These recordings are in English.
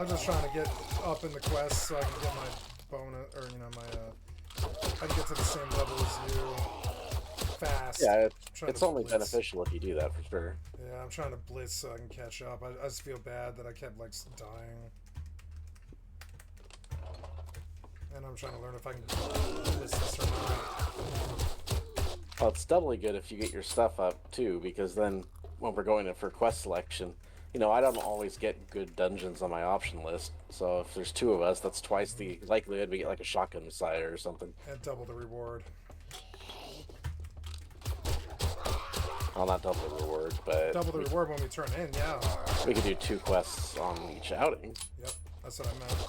I'm just trying to get up in the quest so I can get my bonus, or you know, I can get to the same level as you fast. Yeah, it's only beneficial if you do that for sure. Yeah, I'm trying to blitz so I can catch up. I just feel bad that I kept like dying, and I'm trying to learn if I can blitz this or not. Well, it's doubly good if you get your stuff up too, because then when we're going in for quest selection, you know, I don't always get good dungeons on my option list. So if there's two of us, that's twice the likelihood we get like a shotgun messiah or something. And double the reward. Well, not double the reward, but double the reward when we turn in. Yeah. We could do 2 quests on each outing. Yep, that's what I meant.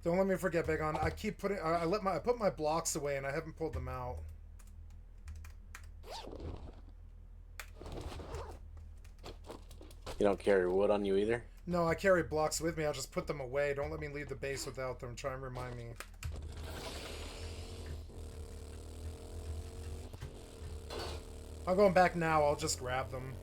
Don't let me forget, Bagon. I keep putting. I put my blocks away, and I haven't pulled them out. You don't carry wood on you either? No, I carry blocks with me. I'll just put them away. Don't let me leave the base without them. Try and remind me. I'm going back now. I'll just grab them.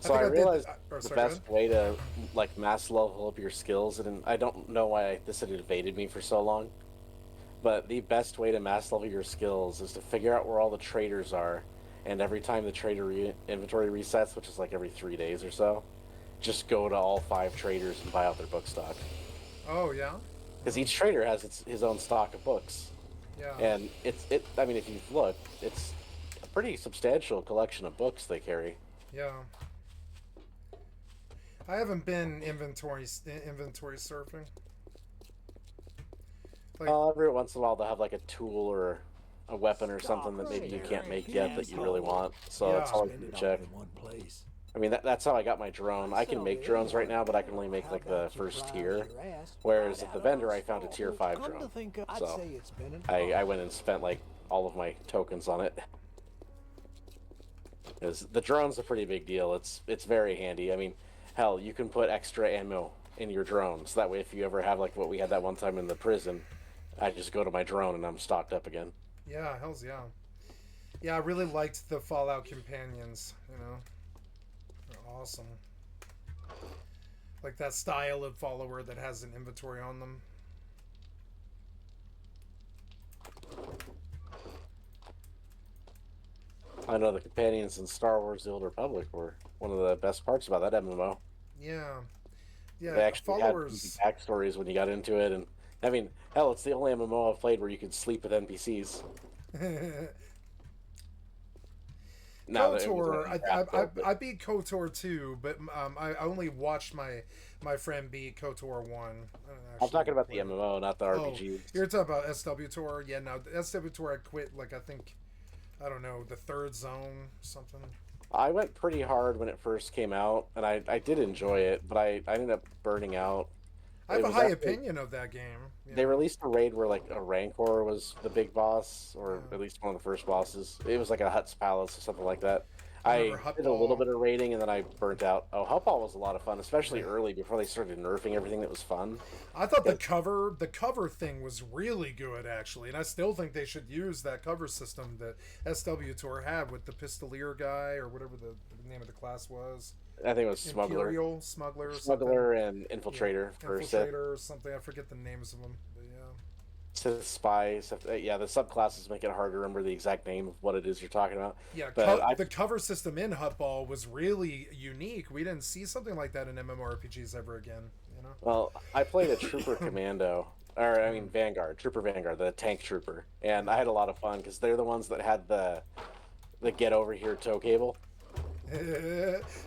So I realized the best way to like mass level up your skills, and I don't know why this had evaded me for so long, but the best way to mass level your skills is to figure out where all the traders are, and every time the trader inventory resets, which is like every 3 days or so, just go to all 5 traders and buy out their book stock. Oh yeah. Because each trader has his own stock of books. Yeah. And I mean, if you look, it's a pretty substantial collection of books they carry. Yeah. I haven't been inventory surfing. Like, every once in a while they'll have like a tool or a weapon or something that maybe you can't make yet that you really want. So it's always good to check. I mean, that's how I got my drone. I can make drones right now, but I can only make like the first tier. Whereas at the vendor, I found a tier 5 drone. So I went and spent like all of my tokens on it. Because the drone's a pretty big deal. It's very handy. I mean, hell, you can put extra ammo in your drone. So that way if you ever have like what we had that one time in the prison, I just go to my drone and I'm stocked up again. Yeah, hells yeah. Yeah, I really liked the Fallout companions, you know. They're awesome. Like that style of follower that has an inventory on them. I know the companions in Star Wars The Old Republic were one of the best parts about that MMO. Yeah. Yeah, they actually followers had backstories when you got into it, and I mean, hell, it's the only MMO I've played where you could sleep with NPCs. KOTOR, I beat KOTOR 2, but I only watched my friend beat KOTOR 1. I'm talking about the MMO, not the RPG. You're talking about SWTOR? Yeah, no, SWTOR I quit, like, I don't know, the 3rd zone, something. I went pretty hard when it first came out, and I did enjoy it, but I ended up burning out. I have a high opinion of that game. They released a raid where like a Rancor was the big boss, or at least one of the first bosses. It was like a Hutt's Palace or something like that. I did a little bit of raiding and then I burnt out. Oh, Huttball was a lot of fun, especially early before they started nerfing everything that was fun. I thought the cover thing was really good actually, and I still think they should use that cover system that SWTOR had with the Pistolier guy or whatever the name of the class was. I think it was Smuggler. Smuggler and Infiltrator. Yeah, Infiltrator or something. I forget the names of them, but yeah. To Spy. Yeah, the subclasses make it hard to remember the exact name of what it is you're talking about. Yeah, the cover system in Huttball was really unique. We didn't see something like that in MMORPGs ever again, you know? Well, I played a Trooper Commando. Or, I mean, Trooper Vanguard, the tank trooper. And I had a lot of fun because they're the ones that had the get over here tow cable.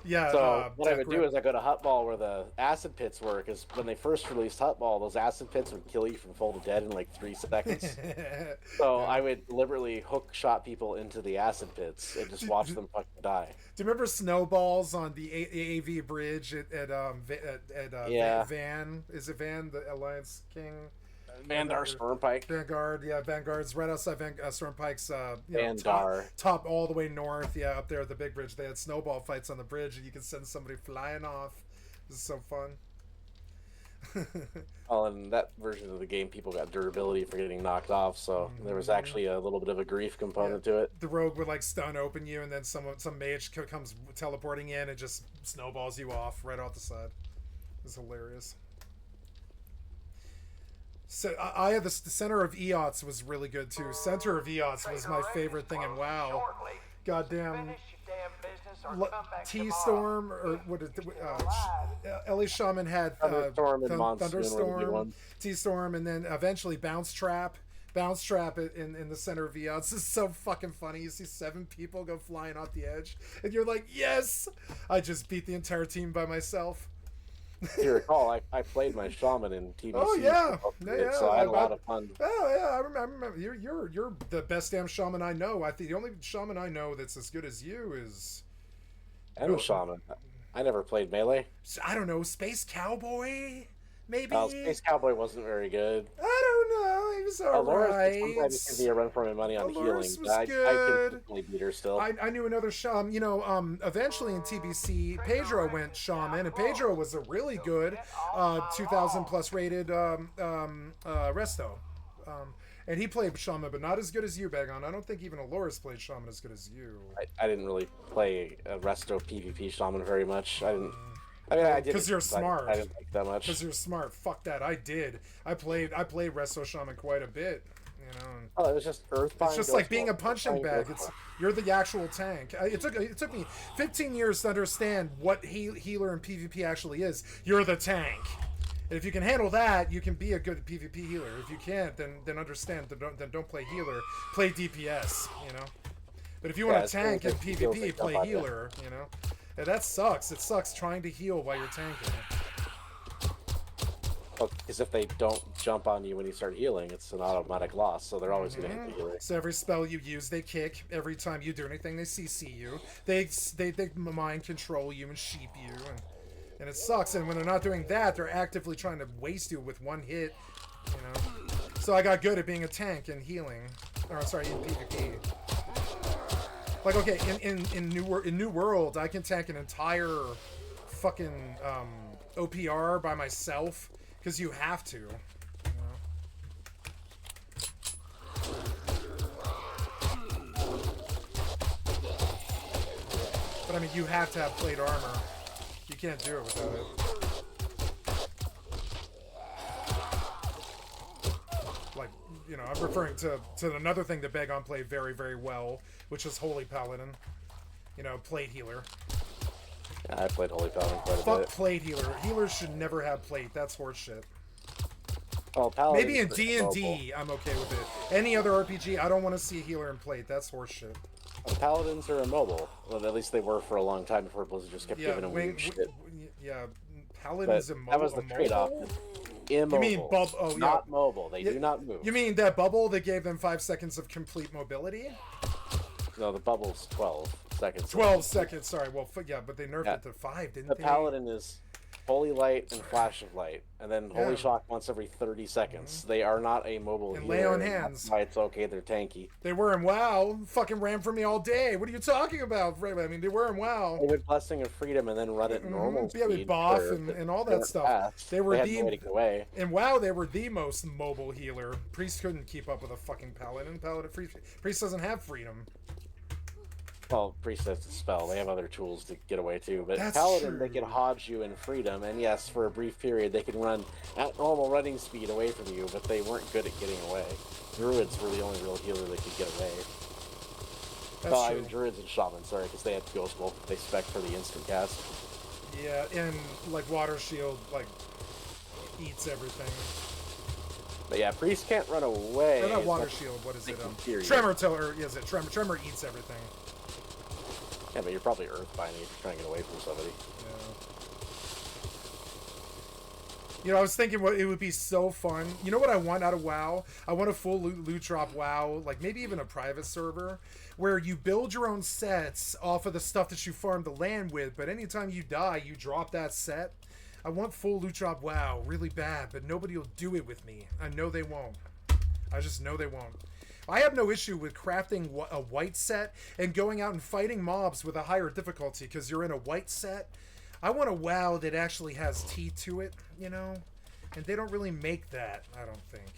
Yeah. So what I would do is I go to Hutball where the acid pits were, because when they first released Hutball, those acid pits would kill you from full to dead in like 3 seconds. So I would deliberately hook shot people into the acid pits and just watch them fucking die. Do you remember snowballs on the AV bridge at Van? Is it Van, the Alliance King? Vandar Stormpike. Vanguard, yeah, Vanguard's right outside Stormpike's top all the way north, yeah, up there at the big bridge. They had snowball fights on the bridge, and you could send somebody flying off. This is so fun. Well, in that version of the game, people got durability for getting knocked off, so there was actually a little bit of a grief component to it. The rogue would like stun open you, and then some mage comes teleporting in and just snowballs you off right off the side. It was hilarious. So I had the Center of Eots was really good too. Center of Eots was my favorite thing in WoW. Goddamn T-Storm, or what is Ellie Shaman had Thunderstorm, T-Storm, and then eventually Bounce Trap in the Center of Eots. This is so fucking funny. You see 7 people go flying off the edge, and you're like, yes! I just beat the entire team by myself. If you recall, I played my shaman in TBC. Oh yeah, so I had a lot of fun. Oh yeah, I remember. You're the best damn shaman I know. I think the only shaman I know that's as good as you is. I'm a shaman. I never played melee. I don't know, Space Cowboy. Maybe. Space Cowboy wasn't very good. I don't know. He was alright. Sometimes give me a run for my money on the healing. I can beat her still. I knew another shaman. Eventually in TBC, Pedro went shaman, and Pedro was a really good 2,000 plus rated resto. And he played shaman, but not as good as you, Bagon. I don't think even Aloris played shaman as good as you. I didn't really play a resto PvP shaman very much. I did because you're smart. I didn't like that much. Because you're smart. Fuck that. I did. I played Resto Shaman quite a bit. Oh, it was just Earthbind. It's just like being a punching bag. You're the actual tank. It took me 15 years to understand what healer in PvP actually is. You're the tank. And if you can handle that, you can be a good PvP healer. If you can't, then understand. Then don't play healer. Play DPS. But if you want to tank in PvP, play healer. Yeah, that sucks. It sucks trying to heal while you're tanking. Well, because if they don't jump on you when you start healing, it's an automatic loss, so they're always going to hit the healer. So every spell you use, they kick. Every time you do anything, they CC you. They mind control you and sheep you, and it sucks. And when they're not doing that, they're actively trying to waste you with one hit. So I got good at being a tank and healing. Or I'm sorry, in PvP. Like, okay, in New World, I can tank an entire fucking OPR by myself, because you have to. But I mean, you have to have plate armor. You can't do it without it. Like, I'm referring to another thing that Bagon played very, very well, which is Holy Paladin. Plate healer. Yeah, I played Holy Paladin quite a bit. Fuck plate healer. Healers should never have plate. That's horseshit. Oh, Paladin. Maybe in D&D, I'm okay with it. Any other RPG, I don't want to see a healer in plate. That's horseshit. Well, Paladins are immobile. Well, at least they were for a long time before Blizzard just kept giving them weird shit. Yeah, Paladins immobile. That was the trade-off. Immobile. You mean not mobile. They do not move. You mean that bubble that gave them 5 seconds of complete mobility? No, the bubble's 12 seconds. 12 seconds, sorry. Well, yeah, but they nerfed it to 5, didn't they? The Paladin is Holy Light and Flash of Light, and then Holy Shock once every 30 seconds. They are not a mobile and healer. Lay on Hands. That's why it's okay, they're tanky. They were in WoW. Fucking ran for me all day. What are you talking about? I mean, they were in WoW. They would Blessing of Freedom and then run it normal speed. Yeah, with Boff and all that stuff. Fast. They had no way to get away. In WoW, they were the most mobile healer. Priest couldn't keep up with a fucking Paladin. Priest doesn't have freedom. Well, Priest has to spell. They have other tools to get away too. But That's Paladin, true. they can hodge you in freedom. And yes, for a brief period, they can run at normal running speed away from you, but they weren't good at getting away. Druids were the only real healer that could get away. That's true. I mean, Druids and Shamans, sorry, because they had Ghost Bolt. They spec for the instant cast. Yeah, and like Water Shield, like, eats everything. But yeah, Priest can't run away. Or not Water Shield, what is it? Tremor, or is it Tremor eats everything. Yeah, but you're probably earthbinding if you're trying to get away from somebody. Yeah. You know, I was thinking what it would be so fun. You know what I want out of WoW? I want a full loot drop WoW, like maybe even a private server, where you build your own sets off of the stuff that you farm the land with, but anytime you die, you drop that set. I want full loot drop WoW really bad, but nobody will do it with me. I know they won't. I just know they won't. I have no issue with crafting a white set and going out and fighting mobs with a higher difficulty because you're in a white set. I want a WoW that actually has teeth to it, you know? And they don't really make that, I don't think.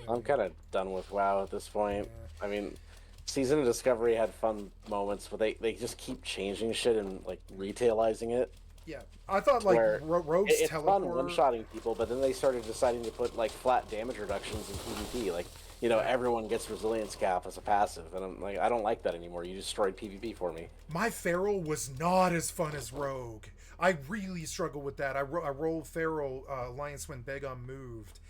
I'm kind of done with WoW at this point. Yeah. I mean, Season of Discovery had fun moments, but they just keep changing shit and, like, retailizing it. Yeah, I thought, like, Rogue's it's teleport... fun one-shotting people, but then they started deciding to put, like, flat damage reductions in PvP. Like, you know, everyone gets resilience cap as a passive, and I'm like, I don't like that anymore. You destroyed PvP for me. My Feral was not as fun as Rogue. I really struggle with that. I rolled Feral Alliance when Begon moved,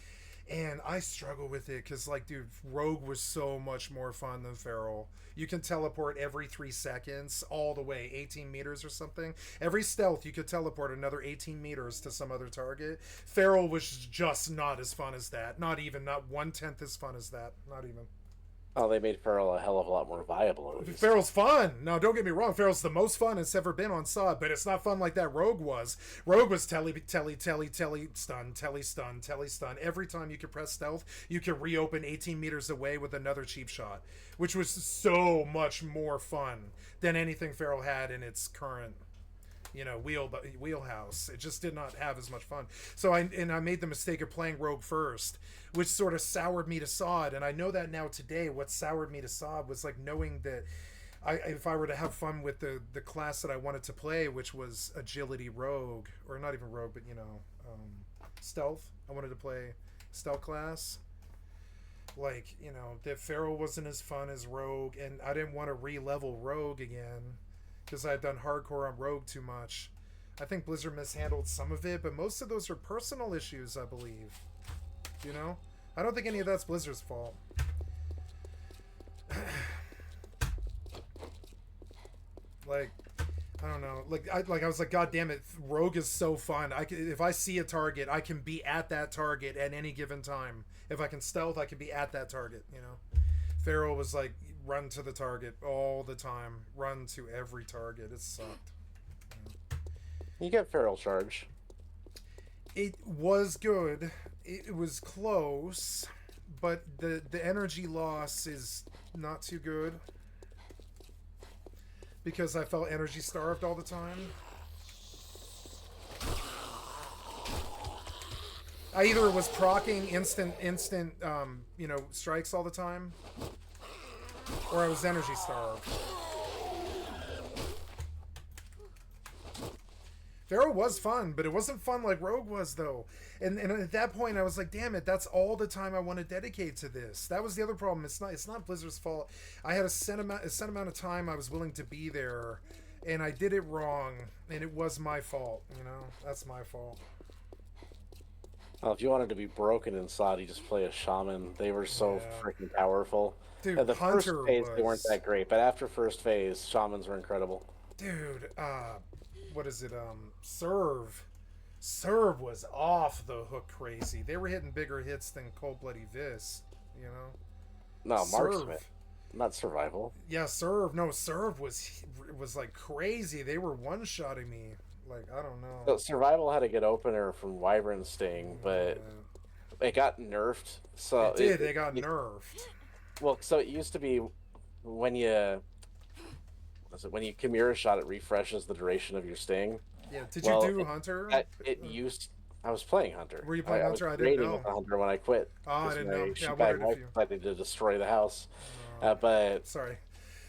and I struggle with it because, like, dude, Rogue was so much more fun than Feral. You can teleport every 3 seconds all the way, 18 meters or something. Every stealth, you could teleport another 18 meters to some other target. Feral was just not as fun as that. Not 1/10 as fun as that. Not even. Oh, they made Feral a hell of a lot more viable. Feral's fun. No, don't get me wrong. Feral's the most fun it's ever been on SOD, but it's not fun like that Rogue was. Rogue was telly, stun, telly, stun, telly, stun. Every time you could press stealth, you could reopen 18 meters away with another cheap shot, which was so much more fun than anything Feral had in its current, you know, wheelhouse. It just did not have as much fun. So I made the mistake of playing Rogue first, which sort of soured me to SOD. And I know that now today. What soured me to SOD was like knowing that if I were to have fun with the class that I wanted to play, which was Agility Rogue, or not even Rogue, but, you know, Stealth. I wanted to play Stealth class. Like, you know, that Feral wasn't as fun as Rogue, and I didn't want to re-level Rogue again because I had done hardcore on Rogue too much. I think Blizzard mishandled some of it, but most of those are personal issues, I believe. You know? I don't think any of that's Blizzard's fault. Like, I don't know. I was like, God damn it, Rogue is so fun. If I see a target, I can be at that target at any given time. If I can stealth, I can be at that target, you know? Feral was like, run to the target all the time. Run to every target. It sucked. Yeah. You get Feral Charge. It was good. It was close, but the energy loss is not too good because I felt energy starved all the time. I either was proccing instant you know, strikes all the time, or I was energy starved. Feral was fun, but it wasn't fun like Rogue was, though. And at that point, I was like, damn it, that's all the time I want to dedicate to this. That was the other problem. It's not Blizzard's fault. I had a set amount of time I was willing to be there, and I did it wrong, and it was my fault, you know? That's my fault. Well, if you wanted to be broken in SOD, you just play a shaman. They were so freaking powerful. Dude, at the Hunter first phase, they weren't that great, but after first phase, shamans were incredible. Dude, what is it? Serve was off the hook crazy. They were hitting bigger hits than Cold Bloody Vis, you know? No, Marksmith. Not Survival. Yeah, Serve. No, Serve was like crazy. They were one-shotting me. Like, I don't know. So Survival had a good opener from Wyvern Sting, but it got nerfed. So it did. They got nerfed. Well, so it used to be when you Chimera shot, it refreshes the duration of your sting. Yeah. Did you do Hunter? I was playing Hunter. Were you playing Hunter? I didn't know. With Hunter when I quit. Oh, I didn't know. Yeah, I decided to destroy the house. But sorry.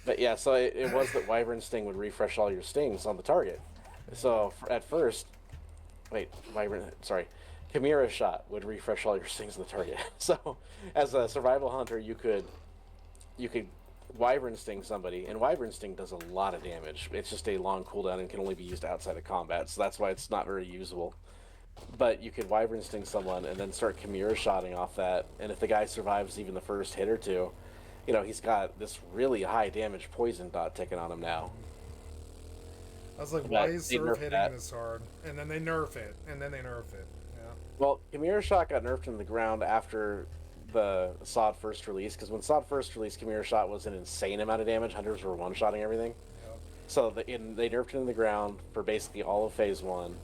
But yeah, so it was that Wyvern Sting would refresh all your stings on the target. So at first, Chimera shot would refresh all your stings on the target. So as a survival hunter, you could Wyvern Sting somebody, and Wyvern Sting does a lot of damage. It's just a long cooldown and can only be used outside of combat, so that's why it's not very usable. But you could Wyvern Sting someone and then start Chimera shotting off that, and if the guy survives even the first hit or two, you know, he's got this really high damage poison dot ticking on him now. was like, why But is they Serve nerfed hitting that. this hard? And then they nerf it, and then they nerf it. Yeah. Well, Chimera Shot got nerfed into the ground after the SOD first release, because when SOD first released, Chimera Shot was an insane amount of damage. Hunters were one-shotting everything. Yep. So they nerfed it in the ground for basically all of Phase 1.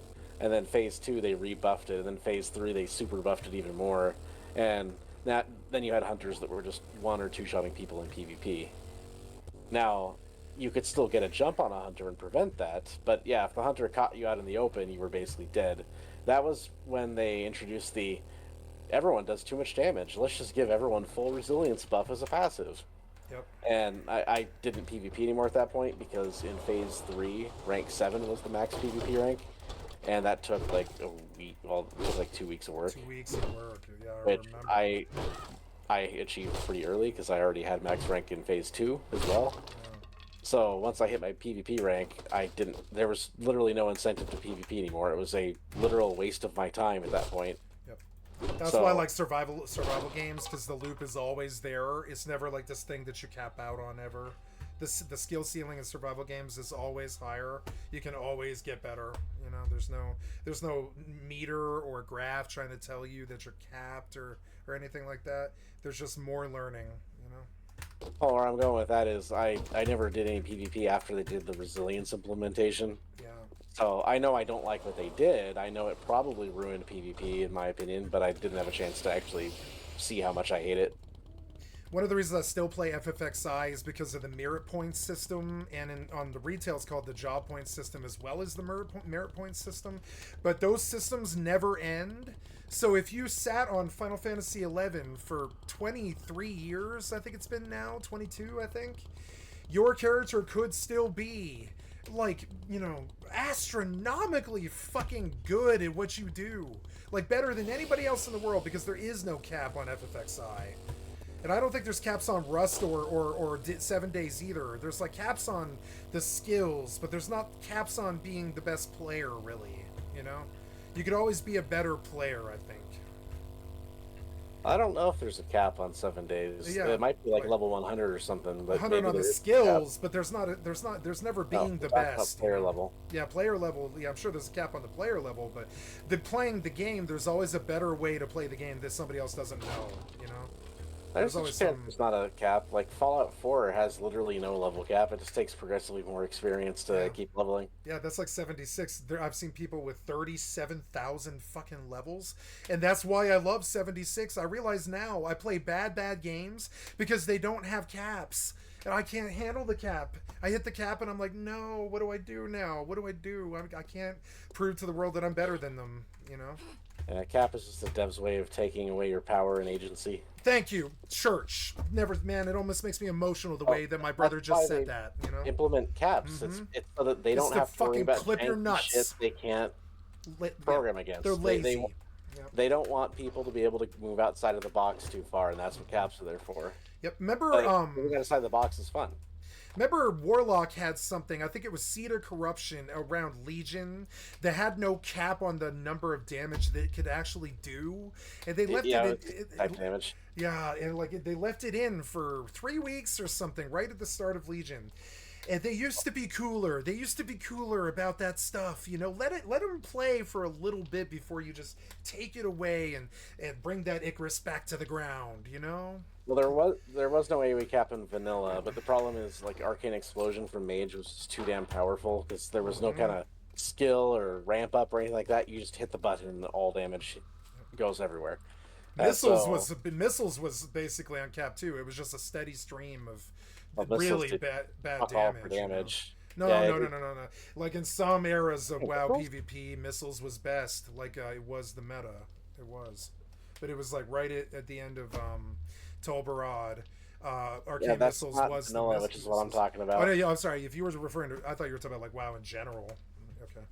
And then Phase 2, they rebuffed it. And then Phase 3, they super buffed it even more. And then you had Hunters that were just one or two shotting people in PvP. Now, you could still get a jump on a Hunter and prevent that. But yeah, if the Hunter caught you out in the open, you were basically dead. That was when they introduced the everyone does too much damage. Let's just give everyone full resilience buff as a passive. Yep. And I didn't PvP anymore at that point because in Phase 3, rank 7 was the max PvP rank. And that took like a week, well, it was like 2 weeks of work. 2 weeks of work, yeah, I which remember. I achieved pretty early because I already had max rank in Phase 2 as well. Yeah. So once I hit my PvP rank, there was literally no incentive to PvP anymore. It was a literal waste of my time at that point. That's why I like survival games, because the loop is always there. It's never like this thing that you cap out on ever. The skill ceiling in survival games is always higher. You can always get better. You know, there's no meter or graph trying to tell you that you're capped or anything like that. There's just more learning. You know. Oh, where I'm going with that is I never did any PvP after they did the resilience implementation. Yeah. So I know I don't like what they did. I know it probably ruined PvP in my opinion, but I didn't have a chance to actually see how much I hate it. One of the reasons I still play FFXI is because of the merit points system, and on the retail it's called the job points system as well as the merit points system. But those systems never end. So if you sat on Final Fantasy XI for 23 years, I think it's been now, 22 I think, your character could still be like, you know, astronomically fucking good at what you do. Like better than anybody else in the world, because there is no cap on FFXI. And I don't think there's caps on Rust or 7 Days either. There's like caps on the skills, but there's not caps on being the best player, really. You know? You could always be a better player, I think. I don't know if there's a cap on 7 days. Yeah, it might be like level 100 or something. But 100 on the skills, but there's never being the best. Player level. Yeah, player level. Yeah, I'm sure there's a cap on the player level, but playing the game, there's always a better way to play the game that somebody else doesn't know. You know. There's always there's not a cap. Like Fallout 4 has literally no level cap. It just takes progressively more experience to keep leveling. Yeah, that's like 76. I've seen people with 37,000 fucking levels, and that's why I love 76. I realize now I play bad games because they don't have caps, and I can't handle the cap. I hit the cap, and I'm like, no, what do I do now? What do I do? I can't prove to the world that I'm better than them. You know. Yeah, cap is just the dev's way of taking away your power and agency. Thank you, church. Never, man. It almost makes me emotional the way that my brother just said that. You know, implement caps. It's so that they don't have to worry about clip your nuts. Shit they can't program against. They're lazy. They don't want people to be able to move outside of the box too far, and that's what caps are there for. Yep. Remember, moving outside the box is fun. Remember, Warlock had something, I think it was Seed of Corruption around Legion, that had no cap on the number of damage that it could actually do, and they left type damage. Yeah, and like they left it in for 3 weeks or something right at the start of Legion. And they used to be cooler. They used to be cooler about that stuff, you know. Let them play for a little bit before you just take it away and bring that Icarus back to the ground, you know. Well, there was no AoE cap in vanilla, but the problem is like Arcane Explosion from Mage was just too damn powerful because there was no kind of skill or ramp up or anything like that. You just hit the button and all damage goes everywhere. Missiles was basically on cap too. It was just a steady stream of really bad damage. You know? No. Like in some eras of WoW PvP, missiles was best. Like it was the meta. It was, but it was like right at the end of Tolbarad. Arcane Missiles was vanilla, which is what I'm talking about. Oh no, yeah, I'm sorry. If you were referring to, I thought you were talking about like WoW in general. Okay.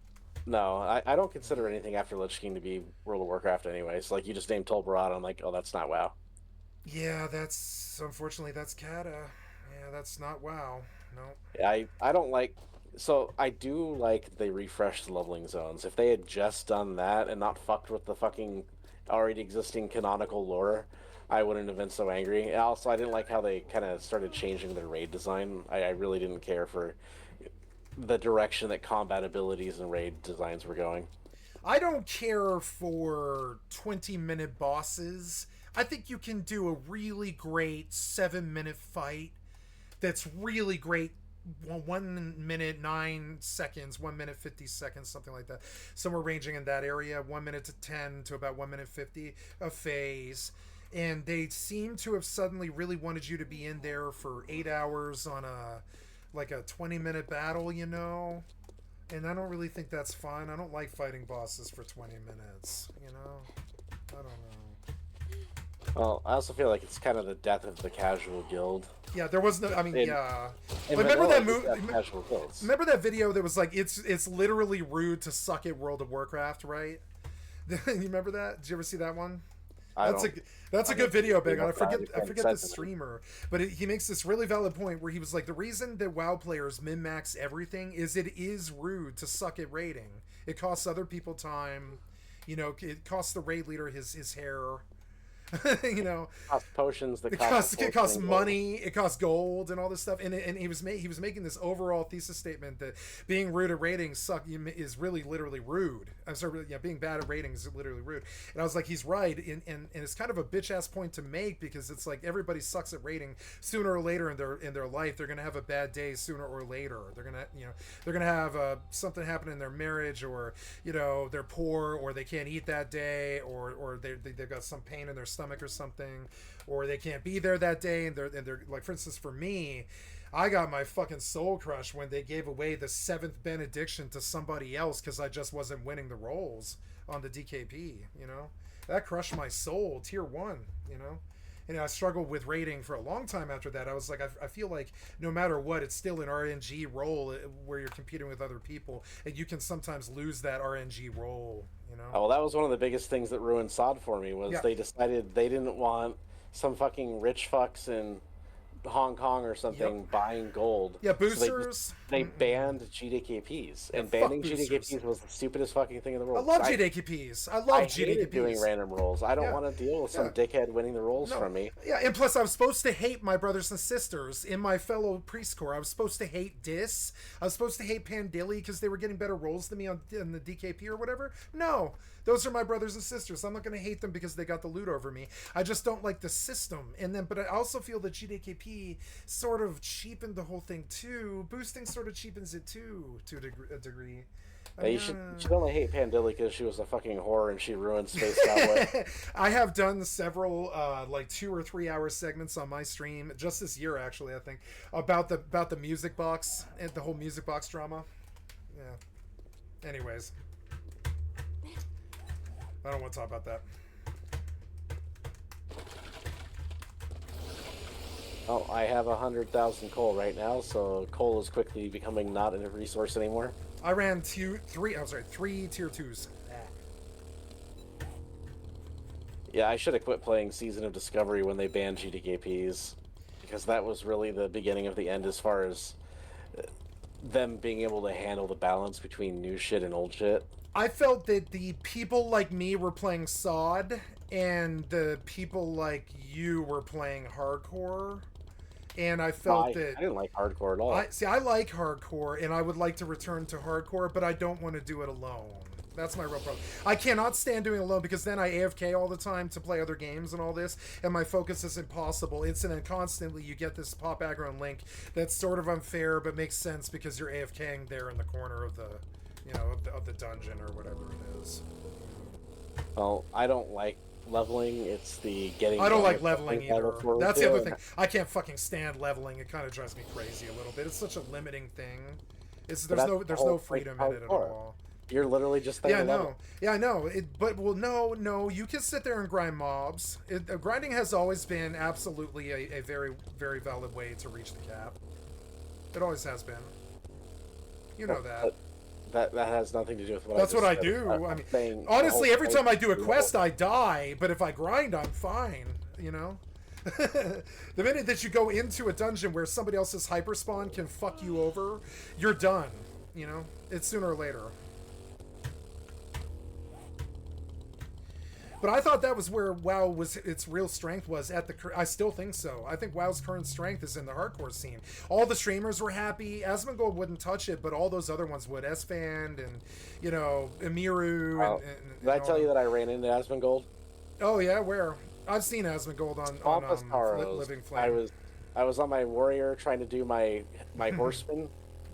No, I don't consider anything after Lich King to be World of Warcraft anyway. So like you just named Tolbarad, I'm like, oh, that's not WoW. Yeah, unfortunately that's Kata. Yeah, that's not WoW. No. Yeah, I don't like. So I do like they refreshed the leveling zones. If they had just done that and not fucked with the fucking already existing canonical lore, I wouldn't have been so angry. And also, I didn't like how they kind of started changing their raid design. I really didn't care for the direction that combat abilities and raid designs were going. I don't care for 20-minute bosses. I think you can do a really great 7-minute fight that's really great. 1 minute 9 seconds, 1 minute 50 seconds, something like that. Somewhere ranging in that area, 1 minute to 10 to about 1 minute 50 a phase. And they seem to have suddenly really wanted you to be in there for 8 hours on a 20-minute battle, you know? And I don't really think that's fun. I don't like fighting bosses for 20 minutes, you know? I don't know. Well, I also feel like it's kind of the death of the casual guild. Yeah, there was no. I mean, yeah. But remember that movie? Casual guilds. Remember that video that was like, it's literally rude to suck at World of Warcraft, right? You remember that? Did you ever see that one? That's a good video, Big. I forget the streamer, but he makes this really valid point where he was like, the reason that WoW players min-max everything is it is rude to suck at raiding. It costs other people time. You know, it costs the raid leader his hair. You know, it costs potions. It costs money. It costs gold and all this stuff. And he was making this overall thesis statement that being rude at ratings is really literally rude. I'm sorry, yeah, being bad at ratings is literally rude. And I was like, he's right. And it's kind of a bitch ass point to make, because it's like everybody sucks at rating sooner or later in their life. They're gonna have a bad day sooner or later. They're gonna have something happen in their marriage, or they're poor, or they can't eat that day, or they've got some pain in their stomach or something, or they can't be there that day, and they're like, for instance, for me, I got my fucking soul crushed when they gave away the 7th benediction to somebody else because I just wasn't winning the roles on the DKP. That crushed my soul, tier 1. And I struggled with rating for a long time after that. I was like, I feel like no matter what, it's still an RNG role where you're competing with other people, and you can sometimes lose that RNG role. Oh, well, that was one of the biggest things that ruined SOD for me, was they decided they didn't want some fucking rich fucks in Hong Kong or something buying gold. Yeah, boosters. So they banned GDKPs, and banning GDKPs was the stupidest fucking thing in the world. I love GDKPs. I love GDKPs. Doing random rolls. I don't want to deal with some dickhead winning the rolls from me. Yeah, and plus I was supposed to hate my brothers and sisters in my fellow priest corps. I was supposed to hate Dis. I was supposed to hate Pandilli because they were getting better rolls than me on the DKP or whatever. No. Those are my brothers and sisters. I'm not going to hate them because they got the loot over me. I just don't like the system. But I also feel that GDKP sort of cheapened the whole thing too. Boosting sort of cheapens it too, to a degree. You should only hate Pandilli because she was a fucking whore and she ruined Space Cowboy. I have done several 2 or 3 hour segments on my stream just this year, actually, I think, about the music box and the whole music box drama. Yeah. Anyways. I don't want to talk about that. Oh, I have 100,000 coal right now, so coal is quickly becoming not a resource anymore. I ran 3 tier 2s. Yeah, I should have quit playing Season of Discovery when they banned GDKPs, because that was really the beginning of the end as far as them being able to handle the balance between new shit and old shit. I felt that the people like me were playing SOD, and the people like you were playing hardcore. And I felt that... I didn't like hardcore at all. I like hardcore, and I would like to return to hardcore, but I don't want to do it alone. That's my real problem. I cannot stand doing it alone, because then I AFK all the time to play other games and all this, and my focus is impossible. And constantly you get this pop aggro and link that's sort of unfair, but makes sense because you're AFKing there in the corner of the... of the dungeon or whatever it is. Well, I don't like leveling. It's the getting... I don't like leveling either. That's the other thing. I can't fucking stand leveling. It kind of drives me crazy a little bit. It's such a limiting thing. There's no freedom in it at all. You're literally just there. Yeah, I know. No. You can sit there and grind mobs. Grinding has always been absolutely a very, very valid way to reach the cap. It always has been. You know that. That has nothing to do with what That's what I do. I mean, honestly, every time I do a quest, I die. But if I grind, I'm fine. The minute that you go into a dungeon where somebody else's hyperspawn can fuck you over, you're done. It's sooner or later. But I thought that was where WoW was its real strength was at the. I still think so. I think WoW's current strength is in the hardcore scene. All the streamers were happy. Asmongold wouldn't touch it, but all those other ones would. Esfand and Emiru. Did I tell you that I ran into Asmongold? Oh yeah, where? I've seen Asmongold on Living Flame. I was on my warrior trying to do my horseman.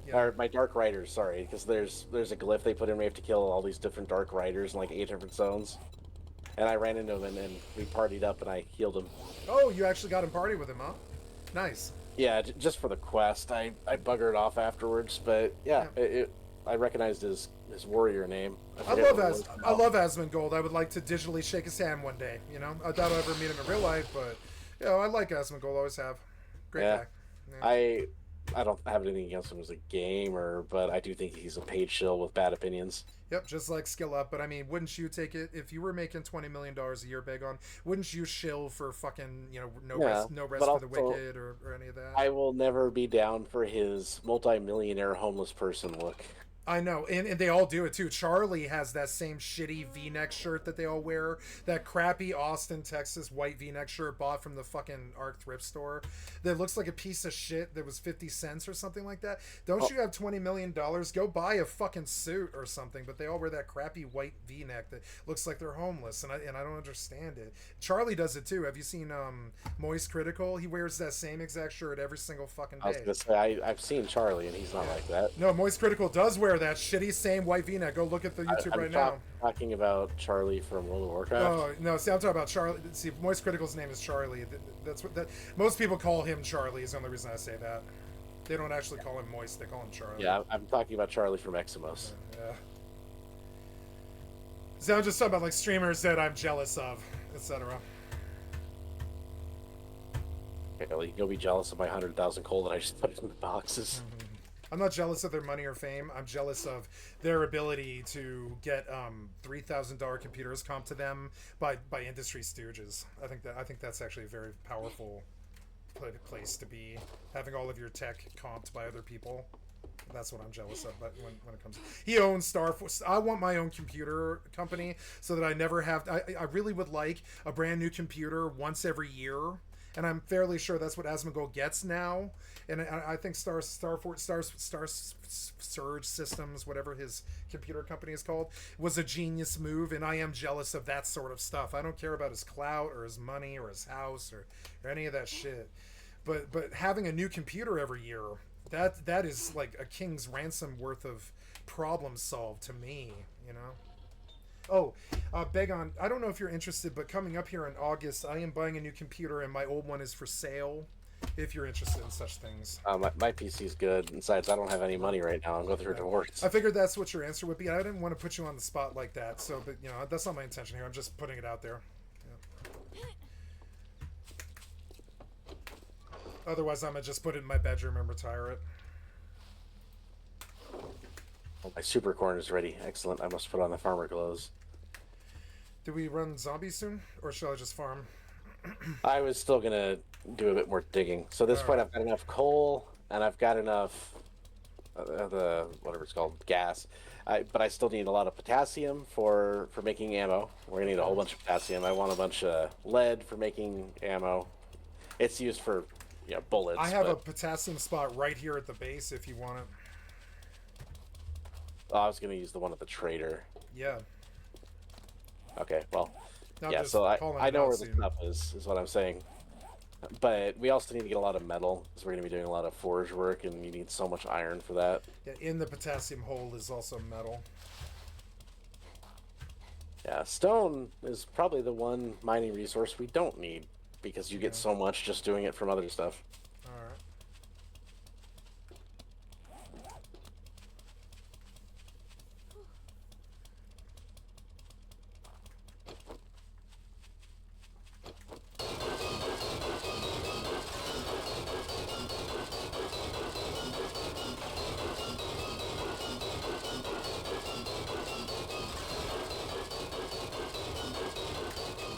Yeah. Or my dark riders, sorry, because there's a glyph they put in where you have to kill all these different dark riders in like 8 different zones. And I ran into him, and we partied up, and I healed him. Oh, you actually got him party with him, huh? Nice. Yeah, just for the quest. I buggered off afterwards, but yeah. I recognized his warrior name. I love Asmongold. I would like to digitally shake his hand one day. You know, I doubt I'll ever meet him in real life, but I like Asmongold. Always have. Great guy. Yeah. I don't have anything against him as a gamer, but I do think he's a paid shill with bad opinions. Yep, just like Skill Up. But I mean, wouldn't you take it if you were making $20 million a year, Begon? Wouldn't you shill for fucking no rest for the wicked or any of that? I will never be down for his multi-millionaire homeless person look. I know, and they all do it too. Charlie has that same shitty V-neck shirt that they all wear. That crappy Austin, Texas white V-neck shirt bought from the fucking ARC thrift store that looks like a piece of shit that was 50 cents or something like that. Don't you have $20 million? Go buy a fucking suit or something. But they all wear that crappy white V-neck that looks like they're homeless, and I don't understand it. Charlie does it too. Have you seen Moist Critical? He wears that same exact shirt every single fucking day. I was gonna say I've seen Charlie, and he's not like that. No, Moist Critical does wear that shitty same white V-neck. Go look at the YouTube right now. Talking about Charlie from World of Warcraft. Oh no! See, I'm talking about Charlie. See, Moist Critical's name is Charlie. That's what most people call him Charlie. Is the only reason I say that. They don't actually call him Moist. They call him Charlie. Yeah, I'm talking about Charlie from Eximos. Yeah. So I'm just talking about like streamers that I'm jealous of, etc. Okay, you'll be jealous of my 100,000 coal that I just put in the boxes. Mm-hmm. I'm not jealous of their money or fame. I'm jealous of their ability to get $3,000 computers comped to them by industry stooges. I think that's actually a very powerful place to be, having all of your tech comped by other people. That's what I'm jealous of. But when it comes, he owns Starforce. I want my own computer company so that I never have. I really would like a brand new computer once every year. And I'm fairly sure that's what Asmongold gets now. And I think Star Surge Systems, whatever his computer company is called, was a genius move. And I am jealous of that sort of stuff. I don't care about his clout or his money or his house or any of that shit. But having a new computer every year, that is like a king's ransom worth of problems solved to me, you know? Oh, Begon, I don't know if you're interested, but coming up here in August, I am buying a new computer, and my old one is for sale, if you're interested in such things. My PC's good. Besides, I don't have any money right now. I'm going through a divorce. I figured that's what your answer would be. I didn't want to put you on the spot like that, so, but, that's not my intention here. I'm just putting it out there. Yeah. Otherwise, I'm going to just put it in my bedroom and retire it. My super corn is ready. Excellent. I must put on the farmer clothes. Do we run zombies soon, or shall I just farm? I was still gonna do a bit more digging. So at this point, I've got enough coal, and I've got enough the whatever it's called, gas. But I still need a lot of potassium for making ammo. We're gonna need a whole bunch of potassium. I want a bunch of lead for making ammo. It's used for bullets. I have a potassium spot right here at the base if you want it. Oh, I was going to use the one at the trader. Yeah. Okay, well, yeah, so I know where the stuff is what I'm saying. But we also need to get a lot of metal, because we're going to be doing a lot of forge work, and you need so much iron for that. Yeah, in the potassium hole is also metal. Yeah, stone is probably the one mining resource we don't need, because you get so much just doing it from other stuff. Alright.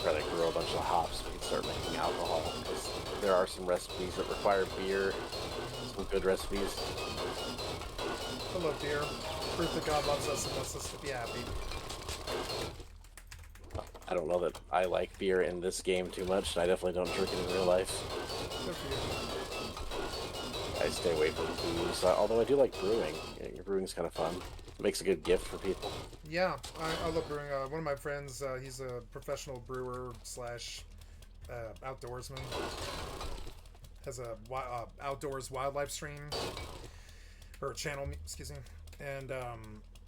Try to grow a bunch of hops so we can start making alcohol, because there are some recipes that require beer, some good recipes. Hello, dear. Proof that God loves us and wants us to be happy. I don't know that I like beer in this game too much. I definitely don't drink it in real life. I stay away from booze, although I do like brewing. Brewing's kind of fun. It makes a good gift for people. Yeah, I love brewing. One of my friends, he's a professional brewer slash outdoorsman. Has a outdoors wildlife stream or channel, excuse me, and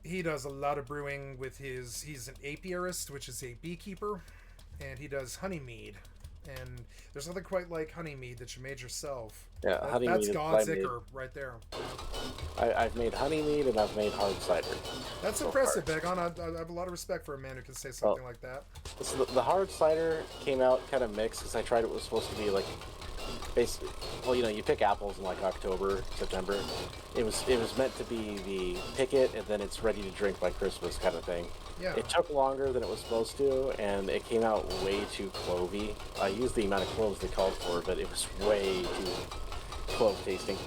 he does a lot of brewing with his. He's an apiarist, which is a beekeeper, and he does honey mead. And there's nothing quite like honey mead that you made yourself. Yeah, honey that's mead. God's ichor right there. I've made honey mead and I've made hard cider. That's impressive, Begon. I have a lot of respect for a man who can say something like that. So the hard cider came out kind of mixed because I tried it was supposed to be like, basically, well, you know, you pick apples in like October, September. It was meant to be the pick it and then it's ready to drink by Christmas kind of thing. Yeah. It took longer than it was supposed to, and it came out way too clovey. I used the amount of cloves they called for, but it was way too clove tasting.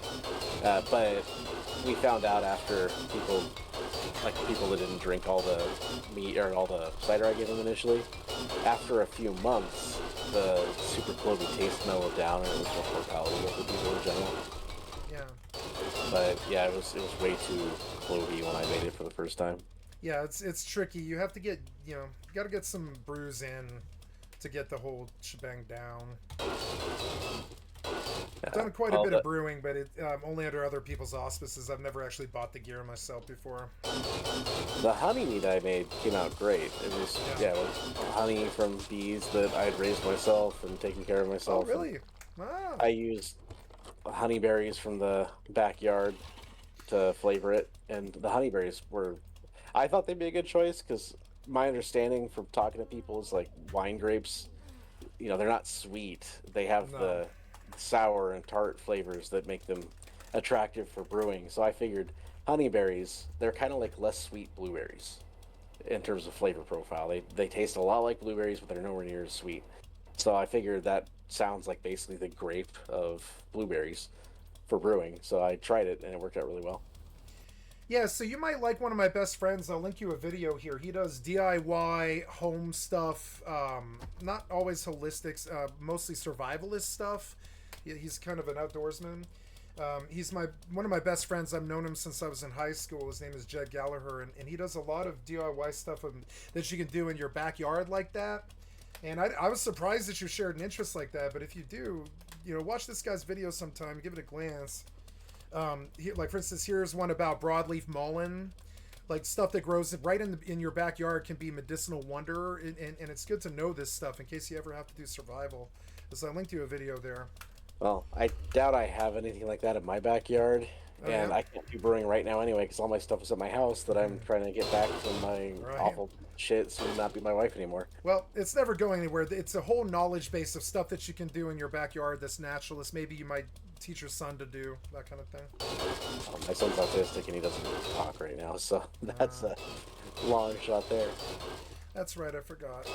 But we found out after people that didn't drink all the meat or all the cider I gave them initially, after a few months, the super clovey taste mellowed down, and it was much more palatable for people in general. Yeah. But yeah, it was way too clovey when I made it for the first time. Yeah, it's tricky. You have to get, you got to get some brews in to get the whole shebang down. I've done quite a bit of brewing, but only under other people's auspices. I've never actually bought the gear myself before. The honey mead I made came out great. It was, it was honey from bees that I had raised myself and taken care of myself. Oh, really? Wow. I used honeyberries from the backyard to flavor it, and the honeyberries were... I thought they'd be a good choice because my understanding from talking to people is like wine grapes, they're not sweet. They have the sour and tart flavors that make them attractive for brewing. So I figured honeyberries, they're kind of like less sweet blueberries in terms of flavor profile. They taste a lot like blueberries, but they're nowhere near as sweet. So I figured that sounds like basically the grape of blueberries for brewing. So I tried it and it worked out really well. Yeah, so you might like one of my best friends. I'll link you a video here. He does DIY home stuff, not always holistic, mostly survivalist stuff. He's kind of an outdoorsman. He's one of my best friends. I've known him since I was in high school. His name is Jed Gallagher, and he does a lot of DIY stuff that you can do in your backyard like that. And I was surprised that you shared an interest like that, but if you do, watch this guy's video sometime, give it a glance. Like for instance, here's one about broadleaf mullein, like stuff that grows right in your backyard can be medicinal wonder, and it's good to know this stuff in case you ever have to do survival. So I linked you a video there. Well, I doubt I have anything like that in my backyard, and I can't do brewing right now anyway because all my stuff is at my house that I'm trying to get back from my awful shit so not be my wife anymore. Well, it's never going anywhere. It's a whole knowledge base of stuff that you can do in your backyard that's naturalist. Maybe you might teach your son to do that kind of thing. My son's autistic and he doesn't talk right now, so that's a long shot there. That's right, I forgot.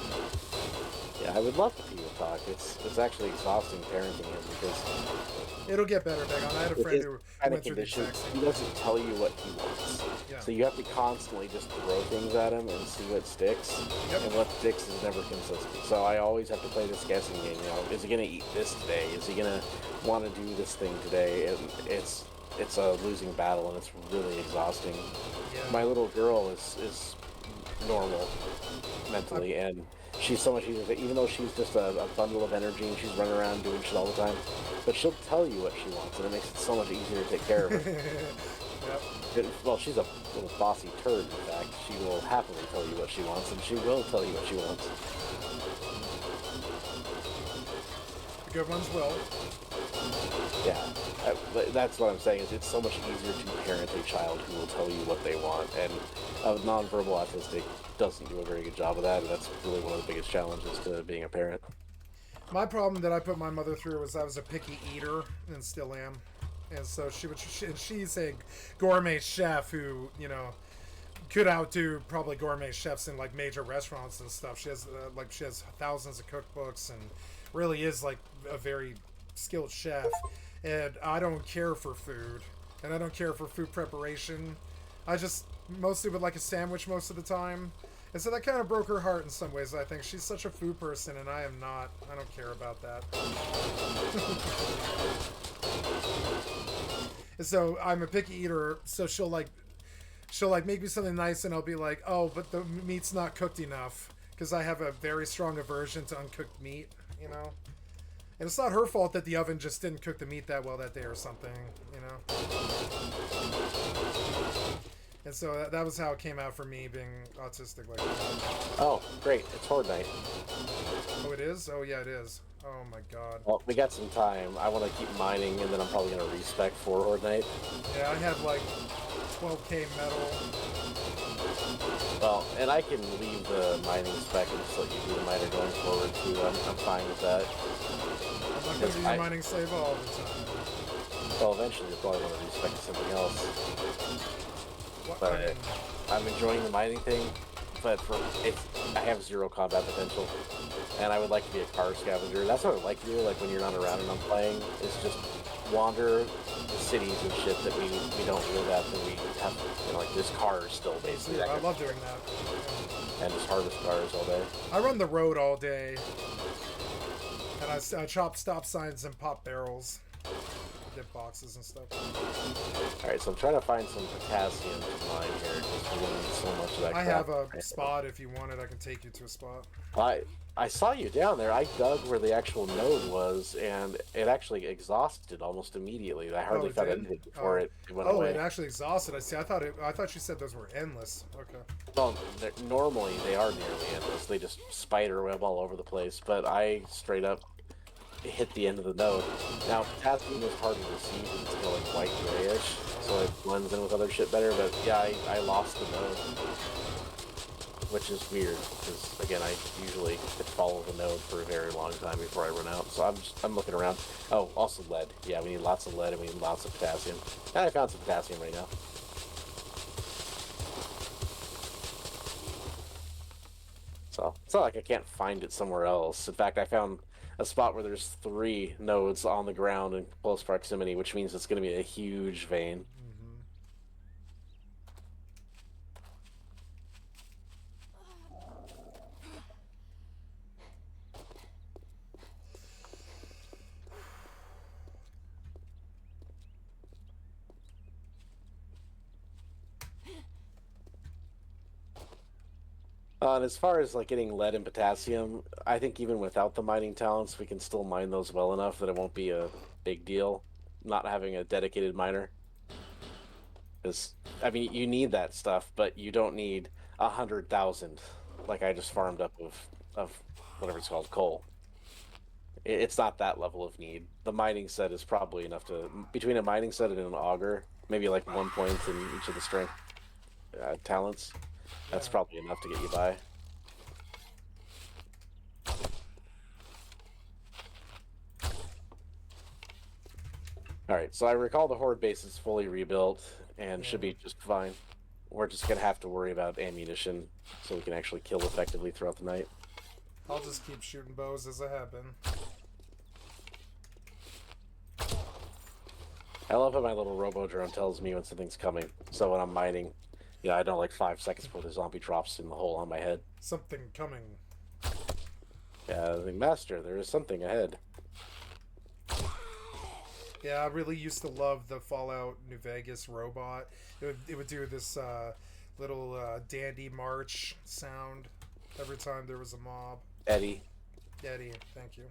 Yeah, I would love if he would talk. It's actually exhausting parenting him because it'll get better, Begon. I had a friend who went through the exact same. He doesn't tell you what he wants. Yeah. So you have to constantly just throw things at him and see what sticks. Yep. And what sticks is never consistent. So I always have to play this guessing game. Is he gonna eat this today? Is he gonna want to do this thing today? And it's a losing battle and it's really exhausting. Yeah. My little girl is normal mentally, and she's so much easier even though she's just a bundle of energy and she's running around doing shit all the time, but she'll tell you what she wants and it makes it so much easier to take care of her. Yep. Well, she's a little bossy turd, in fact. She will happily tell you what she wants, and she will tell you what she wants. The good ones will. Yeah, that's what I'm saying, is it's so much easier to parent a child who will tell you what they want, and a nonverbal autistic doesn't do a very good job of that, and that's really one of the biggest challenges to being a parent. My problem that I put my mother through was I was a picky eater, and still am. And so she's a gourmet chef who, could outdo probably gourmet chefs in like major restaurants and stuff. She has thousands of cookbooks and really is like a very skilled chef. And I don't care for food, and I don't care for food preparation. I just mostly would like a sandwich most of the time, And so that kind of broke her heart in some ways, I think. She's such a food person, and I am not. I don't care about that. And so I'm a picky eater, so she'll like make me something nice, and I'll be like, oh, but the meat's not cooked enough, because I have a very strong aversion to uncooked meat, you know? And it's not her fault that the oven just didn't cook the meat that well that day or something, you know? And so that was how it came out for me, being autistic like that. Oh, great. It's Horde Night. Oh, it is? Oh, yeah, it is. Oh, my God. Well, we got some time. I want to keep mining, and then I'm probably going to respec for Horde Night. Yeah, I have, like, 12k metal. Well, and I can leave the mining spec and just let you do the miner going forward, too. I'm fine with that. I'm not going to do your mining save all the time. Well, eventually you'll probably want to respec to something else. What? But I'm enjoying the mining thing, but I have 0 combat potential, and I would like to be a car scavenger. That's what I like to do, like when you're not around and I'm playing, is just wander the cities and shit that we don't live at, that we have, you know, like there's cars still, basically. I love doing that. And just harvest cars all day. I run the road all day, and I chop stop signs and pop barrels. Get boxes and stuff. Alright, so I'm trying to find some potassium to mine here, because we don't need so much of that crap. I have a spot if you want it. I can take you to a spot. I saw you down there. I dug where the actual node was, and it actually exhausted almost immediately. I hardly found anything before it went away. Oh, it actually exhausted. I see. I thought you said those were endless. Okay. Well, normally they are nearly endless. They just spider web all over the place. But I straight up hit the end of the node. Now, potassium is harder to see because it's going white grayish, so it blends in with other shit better. But yeah, I lost the node, which is weird because again, I usually could follow the node for a very long time before I run out. So I'm looking around. Oh, also lead. Yeah, we need lots of lead and we need lots of potassium. And I found some potassium right now. So it's not like I can't find it somewhere else. In fact, I found a spot where there's 3 nodes on the ground in close proximity, which means it's going to be a huge vein. And as far as like getting lead and potassium, I think even without the mining talents, we can still mine those well enough that it won't be a big deal not having a dedicated miner. Because, I mean, you need that stuff, but you don't need 100,000 like I just farmed up of whatever it's called, coal. It's not that level of need. The mining set is probably enough to, between a mining set and an auger, maybe like 1 point in each of the strength talents. That's probably enough to get you by. Alright, so I recall the Horde base is fully rebuilt and should be just fine. We're just going to have to worry about ammunition so we can actually kill effectively throughout the night. I'll just keep shooting bows as I have been. I love how my little robo drone tells me when something's coming. So when I'm mining, I know like 5 seconds before the zombie drops in the hole on my head. Something coming. Yeah, the master, there is something ahead. Yeah, I really used to love the Fallout New Vegas robot. It would do this little dandy march sound every time there was a mob. Eddie. Eddie, thank you.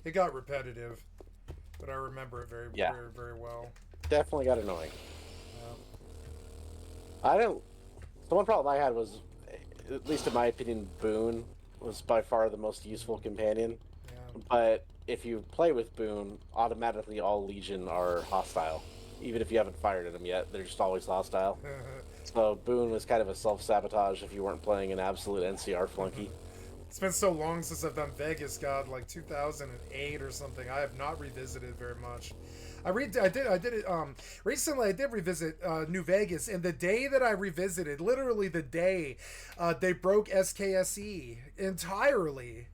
It got repetitive, but I remember it very, very well. Definitely got annoying. Yeah. The one problem I had was, at least in my opinion, Boone was by far the most useful companion. Yeah. But if you play with Boone, automatically all Legion are hostile. Even if you haven't fired at them yet, they're just always hostile. So Boone was kind of a self-sabotage if you weren't playing an absolute NCR flunky. It's been so long since I've done Vegas, God, like 2008 or something. I have not revisited very much. I did it recently. I did revisit New Vegas, and the day that I revisited, literally the day, they broke SKSE entirely.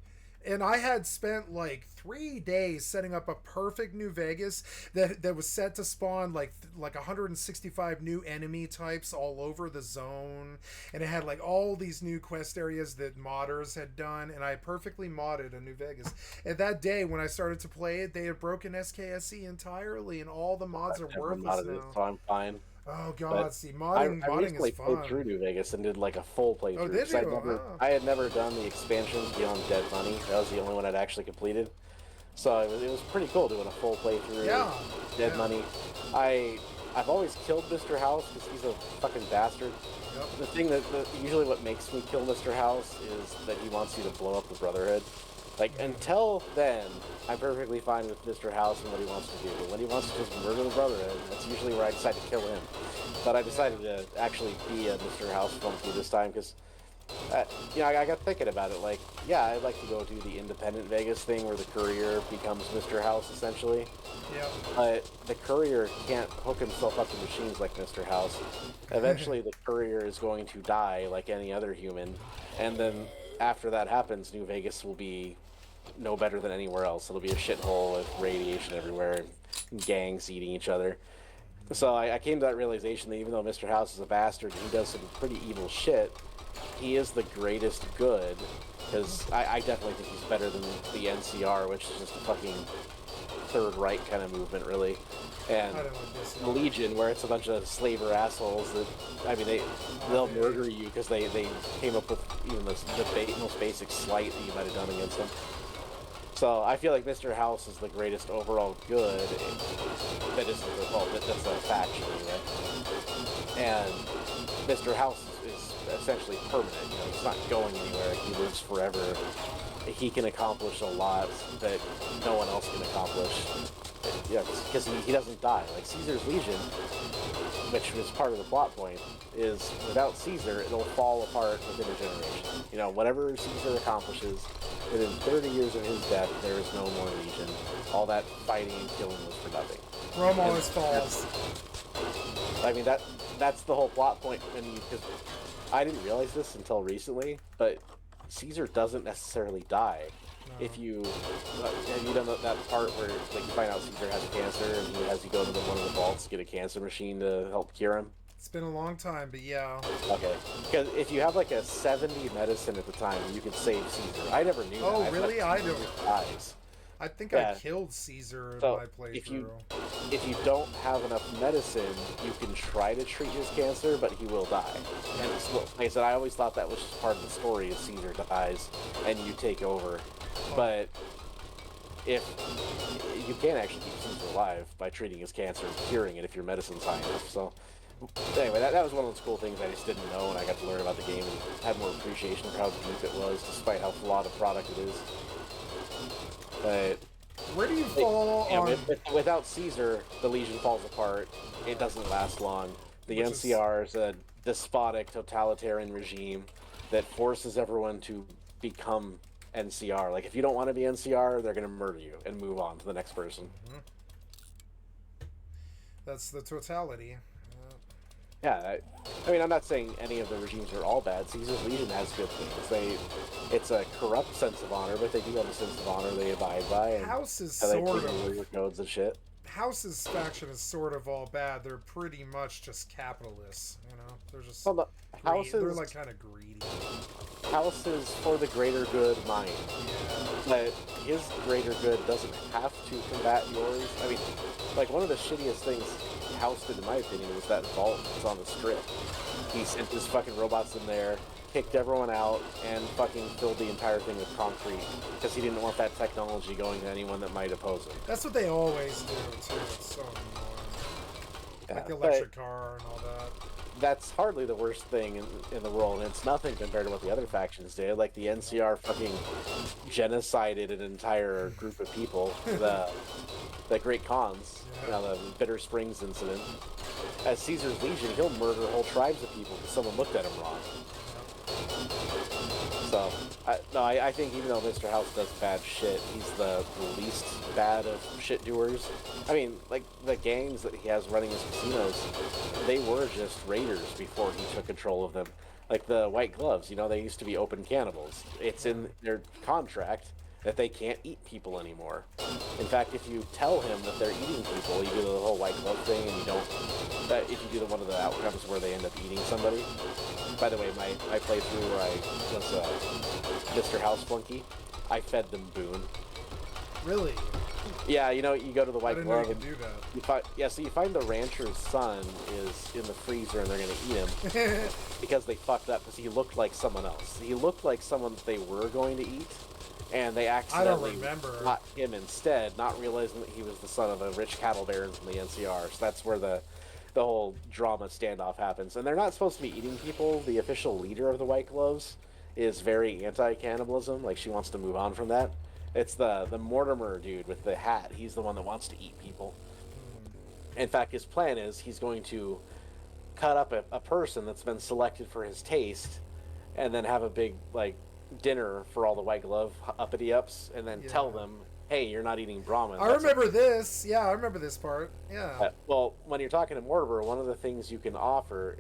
And I had spent like 3 days setting up a perfect New Vegas that was set to spawn like 165 new enemy types all over the zone, and it had like all these new quest areas that modders had done, and I perfectly modded a New Vegas. And that day when I started to play it, they had broken SKSE entirely, and all the mods are worthless now. So I'm fine. Oh god, But see, I modding is recently played through fun. New Vegas and did like a full playthrough. Oh, did 'Cause you? Oh. I had never done the expansions beyond Dead Money. That was the only one I'd actually completed. So it was pretty cool doing a full playthrough. Yeah. Dead Money. I've always killed Mr. House because he's a fucking bastard. Yep. The thing that usually what makes me kill Mr. House is that he wants you to blow up the Brotherhood. Like, until then, I'm perfectly fine with Mr. House and what he wants to do. But when he wants to just murder the Brotherhood, that's usually where I decide to kill him. But I decided to actually be a Mr. House funky this time because, you know, I got thinking about it. Like, yeah, I'd like to go do the independent Vegas thing where the courier becomes Mr. House, essentially. Yeah. But the courier can't hook himself up to machines like Mr. House. Eventually, the courier is going to die like any other human. And then after that happens, New Vegas will be no better than anywhere else. It'll be a shithole with radiation everywhere and gangs eating each other. So I came to that realization that even though Mr. House is a bastard and he does some pretty evil shit, he is the greatest good, because I definitely think he's better than the NCR, which is just a fucking Third Reich kind of movement, really. And the Legion, where it's a bunch of slaver assholes that, I mean, they'll murder you because they came up with even the most basic slight that you might have done against them. So I feel like Mr. House is the greatest overall good. That isn't the fault. That's a faction, anyway. And Mr. House is essentially permanent. You know, he's not going anywhere. He lives forever. He can accomplish a lot that no one else can accomplish. Yeah, because he doesn't die. Like Caesar's Legion, which was part of the plot point, is without Caesar, it'll fall apart within a generation. You know, whatever Caesar accomplishes, within 30 years of his death, there is no more Legion. All that fighting and killing was for nothing. Rome always falls. I mean, that's the whole plot point. Because I didn't realize this until recently, but Caesar doesn't necessarily die. No. If you have you done that part where like you find out Caesar has cancer and he has you go to one of the vaults to get a cancer machine to help cure him? It's been a long time, but yeah. Okay, because if you have like a 70 medicine at the time, you could save Caesar. I never knew that. Oh, really? I don't. Dies. I think I killed Caesar in my playthrough. If you don't have enough medicine, you can try to treat his cancer, but he will die. And like I said, I always thought that was just part of the story, is Caesar dies and you take over. But if you can actually keep Caesar alive by treating his cancer and curing it if your medicine's high enough. So anyway, that was one of those cool things I just didn't know, and I got to learn about the game and had more appreciation for how deep it was, despite how flawed a product it is. But where do you fall on? Without Caesar, the Legion falls apart. It doesn't last long. The NCR is a despotic, totalitarian regime that forces everyone to become NCR. Like, if you don't want to be NCR, they're going to murder you and move on to the next person. Mm-hmm. That's the totality. Yeah, I mean, I'm not saying any of the regimes are all bad. Caesar's Legion has good things. It's a corrupt sense of honor, but they do have a sense of honor they abide by. And House is sort of codes and shit. House's faction is sort of all bad. They're pretty much just capitalists, you know. They're just they're like kind of greedy. House is for the greater good mind. But his greater good doesn't have to combat yours. I mean, like, one of the shittiest things House did, in my opinion, was that vault that's on the strip. He sent his fucking robots in there, kicked everyone out, and fucking filled the entire thing with concrete because he didn't want that technology going to anyone that might oppose him. That's what they always do, too. It's so annoying. Yeah, like the electric car and all that. That's hardly the worst thing in the world, and it's nothing compared to what the other factions did. Like, the NCR fucking genocided an entire group of people. The Great Khans, you know, the Bitter Springs incident. As Caesar's Legion, he'll murder whole tribes of people because someone looked at him wrong. So, I think even though Mr. House does bad shit, he's the least bad of shit doers. I mean, like, the gangs that he has running his casinos, they were just raiders before he took control of them. Like the White Gloves, you know, they used to be open cannibals. It's in their contract that they can't eat people anymore. In fact, if you tell him that they're eating people, you do the whole white glove thing, and you don't. That if you do one of the outcomes where they end up eating somebody. By the way, my playthrough where I was Mr. House Flunky, I fed them Boone. Really? Yeah, you know, you go to the white glove and do that. So you find the rancher's son is in the freezer and they're gonna eat him because they fucked up because he looked like someone else. He looked like someone that they were going to eat, and they accidentally shot him instead, not realizing that he was the son of the rich cattle barons in the NCR. So that's where the whole drama standoff happens. And they're not supposed to be eating people. The official leader of the White Gloves is very anti-cannibalism. Like, she wants to move on from that. It's the Mortimer dude with the hat. He's the one that wants to eat people. In fact, his plan is he's going to cut up a person that's been selected for his taste and then have a big, like, dinner for all the White Glove uppity-ups and then tell them, hey, you're not eating Brahmin. I remember this. Yeah, I remember this part. Yeah. Well, when you're talking to Mortimer, one of the things you can offer...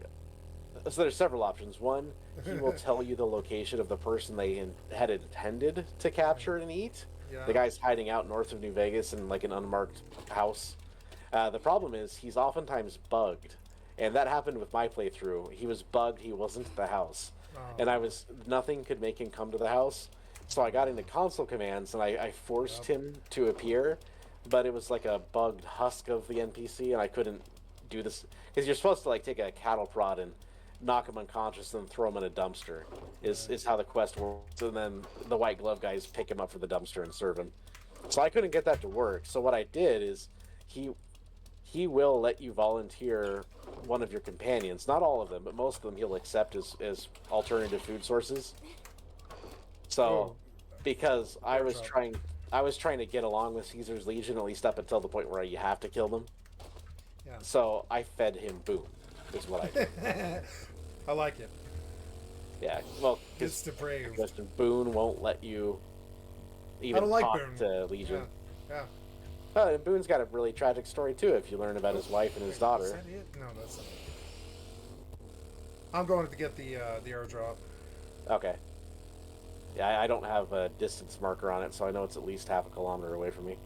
So there's several options. One, he will tell you the location of the person they had intended to capture and eat. Yeah. The guy's hiding out north of New Vegas in like an unmarked house. The problem is he's oftentimes bugged. And that happened with my playthrough. He was bugged. He wasn't at the house. And nothing could make him come to the house. So I got into console commands and I forced him to appear. But it was like a bugged husk of the NPC and I couldn't do this. Because you're supposed to like take a cattle prod and knock him unconscious and throw him in a dumpster is how the quest works, and then the white glove guys pick him up for the dumpster and serve him. So I couldn't get that to work. So what I did is he will let you volunteer one of your companions, not all of them, but most of them he'll accept as alternative food sources. So because I was trying to get along with Caesar's Legion, at least up until the point where you have to kill them. Yeah. So I fed him Boone, is what I did. I like it. Yeah, well, it's depraved. Boone won't let you even talk to Legion. Yeah. Well, and Boone's got a really tragic story too. If you learn about his wife and his daughter. Is that it? No, that's not it. I'm going to get the airdrop. Okay. Yeah, I don't have a distance marker on it, so I know it's at least half a kilometer away from me.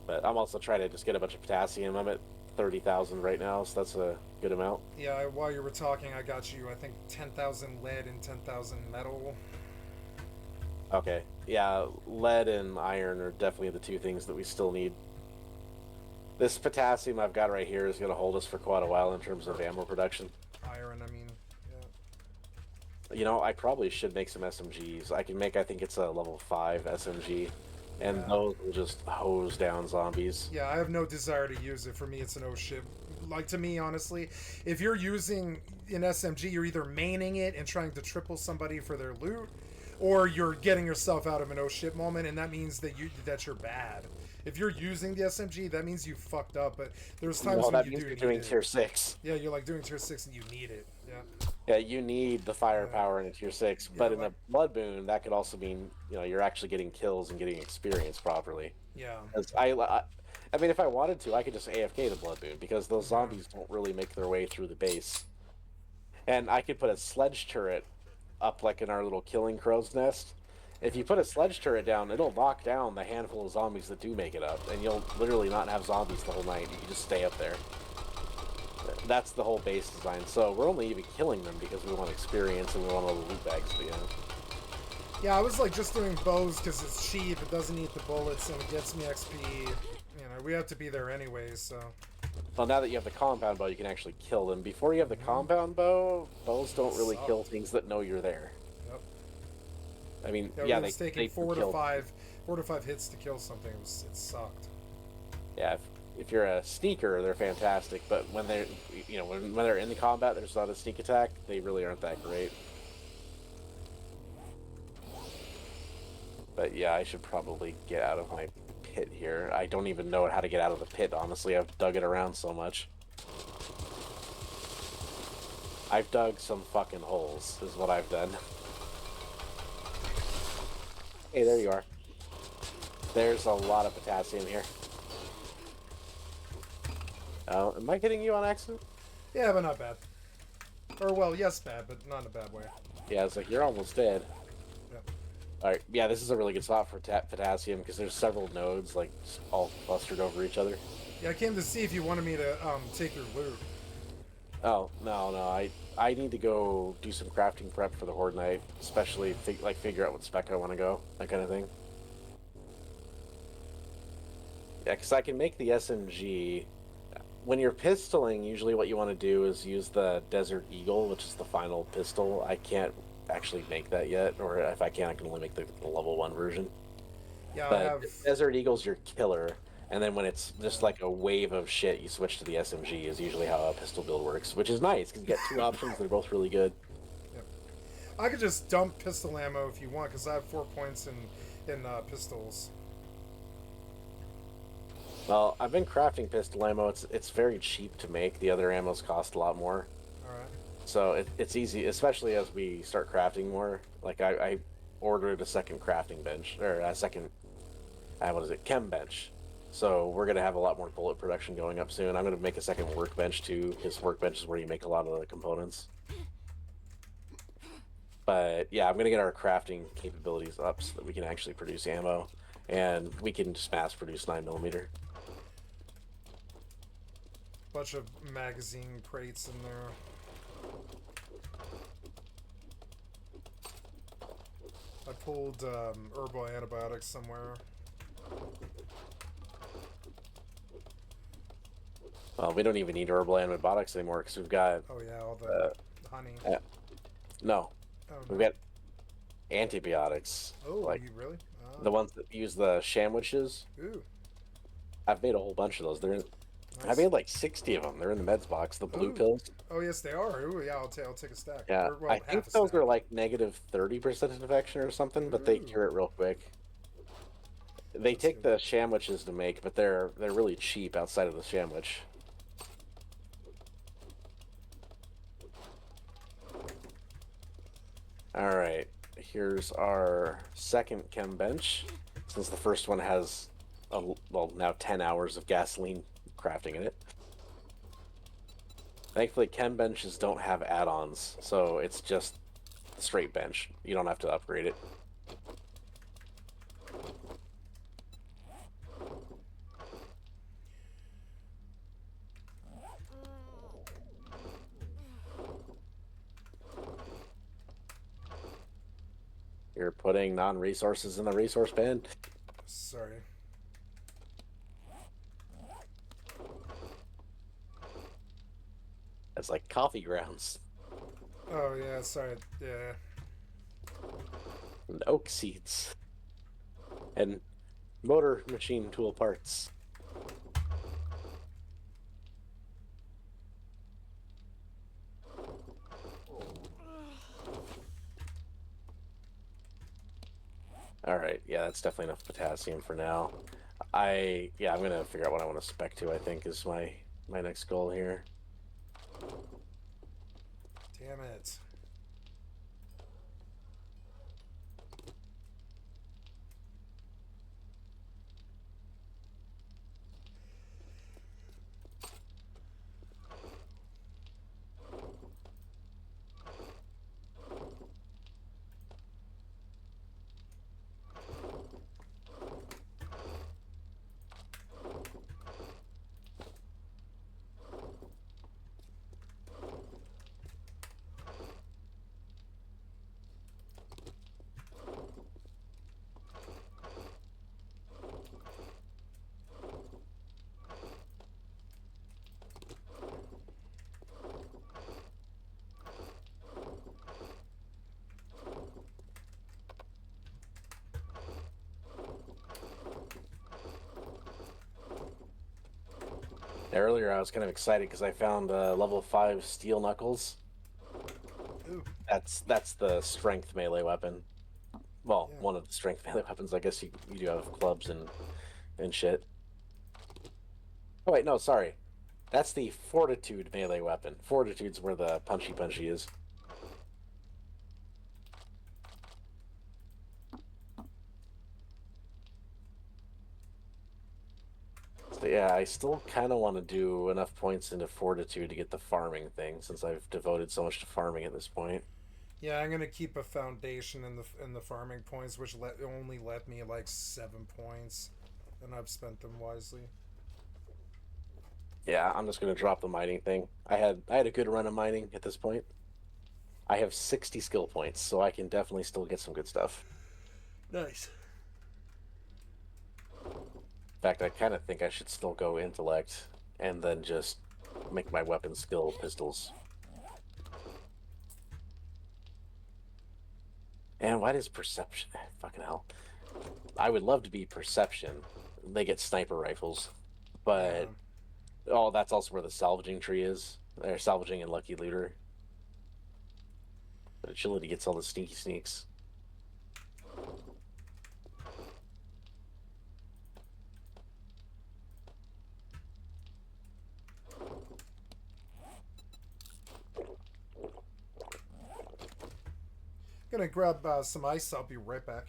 But I'm also trying to just get a bunch of potassium. I'm at 30,000 right now, so that's a good amount. Yeah, while you were talking, I got you, I think, 10,000 lead and 10,000 metal. Okay. Yeah, lead and iron are definitely the two things that we still need. This potassium I've got right here is going to hold us for quite a while in terms of ammo production. Iron, I mean, yeah. You know, I probably should make some SMGs. I can make, I think it's a level 5 SMG. And those will just hose down zombies. Yeah, I have no desire to use it. For me, it's an oh shit. Like, to me, honestly, if you're using an SMG, you're either maining it and trying to triple somebody for their loot, or you're getting yourself out of an oh shit moment, and that means that you're bad. If you're using the SMG, that means you fucked up. But there's times when you do you're doing tier 6. Yeah, you're like doing tier 6 and you need it. Yeah. Yeah, you need the firepower in a tier 6, but in a blood boon, that could also mean, you know, you're actually getting kills and getting experience properly. Yeah. I mean, if I wanted to, I could just AFK the blood boon because those zombies don't really make their way through the base. And I could put a sledge turret up like in our little killing crow's nest. If you put a sledge turret down, it'll knock down the handful of zombies that do make it up, and you'll literally not have zombies the whole night. You can just stay up there. That's the whole base design. So we're only even killing them because we want experience and we want all the loot bags at the end. Yeah, I was like just doing bows because it's cheap, it doesn't eat the bullets, and it gets me XP. You know, we have to be there anyways, so. Well, now that you have the compound bow, you can actually kill them. Before you have the compound bow, bows don't really kill things that know you're there. Yep. I mean, they taking 4 to 5 hits to kill something. It sucked. Yeah, if you're a sneaker, they're fantastic, but when they're, you know, when they're in the combat, there's not a sneak attack. They really aren't that great. But yeah, I should probably get out of my pit here. I don't even know how to get out of the pit, honestly. I've dug it around so much. I've dug some fucking holes, is what I've done. Hey, there you are. There's a lot of potassium here. Oh, am I hitting you on accident? Yeah, but not bad. Or, well, yes, bad, but not in a bad way. Yeah, it's like, you're almost dead. Yeah. All right, yeah, this is a really good spot for potassium because there's several nodes like all clustered over each other. Yeah, I came to see if you wanted me to take your loot. Oh no, I need to go do some crafting prep for the Horde Night, especially figure out what spec I want to go, that kind of thing. Yeah, because I can make the SMG. When you're pistoling, usually what you want to do is use the Desert Eagle, which is the final pistol. I can't actually make that yet, or if I can, I can only make the level 1 version. Yeah, I But have. Desert Eagle's your killer, and then when it's just like a wave of shit, you switch to the SMG. Is usually how a pistol build works, which is nice because you get 2 options. They're both really good. Yep. I could just dump pistol ammo if you want, because I have 4 points in pistols. Well, I've been crafting pistol ammo. It's very cheap to make. The other ammos cost a lot more. All right. So it's easy, especially as we start crafting more. Like I ordered a second crafting bench, or a second, what is it, chem bench. So we're going to have a lot more bullet production going up soon. I'm going to make a second workbench too. His workbench is where you make a lot of the components. But yeah, I'm going to get our crafting capabilities up so that we can actually produce ammo. And we can just mass produce 9mm. Bunch of magazine crates in there. I pulled herbal antibiotics somewhere. Well, we don't even need herbal antibiotics anymore because we've got... Oh yeah, all the honey. No. Oh, We've got antibiotics. Oh, like you really? the ones that use the sandwiches. Ooh. I've made a whole bunch of those. Nice. I made like 60 of them. They're in the meds box. The blue pills. Oh yes, they are. Ooh, yeah, I'll take a stack. Yeah, Or, well, I think those are like negative 30% infection or something, but they cure it real quick. They take the sandwiches to make, but they're really cheap outside of the sandwich. All right, here's our second chem bench. Since the first one has, well, now 10 hours of gasoline crafting in it. Thankfully, chem benches don't have add-ons, so it's just a straight bench. You don't have to upgrade it. You're putting non-resources in the resource bin. Sorry. It's like coffee grounds. Oh yeah, sorry. Yeah. And oak seeds. And motor machine tool parts. Alright, yeah, that's definitely enough potassium for now. I'm gonna figure out what I want to spec to, I think, is my next goal here. Damn it. Earlier, I was kind of excited because I found level 5 steel knuckles. Ooh. That's the strength melee weapon. Well, Yeah. one of the strength melee weapons. I guess you do have clubs and shit. Oh wait, no, sorry. That's the fortitude melee weapon. Fortitude's where the punchy is. So yeah, I still kind of want to do enough points into fortitude to get the farming thing, since I've devoted so much to farming at this point. Yeah, I'm gonna keep a foundation in the farming points, which only let me like 7 points, and I've spent them wisely. Yeah, I'm just gonna drop the mining thing. I had a good run of mining at this point. I have 60 skill points, so I can definitely still get some good stuff. Nice. In fact, I kind of think I should still go intellect and then just make my weapon skill pistols. And why does perception? Fucking hell. I would love to be perception. They get sniper rifles, but Yeah. oh, that's also where the salvaging tree is. They're salvaging and lucky looter. But agility gets all the sneaky sneaks. Gonna grab some ice. I'll be right back.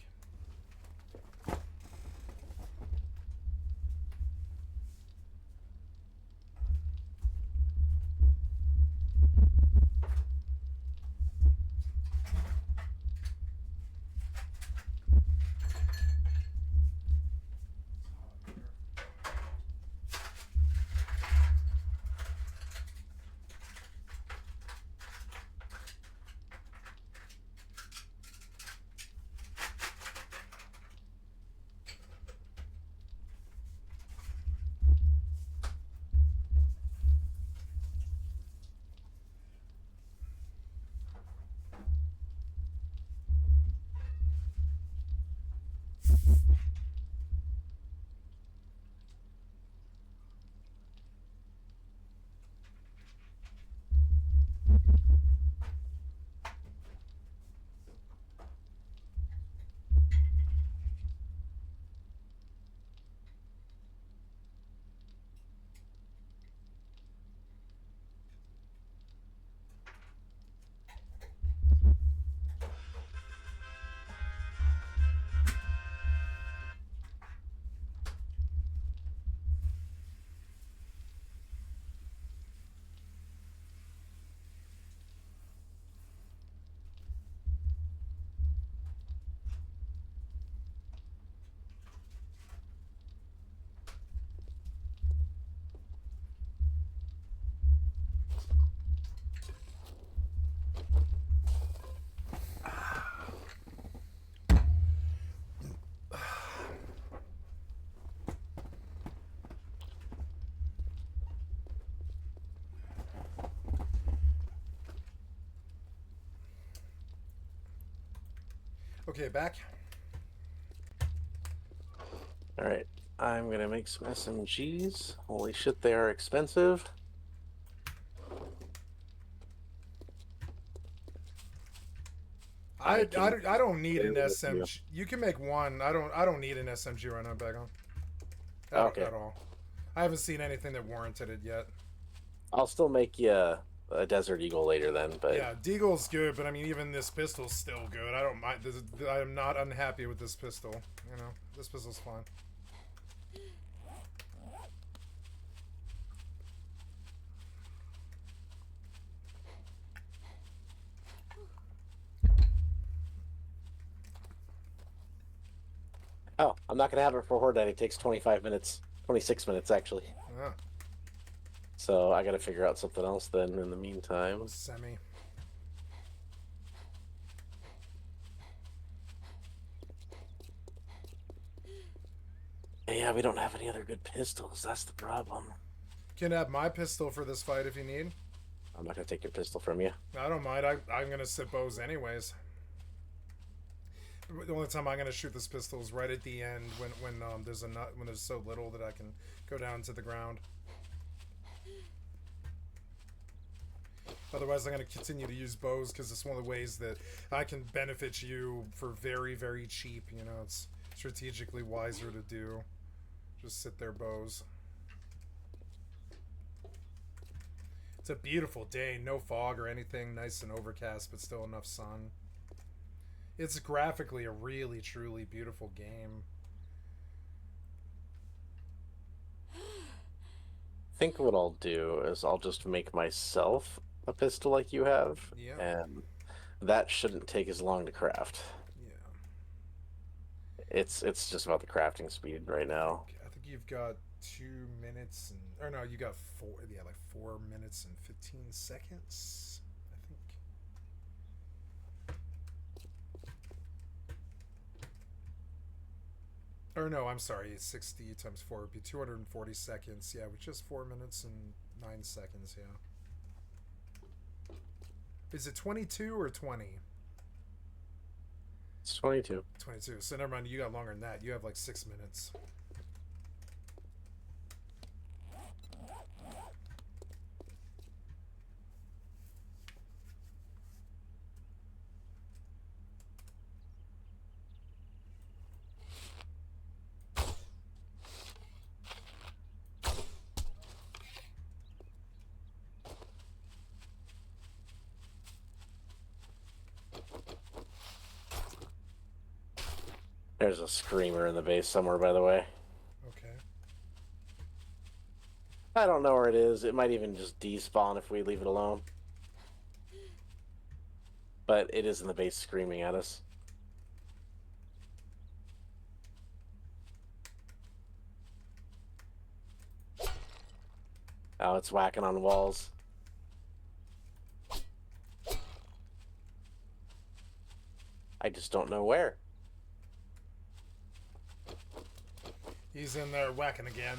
Okay, back. All right, I'm gonna make some SMGs. Holy shit, they are expensive. I don't need an SMG. You can make one. I don't need an SMG right now, Bagon. Okay. At all. I haven't seen anything that warranted it yet. I'll still make you a Desert Eagle later then, but yeah, Deagle's good, but I mean, even this pistol's still good. I don't mind. I am not unhappy with this pistol. You know, this pistol's fine. oh, I'm not gonna have it for Horde Night. It takes 25 minutes, 26 minutes actually. Yeah. So I gotta figure out something else then in the meantime. Semi. Yeah, we don't have any other good pistols. That's the problem. Can have my pistol for this fight if you need. I'm not gonna take your pistol from you. I don't mind. I'm gonna sit bows anyways. The only time I'm gonna shoot this pistol is right at the end when there's so little that I can go down to the ground. Otherwise, I'm going to continue to use bows because it's one of the ways that I can benefit you for very, very cheap. You know, it's strategically wiser to do. Just sit there, bows. It's a beautiful day. No fog or anything. Nice and overcast, but still enough sun. It's graphically a really, truly beautiful game. I think what I'll do is I'll just make myself a pistol like you have, Yeah. and That shouldn't take as long to craft. Yeah. It's just about the crafting speed right now. I think you've got 2 minutes and, or no, you got 4. Yeah, like 4 minutes and 15 seconds. I think. Or no, I'm sorry. 60 times 4 would be 240 seconds. Yeah, with just 4 minutes and 9 seconds. Yeah. Is it 22 or 20? It's 22. 22. So never mind. You got longer than that. You have like 6 minutes. There's a screamer in the base somewhere, by the way. Okay. I don't know where it is. It might even just despawn if we leave it alone. But it is in the base screaming at us. Oh, it's whacking on walls. I just don't know where. He's in there whacking again.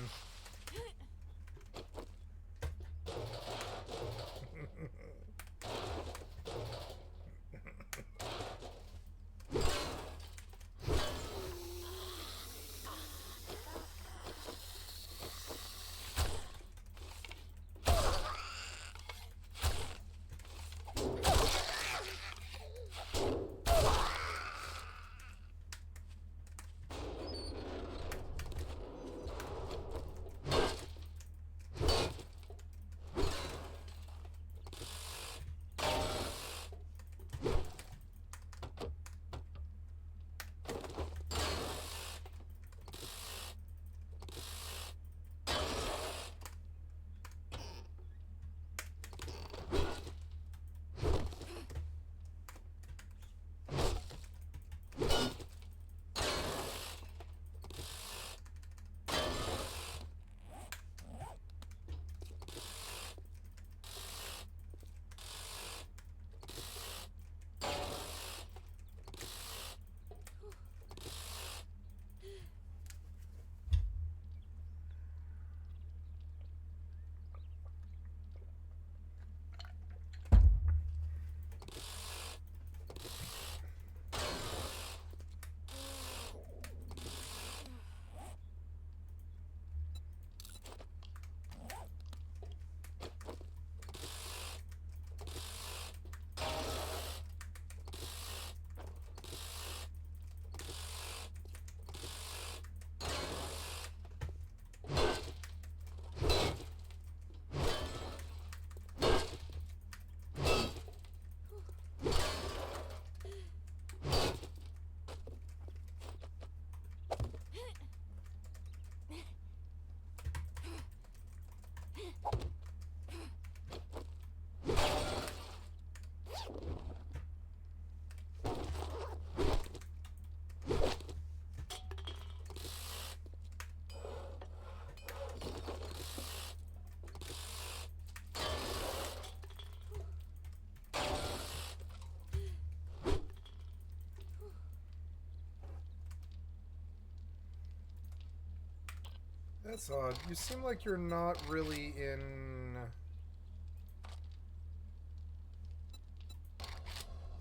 That's odd. You seem like you're not really in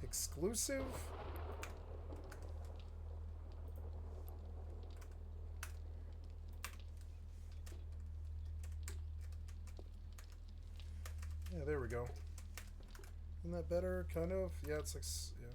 exclusive? Yeah, there we go. Isn't that better? Kind of? Yeah, it's like... yeah.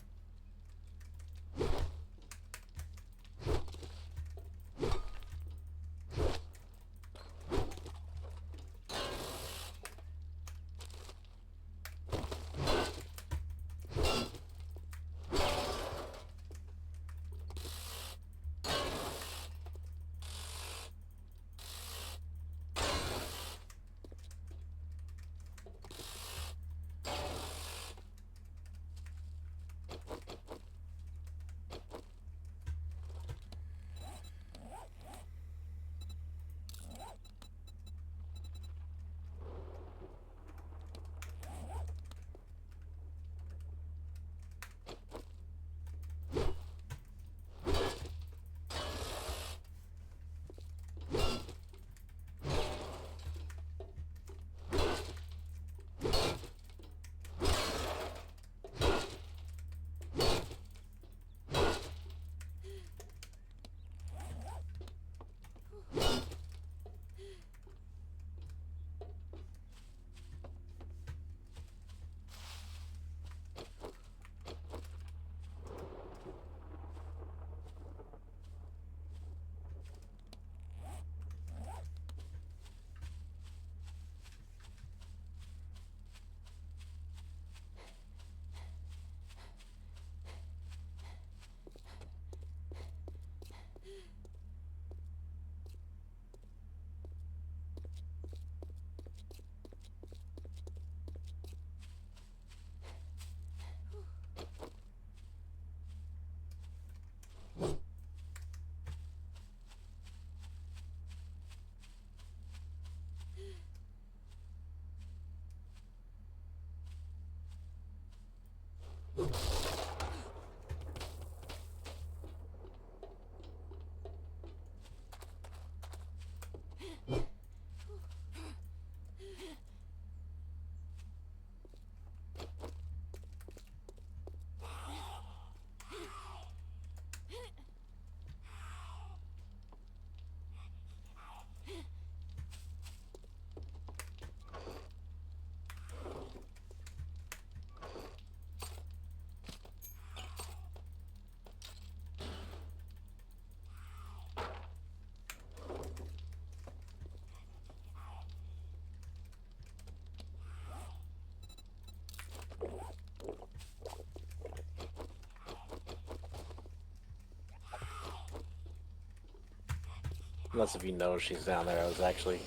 Unless if you know she's down there, I was actually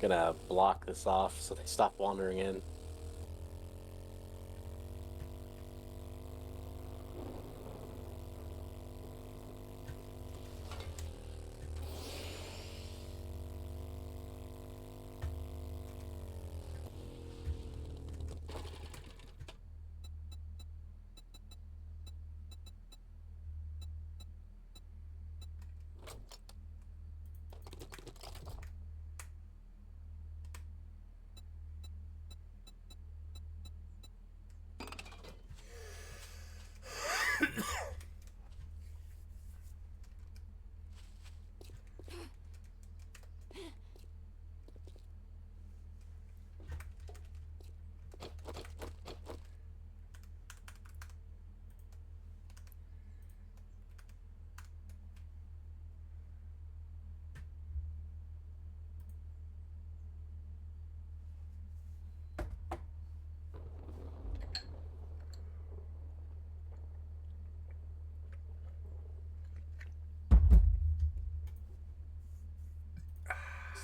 gonna block this off so they stop wandering in.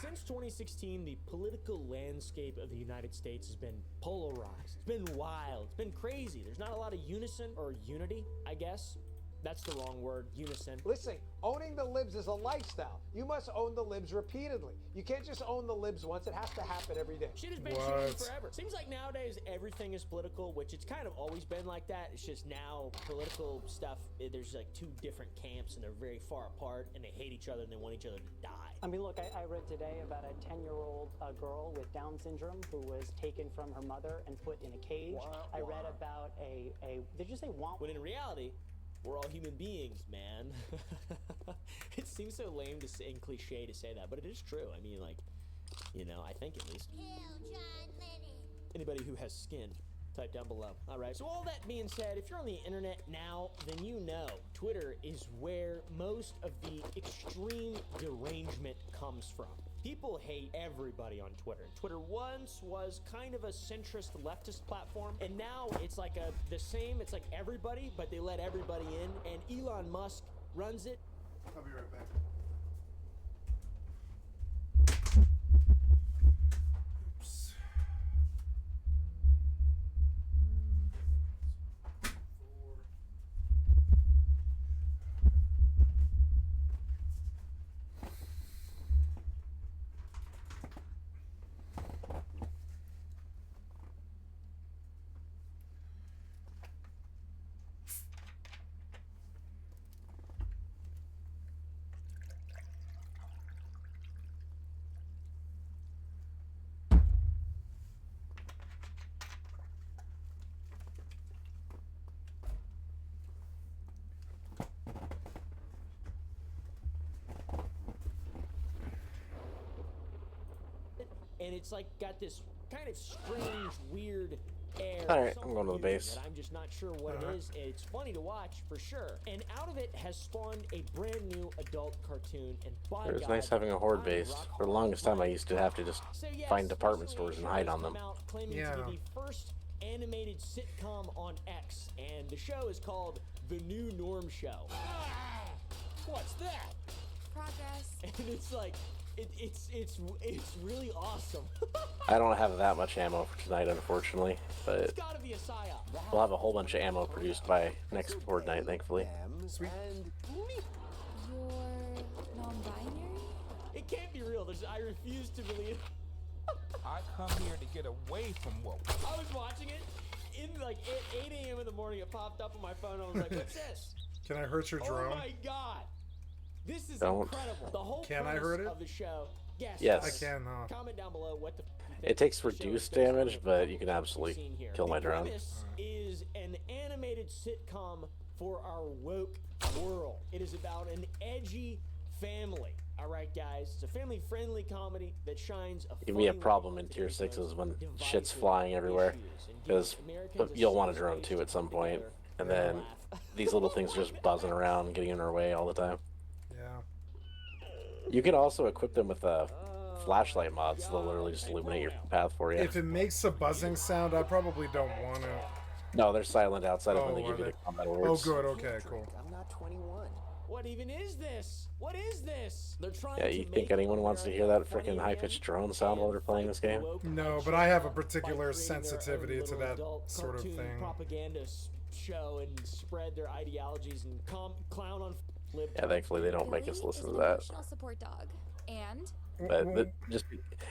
Since 2016, the political landscape of the United States has been polarized. It's been wild. It's been crazy. There's not a lot of unison or unity, I guess. That's the wrong word, unison. Listen, owning the libs is a lifestyle. You must own the libs repeatedly. You can't just own the libs once. It has to happen every day. Shit has been changing forever. Seems like nowadays everything is political, which it's kind of always been like that. It's just now political stuff, there's like two different camps and they're very far apart and they hate each other and they want each other to die. I mean, look, I read today about a 10-year-old girl with Down syndrome who was taken from her mother and put in a cage. I read about did you say womp? When in reality, we're all human beings, man. It seems so lame to say and cliche to say that, but it is true. I mean, like, you know, I think at least. Kill John Lennon. Anybody who has skin, type down below. All right, so all that being said, if you're on the internet now, then you know Twitter is where most of the extreme derangement comes from. People hate everybody on Twitter. Twitter once was kind of a centrist leftist platform, and now it's like the same. It's like everybody, but they let everybody in, and Elon Musk runs it. I'll be right back. Oops. And it's like got this kind of strange, weird air. All right, I'm going to the base. That I'm just not sure what it is. It's funny to watch for sure. And out of it has spawned a brand new adult cartoon. And by It was God, nice having a horde I'm base. rock For the hard. longest time, I used to have to just So, yes, find department recently, stores and a show hide has on them. come out claiming Yeah. to be the first animated sitcom on X, and the show is called The New Norm Show. What's that? Progress. And it's like, it's really awesome. I don't have that much ammo for tonight, unfortunately, but It's gotta be a psyop. we'll have a whole bunch of ammo produced by next horde night, thankfully. Sweet. You're non-binary? It can't be real. I refuse to believe. I come here to get away from woke. I was watching it. in like at 8 a.m. in the morning, it popped up on my phone. I was like, "What's this?" Can I hurt your drone? Oh my god, this is Don't. incredible. The whole Can I premise hurt it? of the show. Yes. I can, huh? Comment down below what the. It takes reduced damage, but you can absolutely kill my drone. The premise is an animated sitcom for our woke world. It is about an edgy family. All right, guys. It's a family-friendly comedy that shines a. Give me a funny problem light in into tier these 6s when divisive shit's flying everywhere, issues and because gives Americans you'll want a safe drone space too to at some come point, together and and then laugh. these little things are just buzzing around, getting in our way all the time. Yeah. You can also equip them with flashlight mods, so they'll literally just illuminate your path for you. If it makes a buzzing sound, I probably don't want to. No, they're silent outside of when they Oh, give you are the they? combat Oh, words. good. Okay, cool. I'm not 21. What even is this? What is this? They're trying Yeah, to you make think anyone wants to hear America that funny freaking high-pitched again drone sound while they're playing and this game? fight the No, woke but I have a agenda particular by creating their own sensitivity to little that adult sort of cartoon thing. propaganda show and spread their ideologies and clown on lib. Yeah, thankfully they don't make us Billy listen is to an that. emotional support dog. And But just,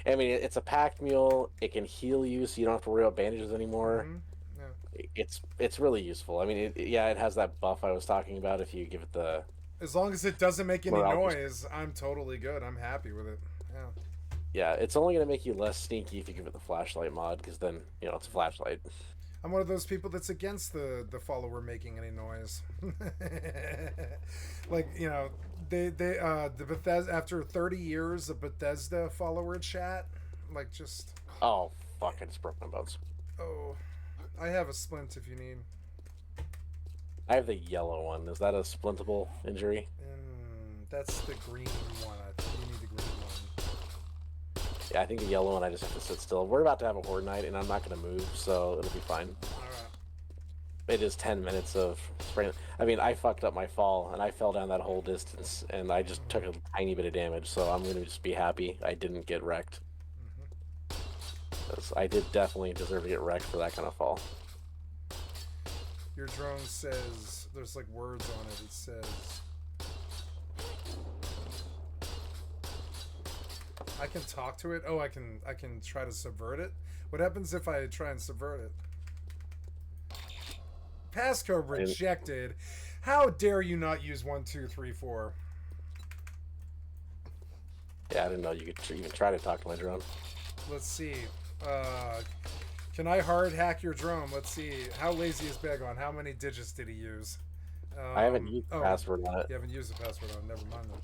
I mean, it's a packed mule. It can heal you, so you don't have to worry about bandages anymore. Yeah. It's really useful. I mean, yeah, it has that buff I was talking about. If you give it the, As long as it doesn't make any Morale noise, I'm totally good. I'm happy with it. Yeah. yeah, it's only gonna make you less sneaky if you give it the flashlight mod, because then it's a flashlight. I'm one of those people that's against the follower making any noise. Like, the Bethesda, after 30 years of Bethesda follower chat, like, just, Oh fuck! I just broke my bones. oh, I have a splint if you need. I have the yellow one. Is that a splintable injury? That's the green one. I think you need the green one. Yeah, I think the yellow one. I just have to sit still. We're about to have a horde night, and I'm not gonna move, so it'll be fine. All right. It is 10 minutes of spraying. I mean, I fucked up my fall, and I fell down that whole distance, and I just took a tiny bit of damage, so I'm going to just be happy I didn't get wrecked. 'Cause I did definitely deserve to get wrecked for that kind of fall. Your drone says, there's like words on it. It says, I can talk to it. Oh, I can try to subvert it. What happens if I try and subvert it? Passcode rejected. How dare you not use 1, 2, 3, 4? Yeah, I didn't know you could even try to talk to my drone. Let's see. Can I hard hack your drone? Let's see. How lazy is Begon? How many digits did he use? I haven't used the password on it. You haven't used the password on it. Never mind then.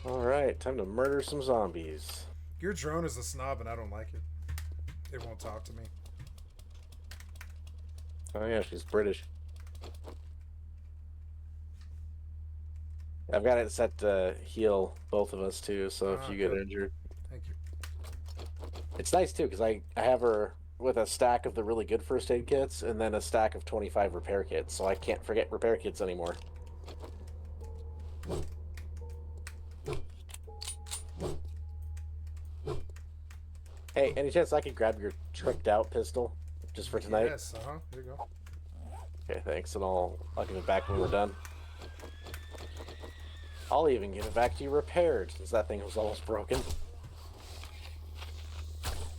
Alright, time to murder some zombies. Your drone is a snob and I don't like it. It won't talk to me. Oh yeah, she's British. I've got it set to heal both of us too, so if you get good. injured. Thank you. It's nice too, because I have her with a stack of the really good first aid kits and then a stack of 25 repair kits, so I can't forget repair kits anymore. Hey, any chance I could grab your tricked out pistol just for tonight? Yes, Here you go. Okay, thanks, and I'll give it back when we're done. I'll even give it back to you repaired, since that thing was almost broken.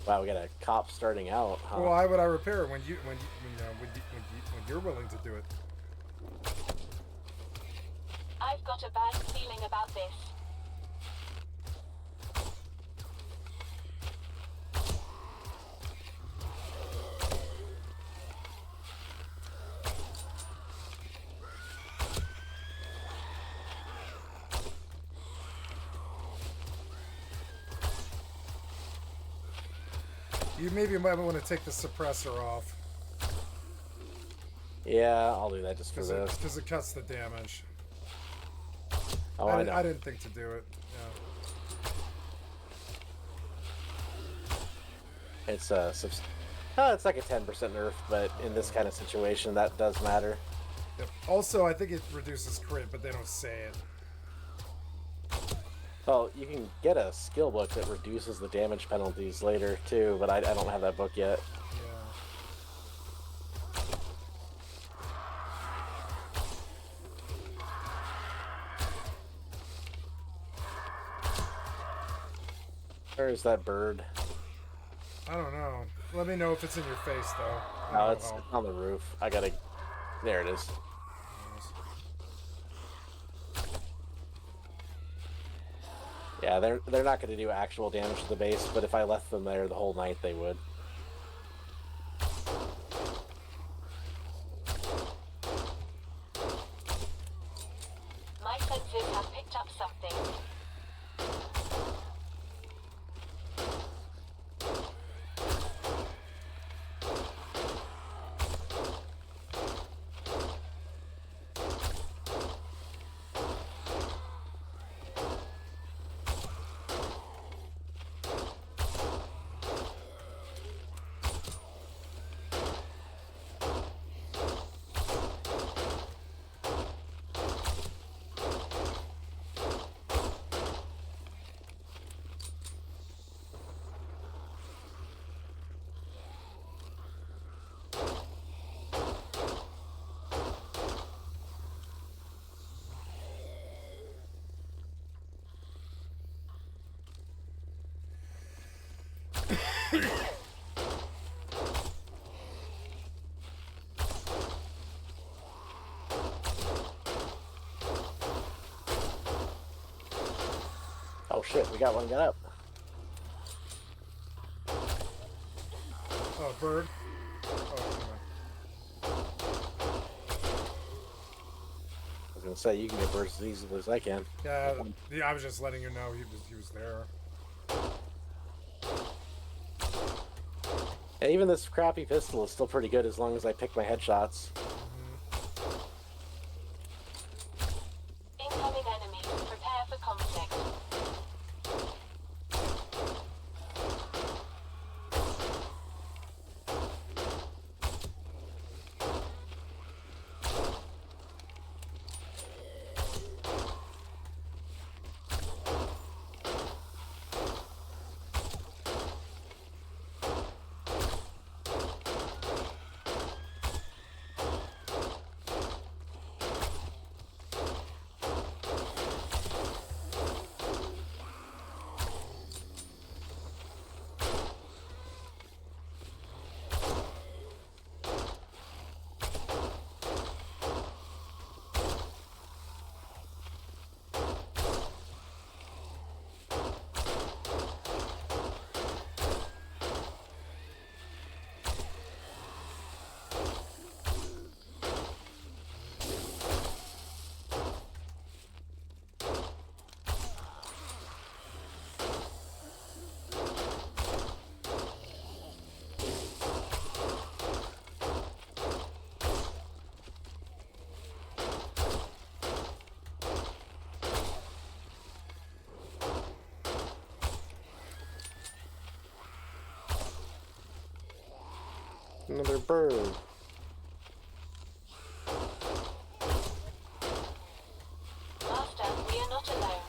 Wow, we got a cop starting out, huh? Well, why would I repair it when you're willing to do it? I've got a bad feeling about this. You maybe might want to take the suppressor off. Yeah, I'll do that just for this. Because it cuts the damage. Oh, I know. I didn't think to do it. Yeah. It's it's like a 10% nerf, but in this kind of situation, that does matter. Yep. Also, I think it reduces crit, but they don't say it. Well, you can get a skill book that reduces the damage penalties later too, but I don't have that book yet. Where is that bird? I don't know. Let me know if it's in your face, though. No, it's on the roof. I gotta... There it is. Yeah, they're not going to do actual damage to the base, but if I left them there the whole night, they would. My senses have picked up something. Oh shit, we got one gun up. Oh, bird. Oh, come on. I was gonna say, you can get birds as easily as I can. Yeah, I was just letting you know he was there. Yeah, even this crappy pistol is still pretty good as long as I pick my headshots. Incoming enemy. Prepare for conflict. Another bird. Master, we are not alone.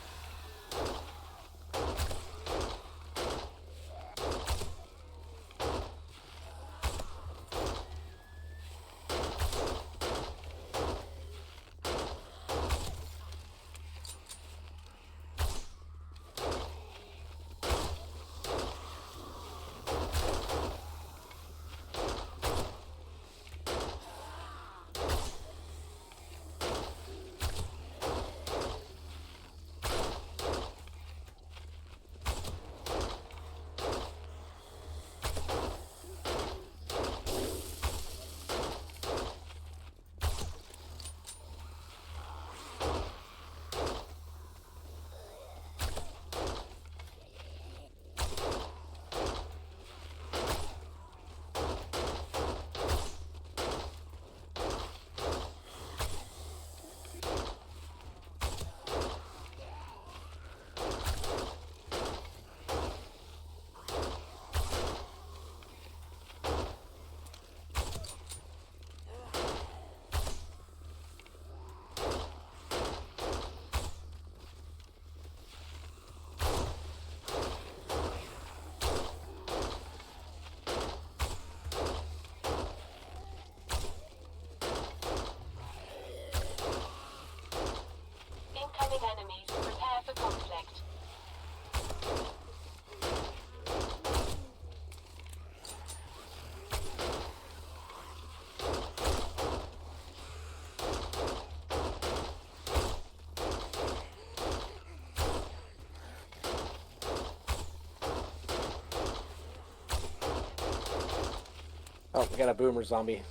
Oh, we got a boomer zombie.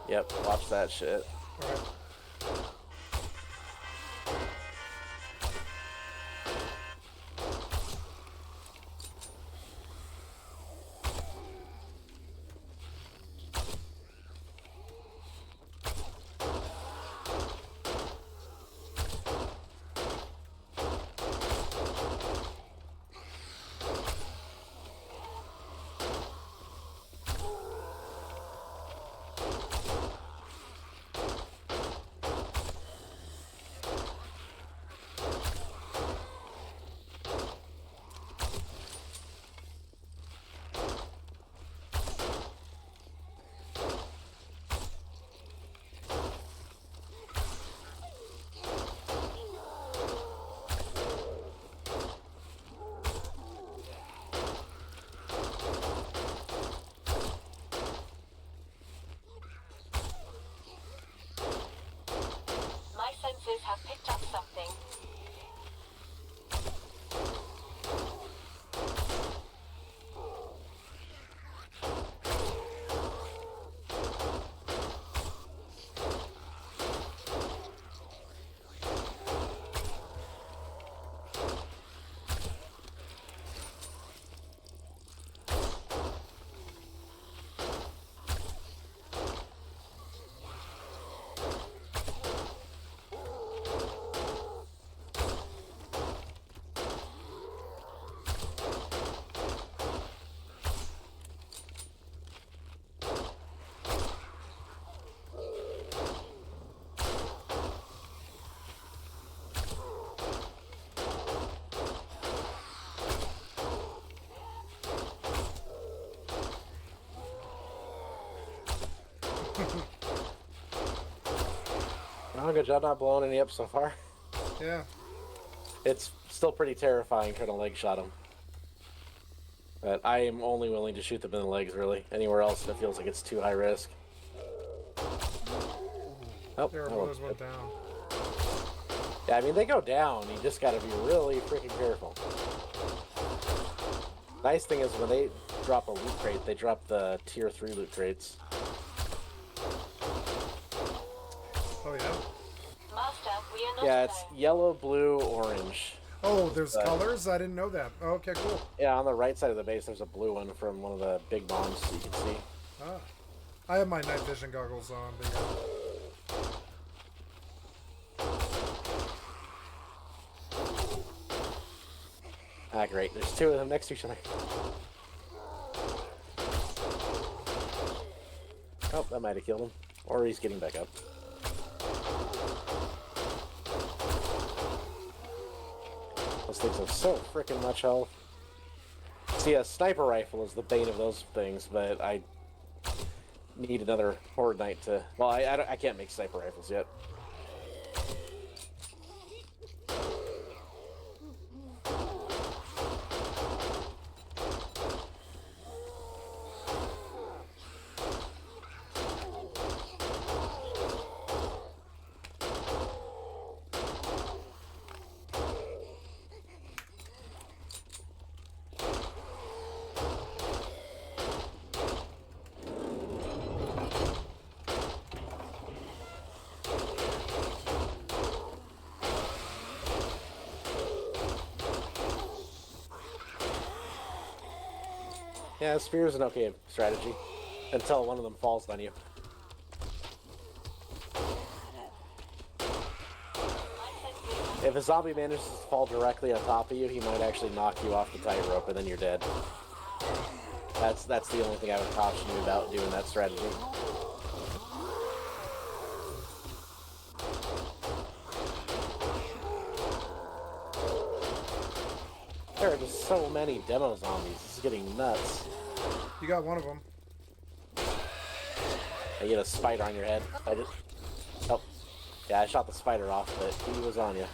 Yep, watch that shit. Alright. My senses have picked up something. Oh, good job not blowing any up so far. Yeah. It's still pretty terrifying trying to leg shot him. But I am only willing to shoot them in the legs, really. Anywhere else, it feels like it's too high risk. Oh, There, oh. those went down. Yeah, I mean, they go down. You just gotta be really freaking careful. Nice thing is when they drop a loot crate, they drop the tier 3 loot crates. Oh, yeah? Master, we are not Yeah, it's alone. yellow, blue, orange. Oh, there's colors? I didn't know that. Oh, okay, cool. Yeah, on the right side of the base, there's a blue one from one of the big bombs you can see. Ah. I have my night vision goggles on, but yeah. Ah, great. There's two of them next to each other. Oh, that might have killed him. Or he's getting back up. Those things have so freaking much health. See, a sniper rifle is the bane of those things, but I need another Horde Knight to... Well, I can't make sniper rifles yet. Yeah, spear is an okay strategy until one of them falls on you. If a zombie manages to fall directly on top of you, he might actually knock you off the tightrope and then you're dead. That's the only thing I would caution you about doing that strategy. There are just so many demo zombies. This is getting nuts. You got one of them. I get a spider on your head. Oh. Yeah, I shot the spider off, but he was on you.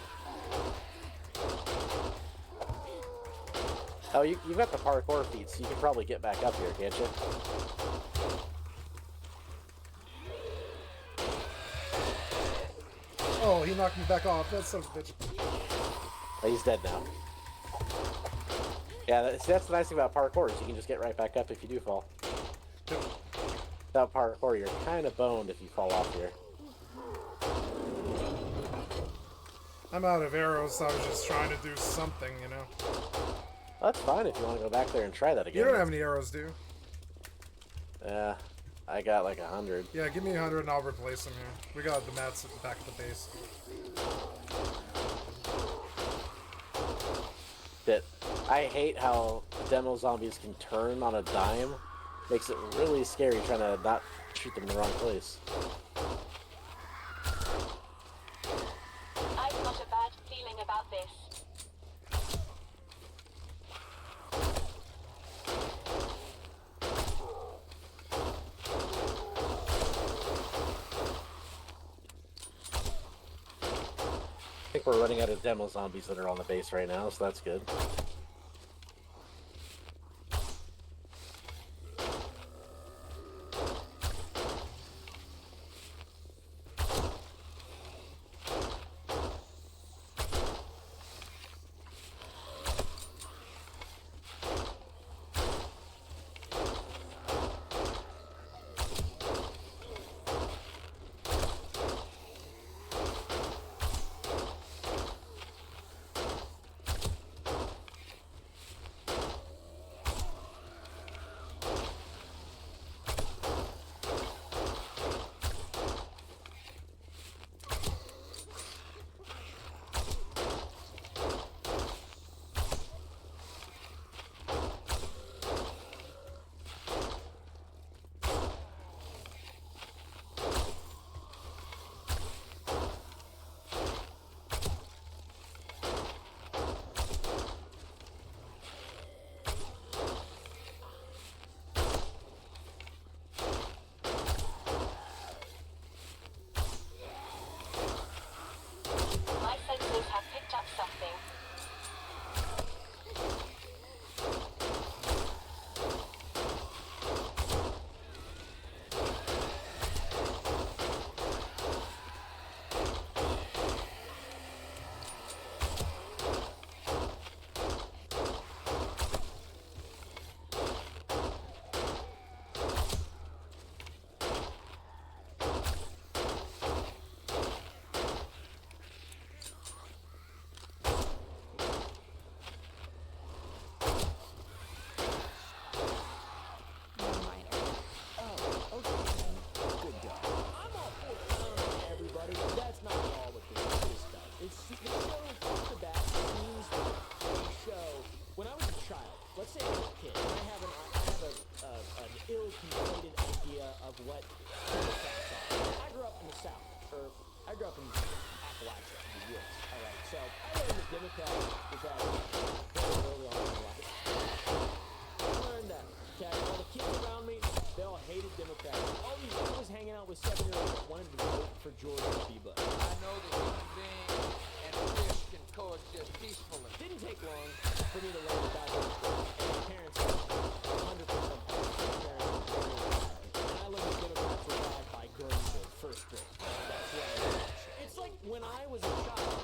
Oh, you've got the parkour feet, so you can probably get back up here, can't you? Oh, he knocked me back off. That's son of a bitch. Oh, he's dead now. Yeah, that's the nice thing about parkour is you can just get right back up if you do fall. Without parkour, you're kind of boned if you fall off here. I'm out of arrows, so I was just trying to do something, you know. Well, that's fine if you want to go back there and try that again. You don't have any arrows, do you? Yeah, I got like 100. Yeah, give me 100 and I'll replace them here. We got the mats at the back of the base. I hate how demo zombies can turn on a dime. Makes it really scary trying to not shoot them in the wrong place. I've got a bad feeling about this. I think we're running out of demo zombies that are on the base right now, so that's good. My senses have picked up something.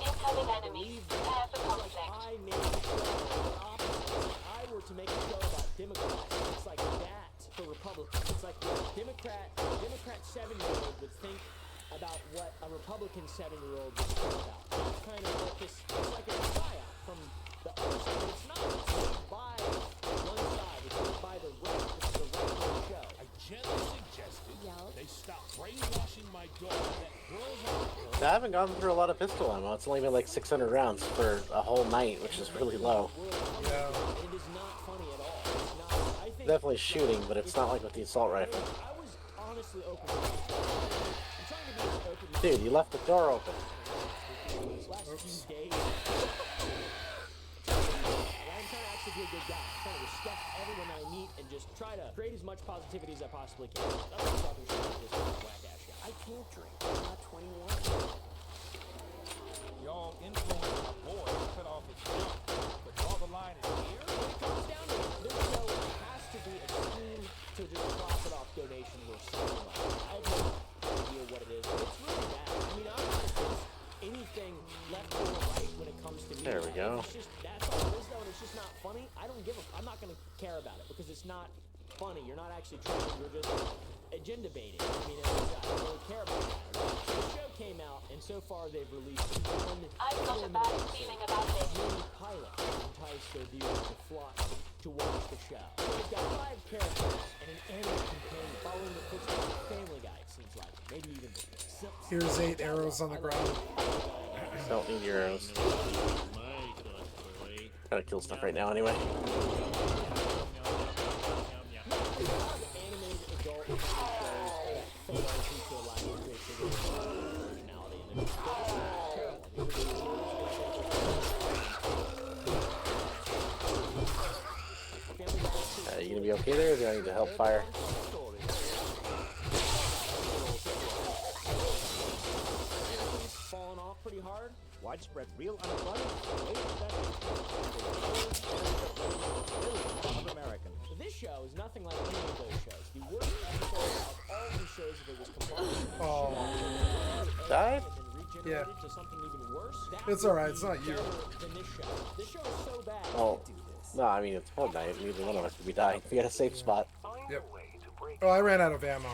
Incoming enemy. Prepare for conflict. To make a show about Democrats, it's like that for Republicans. It's like what a Democrat 7-year-old would think about what a Republican 7-year-old would think about. That's kind of what this, it's like a psyop from the other side, but it's not. It's made by one side. It's made by the right. It's the right-wing show. I gently suggested they stop brainwashing my daughter that girls are... I haven't gone through a lot of pistol ammo. It's only been like 600 rounds for a whole night, which is really low. Yeah. It is not funny at all. It's not, I think, Definitely shooting, but it's not like with the assault rifle. I was honestly open to it. I'm trying to be as open Dude, you left the door open. these last few days. I'm trying to actually be a good guy. I'm trying to respect everyone I meet and just try to create as much positivity as I possibly can. That's what I'm talking about this whack ass guy. I can't drink. I'm not 21. Y'all influenced my boy to cut off his junk, but draw the line is here? When it comes down to it, this show has to be a scheme to just profit off donations or something like that. I have no idea what it is, but it's really bad. I mean, I'm not against anything left or right when it comes to me. There we go. It's just, that's all it is, though, and it's just not funny. funny, I'm not gonna care about it because it's not funny. You're not actually trying. You're just agenda baiting. I mean, I don't really care about that. So the show came out, and so far they've released one I've got a bad feeling about this. mini pilot to entice their viewers to flock to watch the show. So they've got 5 characters and an anime companion following the footsteps of Family Guy, it seems like. Maybe even Simpsons. Here's 8 arrows on the ground. Don't need your arrows. Gotta kill stuff right now anyway. You gonna be okay there, or do I need to help fire? Falling off pretty hard. Widespread real unemployment. Of Americans. So this show is nothing like any of those shows. The worst episode of all the shows if it was completely Died? Yeah. to something even worse. It's alright, it's not you. Than this show. This show is so bad. Oh. No, I mean, it's Fortnite. Neither one of us could be dying. We got a safe spot. Yep. Oh, I ran out of ammo.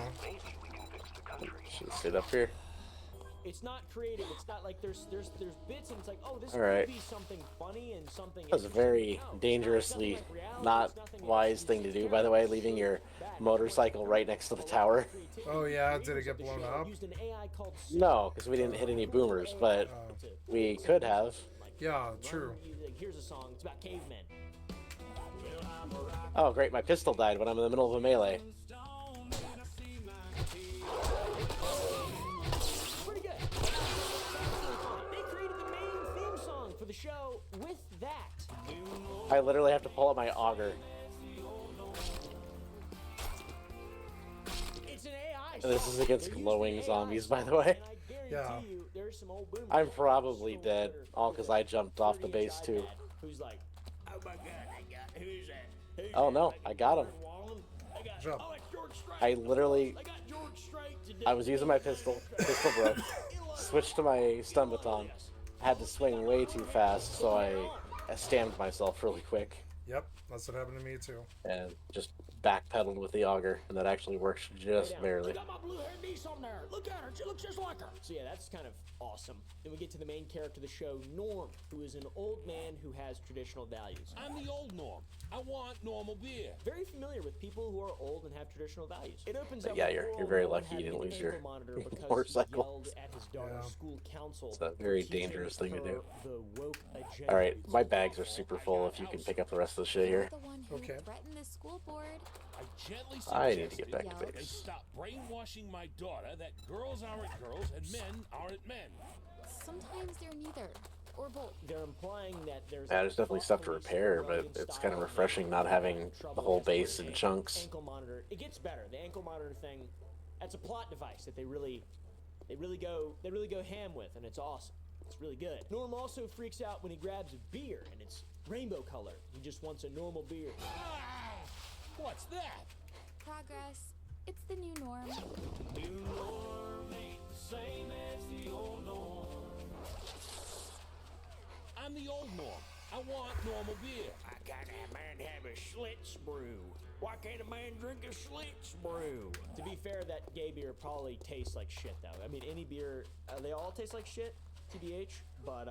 Should have stayed up here. It's not creative. It's not like there's bits and it's like, oh, this Alright. could be something funny and something. That was a very dangerously not wise thing to do, by the way, leaving your motorcycle right next to the tower. Oh yeah, did it get blown up? No, because we didn't hit any boomers, but we could have. Yeah, true. Here's a song. It's about cavemen. Oh, great, my pistol died when I'm in the middle of a melee. Pretty good. They created the main theme song for the show with that. I literally have to pull out my auger. It's an AI. This is against glowing zombies, by the way. Yeah. There's some old boomers. I'm probably dead, all because I jumped off the base too. Who's like, oh my god, who's that? Who's Oh that? no, I got him. Jump. Oh, it's George Strait. I literally, I got George Strait today. I was using my pistol broke, switched to my stun baton, had to swing way too fast, so I stammed myself really quick, Yep, that's what happened to me too. and just backpedaled with the auger, and that actually works just barely. I got my blue-haired niece on there. Look at her. She looks just like her. So yeah, that's kind of awesome. Then we get to the main character of the show, Norm, who is an old man who has traditional values. I'm the old Norm. I want normal beer. Very familiar with people who are old and have traditional values. It opens up Yeah, with you're Earl very Norm lucky you didn't having lose an your ankle monitor because motorcycle. he yelled at his daughter's Yeah. school council. It's a very for teaching dangerous thing to her do. the woke agenda. All right, my bags are super full. If you can pick up the rest of the shit here. The one who Okay. threatened the school board. I gently I need to get back to suggested they base. stop brainwashing my daughter that girls aren't girls and men aren't men. Sometimes they're neither, or both. They're implying that there's Yeah, there's definitely stuff to repair, but it's kind of refreshing not having the whole base in chunks. Ankle monitor. It gets better. The ankle monitor thing, that's a plot device that they really go ham with, and it's awesome. It's really good. Norm also freaks out when he grabs a beer and it's rainbow color. He just wants a normal beer. Ah, what's that? Progress. It's the new norm. New norm ain't the same as the old norm. I'm the old Norm. I want normal beer. I can't have a man have a Schlitz brew. Why can't a man drink a Schlitz brew? To be fair, that gay beer probably tastes like shit, though. I mean, any beer, they all taste like shit, TBH, but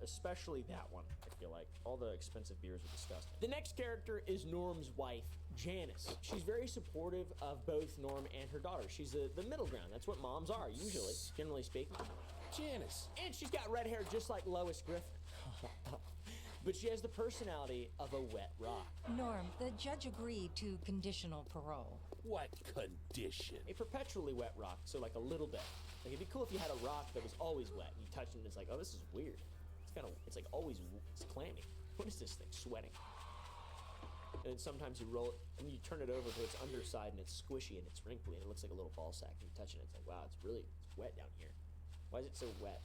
especially that one, I feel like. All the expensive beers are disgusting. The next character is Norm's wife, Janice. She's very supportive of both Norm and her daughter. She's the middle ground. That's what moms are, usually, generally speaking. Janice. And she's got red hair just like Lois Griffin. But she has the personality of a wet rock. Norm, the judge agreed to conditional parole. What condition? A perpetually wet rock, so like a little bit. Like it'd be cool if you had a rock that was always wet. You touch it and it's like, oh, this is weird. It's like always, it's clammy. What is this thing, sweating? And then sometimes you roll it, and you turn it over to its underside and it's squishy and it's wrinkly and it looks like a little ball sack. And you touch it and it's like, wow, it's wet down here. Why is it so wet?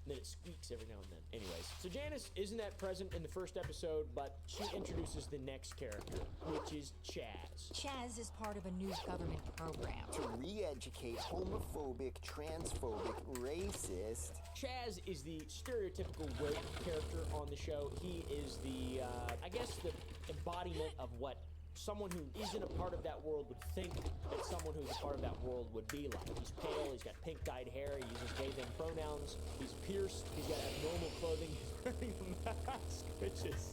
And then it squeaks every now and then. Anyways, so Janice isn't that present in the first episode, but she introduces the next character, which is Chaz. Chaz is part of a new government program to re-educate homophobic, transphobic, racist. Chaz is the stereotypical woke character on the show. He is the, I guess, the embodiment of what someone who isn't a part of that world would think that someone who's a part of that world would be like. He's pale, he's got pink dyed hair, he uses they, them pronouns, he's pierced, he's got abnormal clothing, he's wearing a mask, which is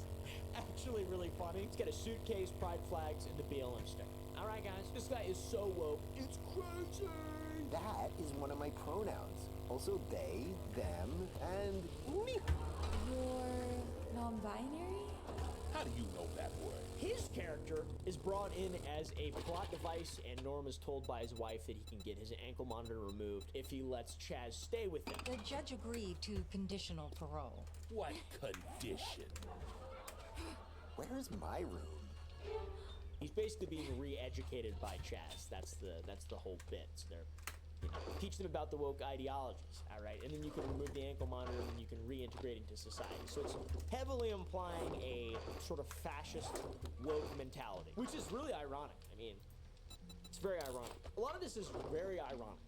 actually really funny. He's got a suitcase, pride flags, and the BLM stick. Alright guys, this guy is so woke, it's crazy! That is one of my pronouns. Also they, them, and me. You're non-binary? How do you know that word? His character is brought in as a plot device, and Norm is told by his wife that he can get his ankle monitor removed if he lets Chaz stay with him. The judge agreed to conditional parole. What condition? Where's my room? He's basically being re-educated by Chaz. That's the whole bit. So they're, teach them about the woke ideologies, all right? And then you can remove the ankle monitor and then you can reintegrate into society. So it's heavily implying a sort of fascist woke mentality, which is really ironic. I mean, it's very ironic. A lot of this is very ironic.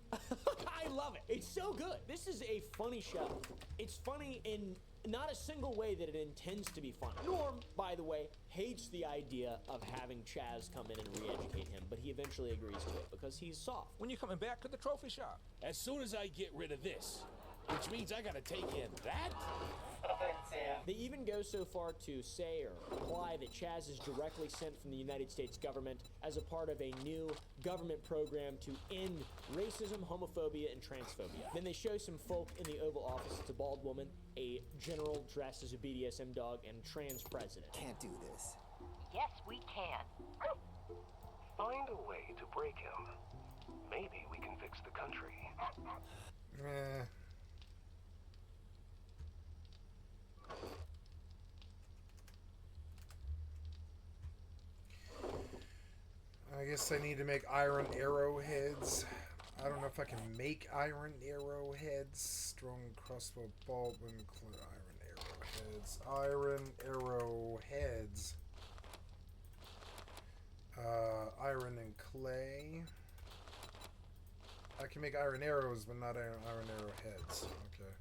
I love it. It's so good. This is a funny show. It's funny in not a single way that it intends to be funny. Norm, by the way, hates the idea of having Chaz come in and re-educate him, but he eventually agrees to it because he's soft. When you coming back to the trophy shop? As soon as I get rid of this, which means I gotta take in that? They even go so far to say or imply that Chaz is directly sent from the United States government as a part of a new government program to end racism, homophobia, and transphobia. Then they show some folk in the Oval Office. It's a bald woman, a general dressed as a BDSM dog, and a trans president. Can't do this. Yes, we can. Find a way to break him. Maybe we can fix the country. I guess I need to make iron arrowheads. I don't know if I can make iron arrowheads. Strong crossbow bolt when iron arrowheads. Iron and clay. I can make iron arrows, but not iron arrowheads. Okay.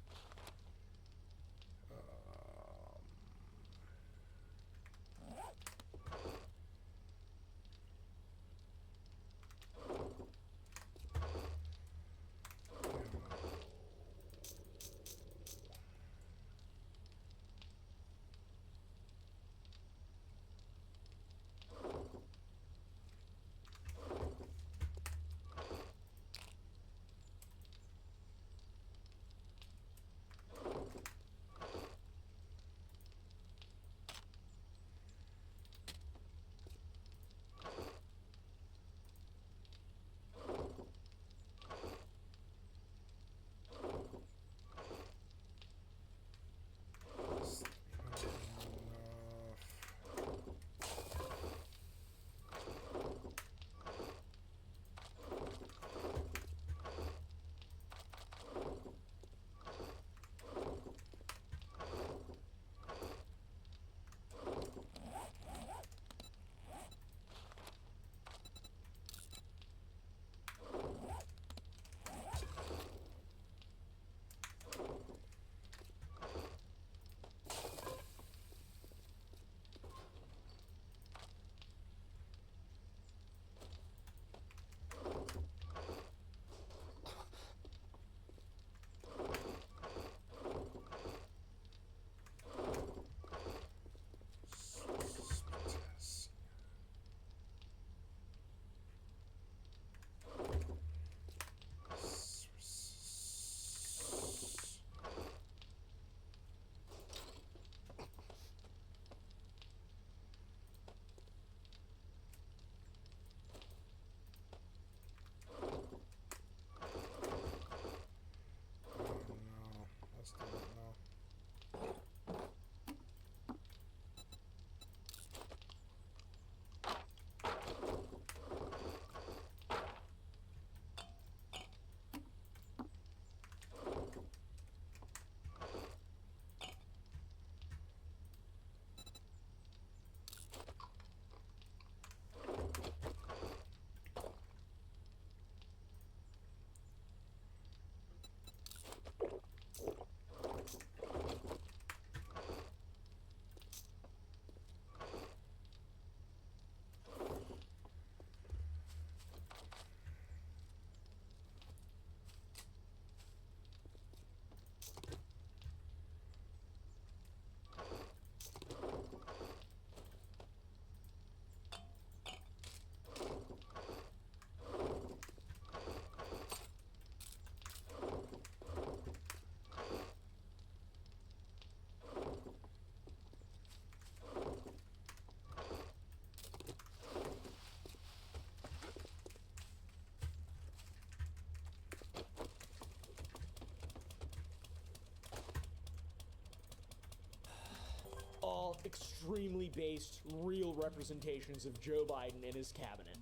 all extremely based, real representations of Joe Biden and his cabinet.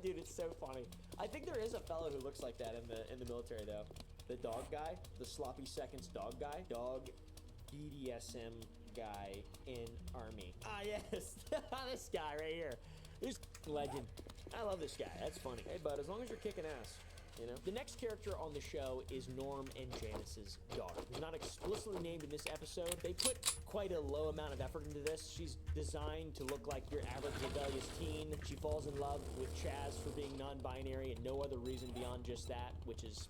Dude, it's so funny. I think there is a fellow who looks like that in the military, though. The dog guy, the sloppy seconds dog guy, dog BDSM guy in Army. Ah, yes, this guy right here. This legend. I love this guy. That's funny. Hey, bud, as long as you're kicking ass. You know? The next character on the show is Norm and Janice's daughter, who's not explicitly named in this episode. They put quite a low amount of effort into this. She's designed to look like your average rebellious teen. She falls in love with Chaz for being non-binary and no other reason beyond just that, which is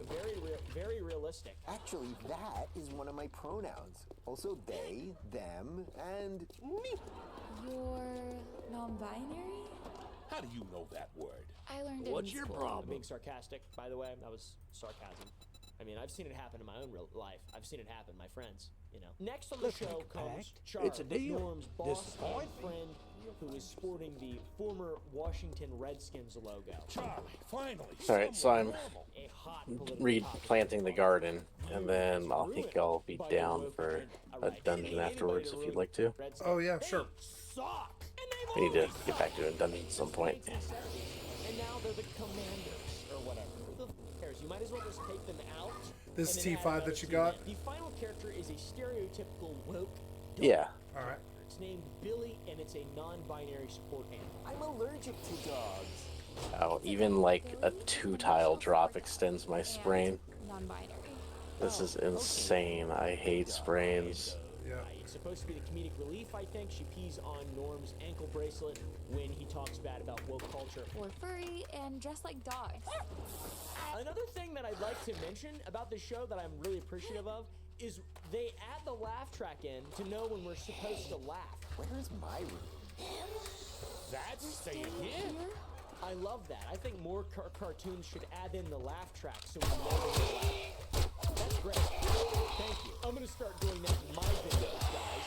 very realistic. Actually, that is one of my pronouns. Also they, them, and me. You're non-binary? How do you know that word? I learned it What's in your school. problem? I'm being sarcastic, by the way. That was sarcasm. I mean, I've seen it happen in my own real life. I've seen it happen, my friends, you know. Next on the show comes Charlie, It's a deal. Norm's boss and friend, who is sporting the former Washington Redskins logo. Charlie, finally. All right, so I'm A hot political replanting the garden, and then I think I'll be down for a dungeon afterwards if you'd like to. Oh yeah, sure. Suck. I need to get back to a dungeon at some point. And now they're the commanders or whatever. Who the f cares? You might as well just take them out. This and then T5 add another that you team got? in. The final character is a stereotypical woke dog. Yeah. All right. It's named Billy, and it's a non-binary support animal. I'm allergic to dogs. Oh, even like a 2-tile drop extends my sprain. Non-binary. This is insane. I hate sprains. Yeah. It's supposed to be the comedic relief, I think. She pees on Norm's ankle bracelet when he talks bad about woke culture. We're furry and dressed like dogs. Another thing that I'd like to mention about this show that I'm really appreciative of is they add the laugh track in to know when we're supposed to laugh. Where's my room? That's staying here. I love that. I think more cartoons should add in the laugh track so we know when to laugh. That's great. Thank you. I'm gonna start doing that in my videos, guys.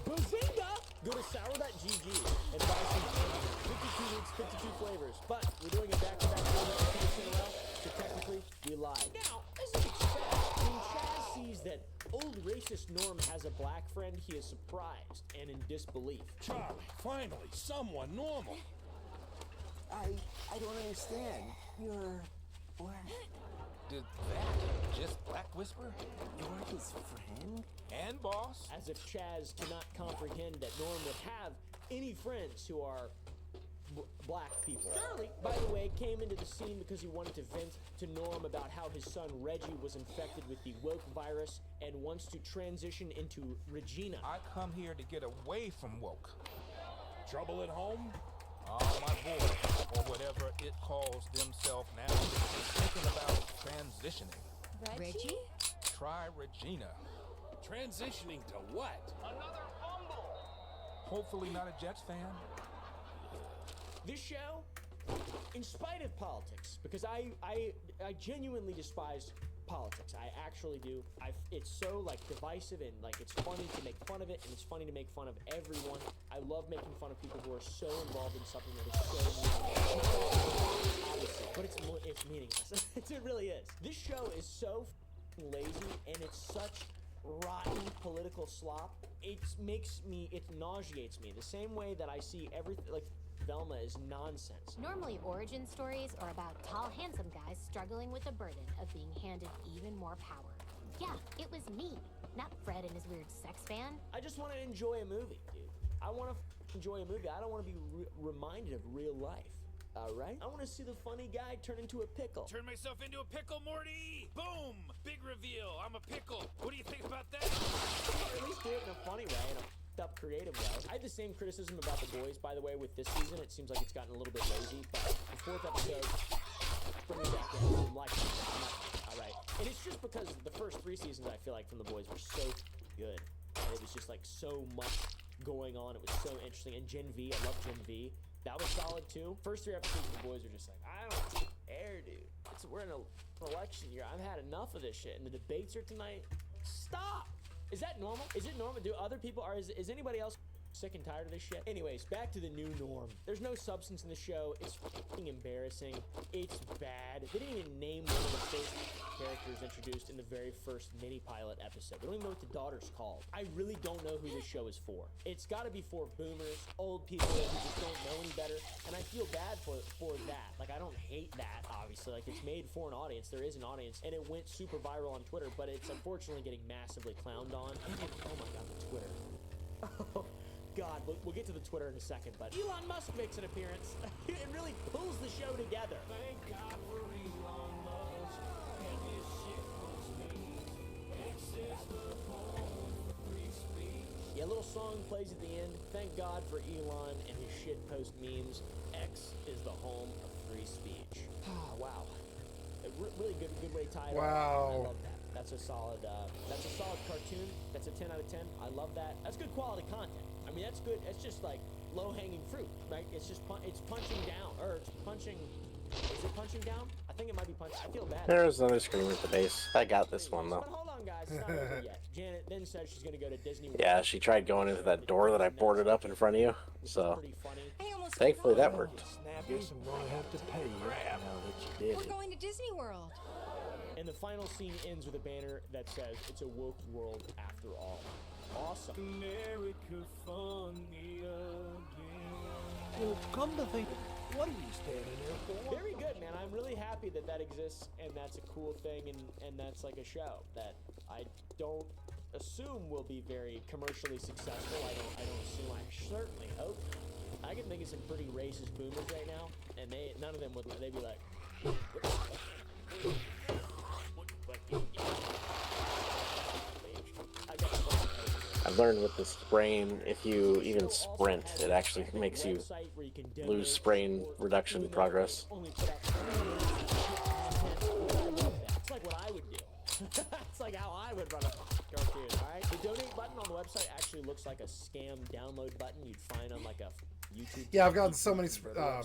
Bazinga! Go to sour.gg and buy some candy. 52 weeks, 52 flavors. But we're doing it back-to-back 4 weeks in a row, so technically we lied. Now, as you expect, when Chaz sees that old racist Norm has a black friend, he is surprised and in disbelief. Charlie, finally, someone normal. I don't understand. You're black. Did that just Black Whisper? You're his friend? And boss? As if Chaz cannot comprehend that Norm would have any friends who are black people. Charlie, by the way, came into the scene because he wanted to vent to Norm about how his son Reggie was infected with the woke virus and wants to transition into Regina. I come here to get away from woke. Trouble at home? Oh, my boy, or whatever it calls themselves now, is thinking about transitioning. Reggie? Try Regina. Transitioning to what? Another fumble! Hopefully not a Jets fan. This show, in spite of politics, because I genuinely despise politics. I actually do. It's so like divisive and like it's funny to make fun of it, and it's funny to make fun of everyone. I love making fun of people who are so involved in something that is so meaningless. Obviously, but it's meaningless. It really is. This show is so lazy, and it's such rotten political slop. It nauseates me the same way that I see everything like Velma is nonsense. Normally, origin stories are about tall, handsome guys struggling with the burden of being handed even more power. Yeah, it was me, not Fred and his weird sex fan. I just want to enjoy a movie, dude. I want to enjoy a movie. I don't want to be reminded of real life. All right? I want to see the funny guy turn into a pickle. Turn myself into a pickle, Morty! Boom! Big reveal. I'm a pickle. What do you think about that? Or at least do it in a funny way, in a up creative way. I had the same criticism about The Boys, by the way, with this season. It seems like it's gotten a little bit lazy, but the 4th episode, bring me back in. I'm like, all right. And it's just because the first 3 seasons, I feel like, from The Boys were so good. And it was just like so much going on. It was so interesting. And Gen V, I love Gen V. That was solid too. First 3 episodes of The Boys are just like, I don't care, dude. We're in an election year. I've had enough of this shit. And the debates are tonight. Stop! Is that normal? Is it normal? Do other people, is anybody else sick and tired of this shit. Anyways, back to the new norm. There's no substance in the show. It's fucking embarrassing. It's bad. They didn't even name one of the first characters introduced in the very first mini pilot episode. They don't even know what the daughter's called. I really don't know who this show is for. It's got to be for boomers, old people who just don't know any better, and I feel bad for that. Like, I don't hate that, obviously. Like, it's made for an audience. There is an audience, and it went super viral on Twitter, but it's unfortunately getting massively clowned on. Oh my god, the Twitter. Oh god, we'll get to the Twitter in a second, but Elon Musk makes an appearance. It really pulls the show together. Thank God for Elon Musk. And this shit was me. Access the phone, free speech. Yeah, a little song plays at the end. Thank God for Elon and his shitpost memes. X is the home of free speech. Wow. A really good way to tie it Wow. up. I love that. That's a solid cartoon. That's a 10 out of 10. I love that. That's good quality content. I mean, that's good. It's just like low-hanging fruit, right? It's just it's punching down, or it's punching. Is it punching down? I think it might be punching. I feel bad. There's another screen at the base. I got this one though. But hold on, guys. It's not over yet. Janet then said she's gonna go to Disney World. Yeah, she tried going into that door that I boarded up in front of you. So thankfully that worked. Guess I'm gonna have to pay you now that you did We're it. going to Disney World. And the final scene ends with a banner that says, "It's a woke world after all." Awesome. America funny again. Well, come to think, what are you standing there for? Very good, man. I'm really happy that that exists, and that's a cool thing, and that's like a show that I don't assume will be very commercially successful. I don't assume. I certainly hope. I can think of some pretty racist boomers right now, and none of them would. They'd be like, I've learned with this brain, if you even sprint, it actually makes you lose sprain reduction progress. It's like what I would do. It's like how I would run a cartoon, alright? The donate button on the website actually looks like a scam download button you'd find on like a YouTube. Yeah, I've gotten so many. Furthermore,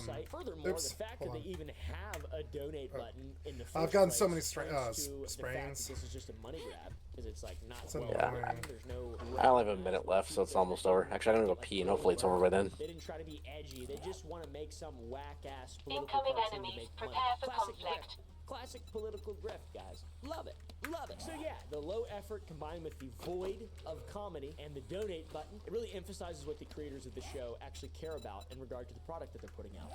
Oops, the fact that they even have a donate button in the first I've gotten place so many points to the fact sprains. that this is just a money grab, because it's like not well Yeah. done. There's no. I only have a minute left, so it's almost over. Actually, I'm gonna go pee, and hopefully it's over by then. They didn't try to be edgy. They just want to make some whack ass political Incoming cartoon to enemies, make prepare money. for Classic conflict. grift. Classic political grift, guys. Love it. Love it. So yeah, the low effort combined with the void of comedy and the donate button, it really emphasizes what the creators of the show actually care about in regard to the product that they're putting out.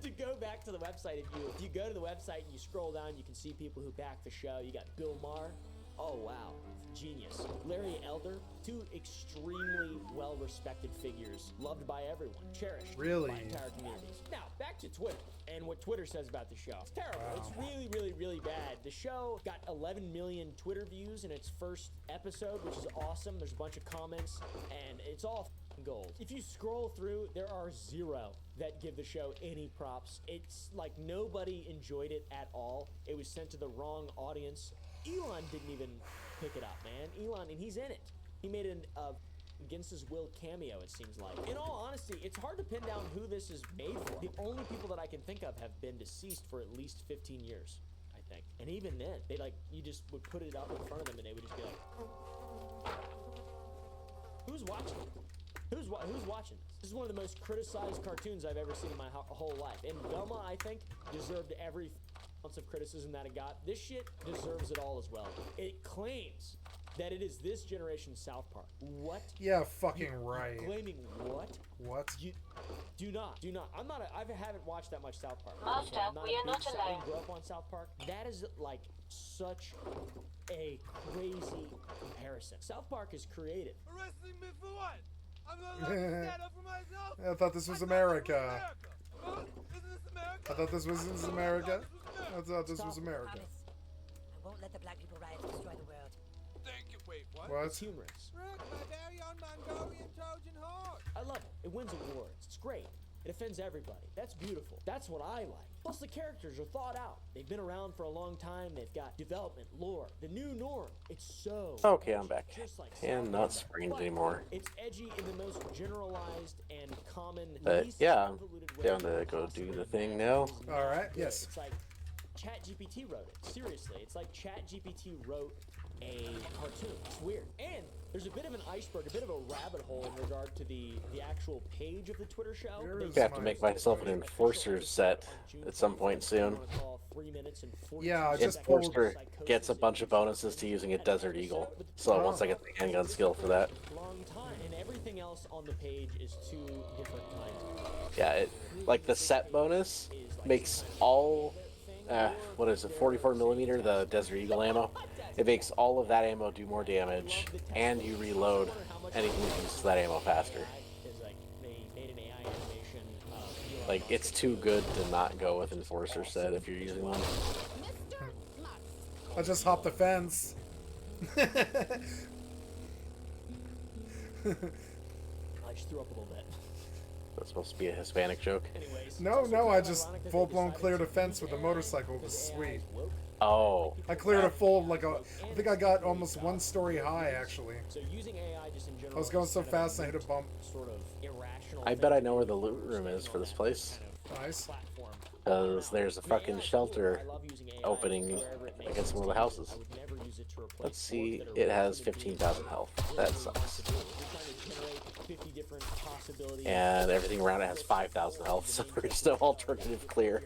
To go back to the website, if you go to the website and you scroll down, you can see people who back the show. You got Bill Maher. Oh wow, genius. Larry Elder, two extremely well-respected figures, loved by everyone, cherished Really? by entire communities. Now, back to Twitter and what Twitter says about the show. It's terrible. Wow. It's really, really, really bad. The show got 11 million Twitter views in its first episode, which is awesome. There's a bunch of comments, and it's all gold. If you scroll through, there are zero that give the show any props. It's like nobody enjoyed it at all. It was sent to the wrong audience. Elon didn't even pick it up, man. Elon, and he's in it. He made an against his will cameo, it seems like. In all honesty, it's hard to pin down who this is made for. The only people that I can think of have been deceased for at least 15 years, I think. And even then, they like, you just would put it up in front of them and they would just be like, who's watching? Who's watching this? This is one of the most criticized cartoons I've ever seen in my whole life. And Velma, I think, deserved every ounce of criticism that it got. This shit deserves it all as well. It claims that it is this generation's South Park. What? Yeah, fucking right. Claiming what? What? You do not. I haven't watched that much South Park. Master, we are not I alone. didn't grow up on South Park. That is like such a crazy comparison. South Park is creative. Arresting me for what? I'm not allowed to stand up for myself. I thought this was America. Isn't this America? I thought this was America. I thought this was America. I won't let the black people riots destroy the world. Thank you. Wait, what? What? It's humorous. Rick, my very own Mongolian Trojan horse. I love it. It wins awards. It's great. It offends everybody. That's beautiful. That's what I like. Plus, the characters are thought out. They've been around for a long time. They've got development, lore, the new norm. It's so Okay, edgy, I'm back. just like And South not Park. sprained But anymore. It's edgy in the most generalized and common. But least yeah, I'm convoluted way down to go possible. do the thing now. All right. Yeah, Yes. It's like ChatGPT wrote it. Seriously, it's like ChatGPT wrote a cartoon. It's weird. And there's a bit of an iceberg, a bit of a rabbit hole in regard to the actual page of the Twitter show. I have to make myself an enforcer set at some point soon. Yeah, just Enforcer gets a bunch of bonuses to using a Desert Eagle. So once I get the handgun skill for that. Long time, and everything else on the page is 2 different kinds. Yeah, like the set bonus makes all, what is it, 44 millimeter, the Desert Eagle ammo. It makes all of that ammo do more damage, and you reload anything that uses that ammo faster. Like, it's too good to not go with Enforcer set if you're using one. I just hopped the fence. I just threw up a little bit. That's supposed to be a Hispanic joke. No, I just full-blown cleared a fence with a motorcycle. It was sweet. Oh. I cleared a full, I think I got almost 1 story high, actually. So using AI just in general, I was going so fast I hit a bump. Sort of irrational. I bet I know where the loot room is for this place. Nice. Because there's a fucking shelter opening against one of the houses. Let's see, it has 15,000 health. That sucks. And everything around it has 5,000 health, so there's no alternative clear.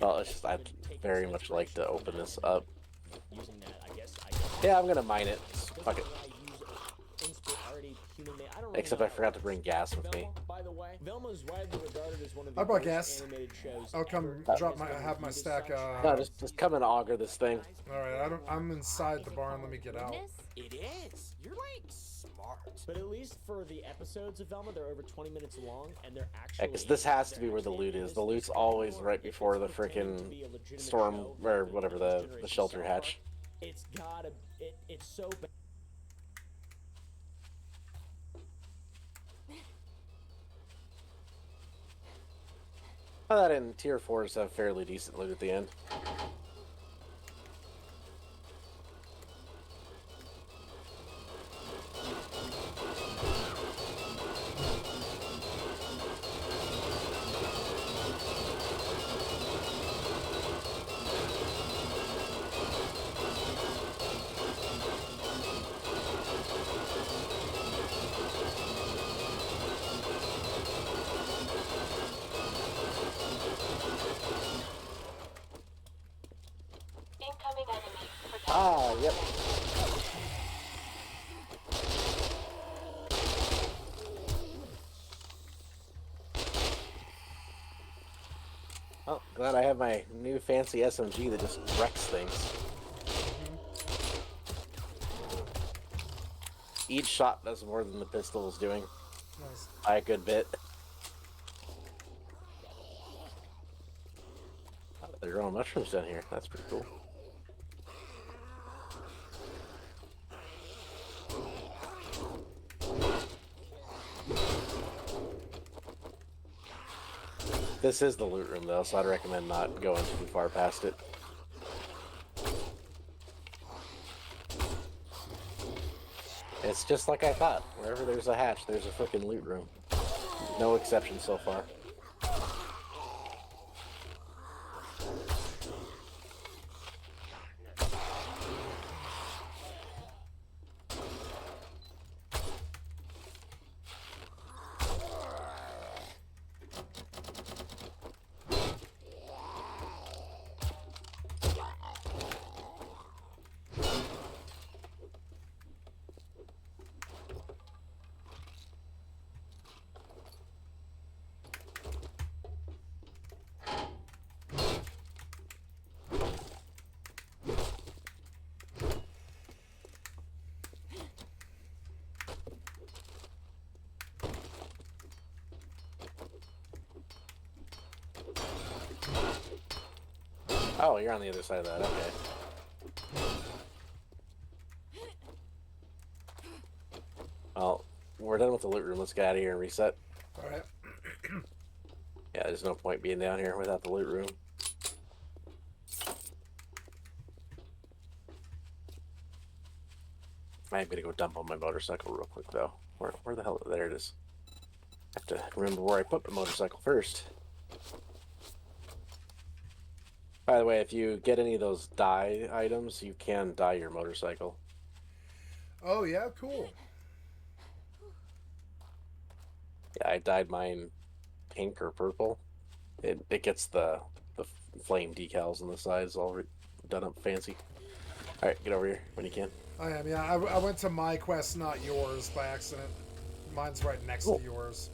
Well, it's just, I'd very much like to open this up. Yeah, I'm gonna mine it. Fuck it. Except I forgot to bring gas with me. I brought gas. I'll come have my stack. No, just come and auger this thing. All right, I'm inside the barn. Let me get out. It is. You're like smart. But at least for the episodes of Velma, they're over 20 minutes long, and they're actually. Because this has to be where the loot is. The loot's always right before the frickin' storm or whatever the shelter hatch. It's gotta. It's so bad. Well, that in tier 4s have fairly decent loot at the end. Ah, yep. Oh, glad I have my new fancy SMG that just wrecks things. Each shot does more than the pistol is doing. Nice. By a good bit. Oh, they're growing mushrooms down here. That's pretty cool. This is the loot room, though, so I'd recommend not going too far past it. It's just like I thought. Wherever there's a hatch, there's a frickin' loot room. No exceptions so far. Oh, you're on the other side of that, okay. Well, we're done with the loot room. Let's get out of here and reset. Alright. Yeah, there's no point being down here without the loot room. I'm gonna go dump on my motorcycle real quick, though. Where the hell? There it is. I have to remember where I put my motorcycle first. By the way, if you get any of those dye items, you can dye your motorcycle. Oh yeah, cool. Yeah, I dyed mine pink or purple. It gets the flame decals on the sides all done up fancy. All right, get over here when you can. I am. Yeah, I went to my quest, not yours, by accident. Mine's right next to yours.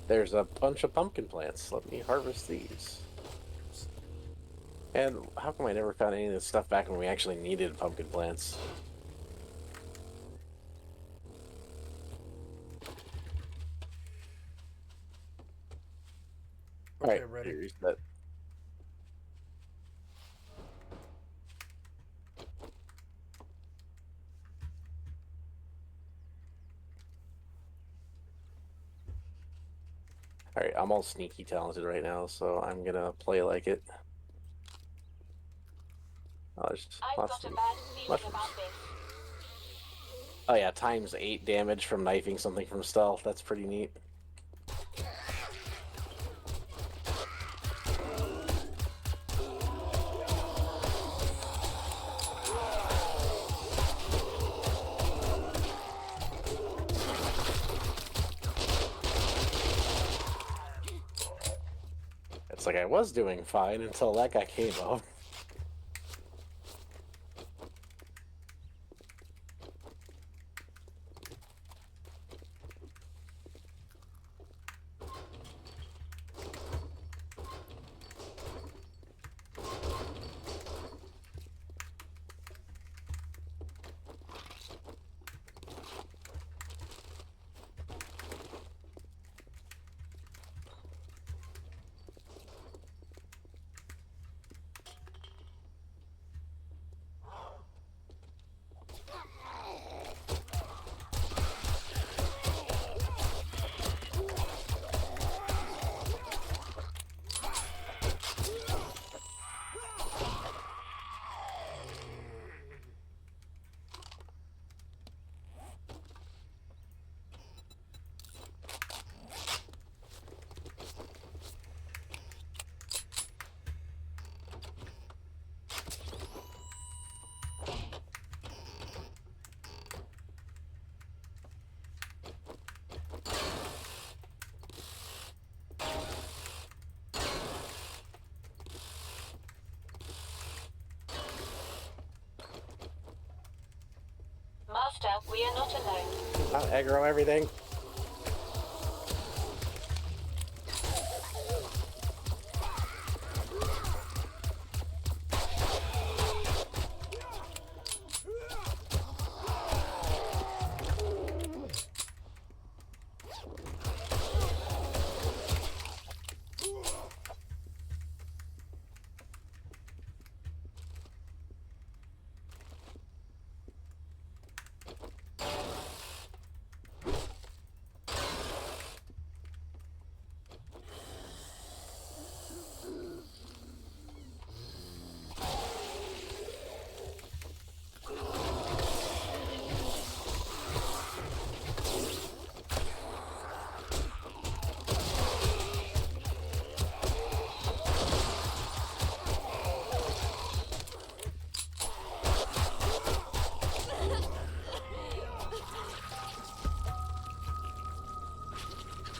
There's a bunch of pumpkin plants. Let me harvest these. And how come I never found any of this stuff back when we actually needed pumpkin plants? Okay, Alright, ready. Reset. Alright, I'm all sneaky talented right now, so I'm gonna play like it. Oh, there's lots of mushrooms. Oh yeah, ×8 damage from knifing something from stealth. That's pretty neat. It's like I was doing fine until that guy came up. Master, we are not alone. Not aggro everything.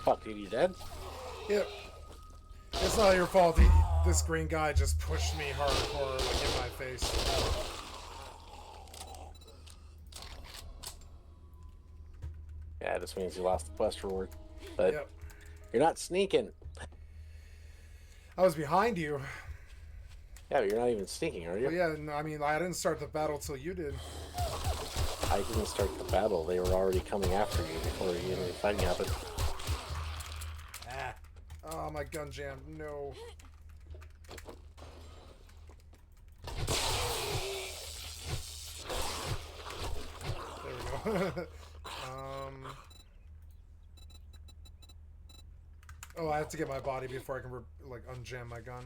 Fuck, dude, you dead? Yep. It's not your fault. This green guy just pushed me hardcore, like, in my face. Yeah, this means you lost the quest reward. But yep. You're not sneaking. I was behind you. Yeah, but you're not even sneaking, are you? Well, yeah, no, I mean, I didn't start the battle till you did. I didn't start the battle. They were already coming after you before any fighting happened. Ah. Oh, my gun jammed. No. There we go. Oh, I have to get my body before I can, like, unjam my gun.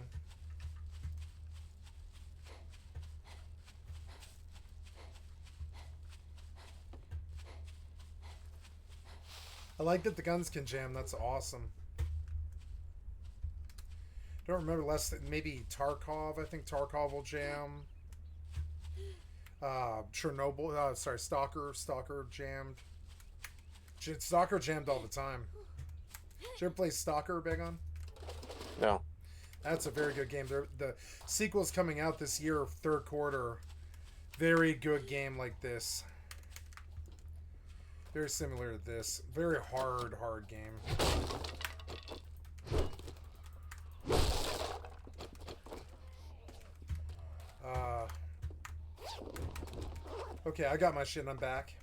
I like that the guns can jam. That's awesome. don't remember less than maybe Tarkov. I think Tarkov will jam. Chernobyl. Sorry, Stalker jammed. Stalker jammed all the time. Did you ever play Stalker, Begon? No. That's a very good game. The sequel's coming out this year, third quarter. Very good game like this. Very similar to this. Very hard game. Okay, I got my shit and I'm back.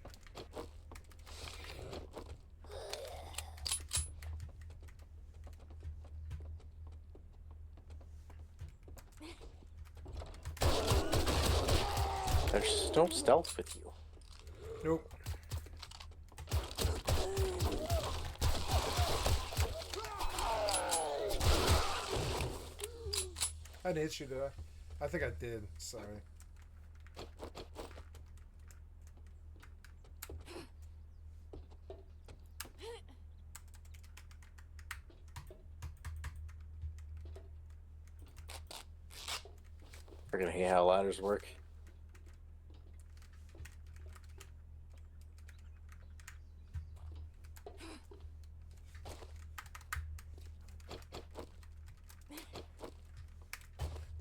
There's no stealth with you. Nope. I didn't hit you, did I? I think I did. Sorry. We're gonna hate how ladders work.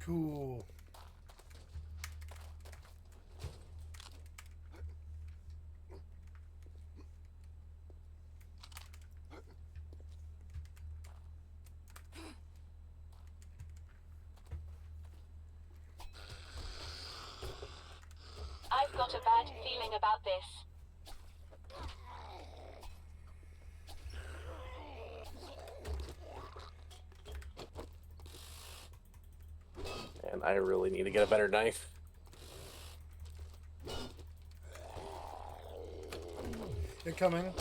Cool. I've got a bad feeling about this. And I really need to get a better knife. Incoming.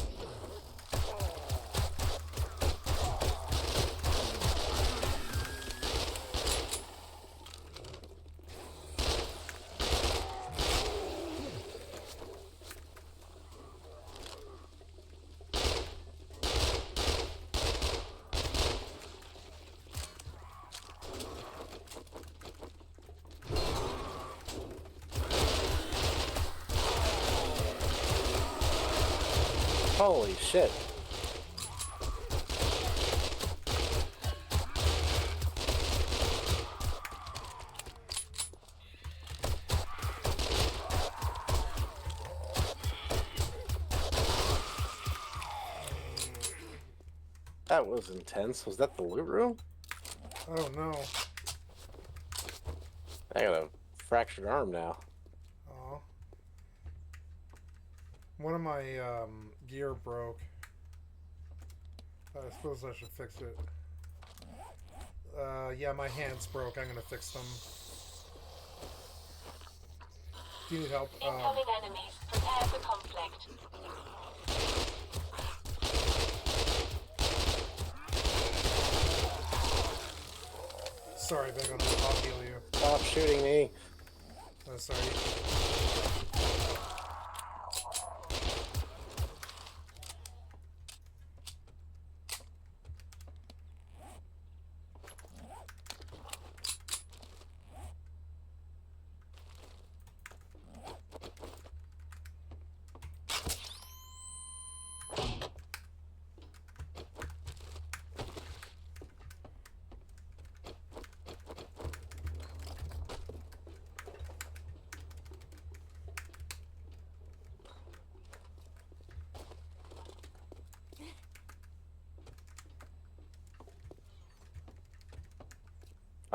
Holy shit. That was intense. Was that the loot room? Oh no. I got a fractured arm now. Aw. One of my gear broke. I suppose I should fix it. Yeah, my hands broke. I'm gonna fix them. Do you need help? Incoming enemies. Prepare for conflict. Sorry, Big, I'll heal you. Stop shooting me. Oh, sorry.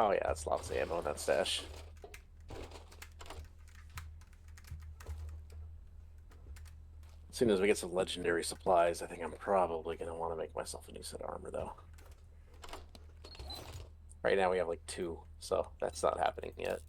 Oh yeah, that's lots of ammo in that stash. As soon as we get some legendary supplies, I think I'm probably going to want to make myself a new set of armor, though. Right now we have like 2, so that's not happening yet.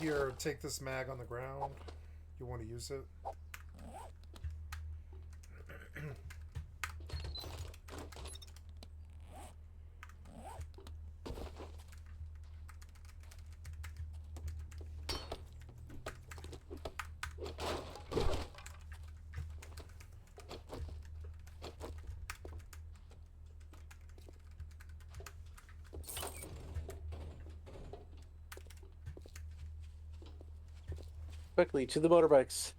Here, take this mag on the ground. You want to use it? quickly to the motorbikes.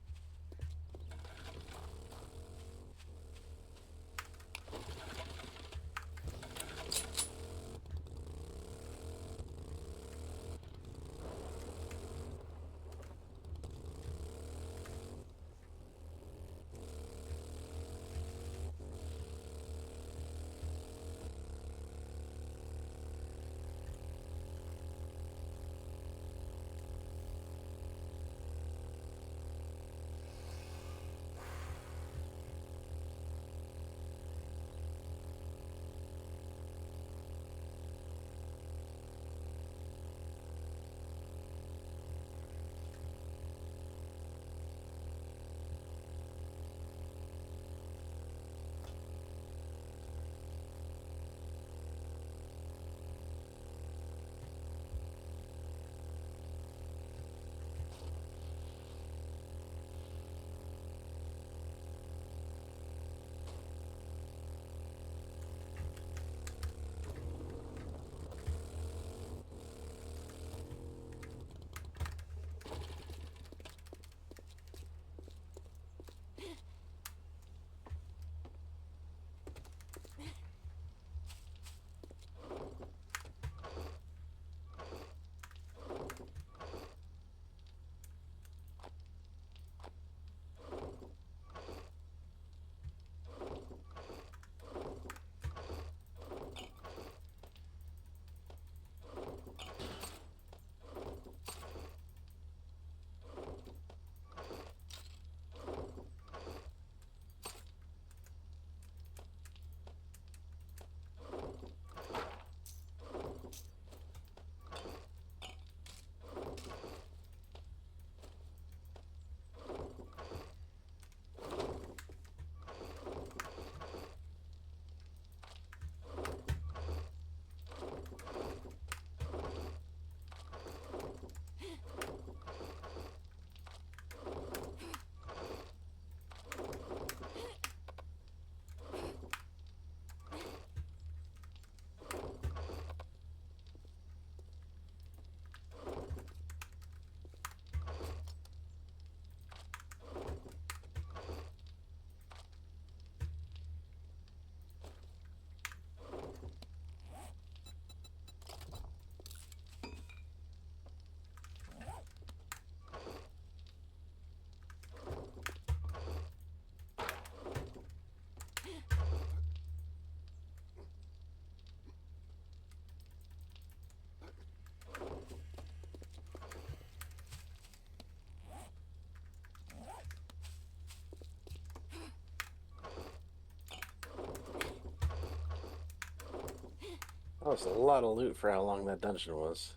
That was a lot of loot for how long that dungeon was.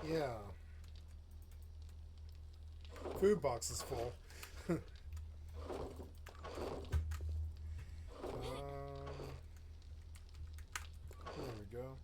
Yeah. Food box is full. There we go.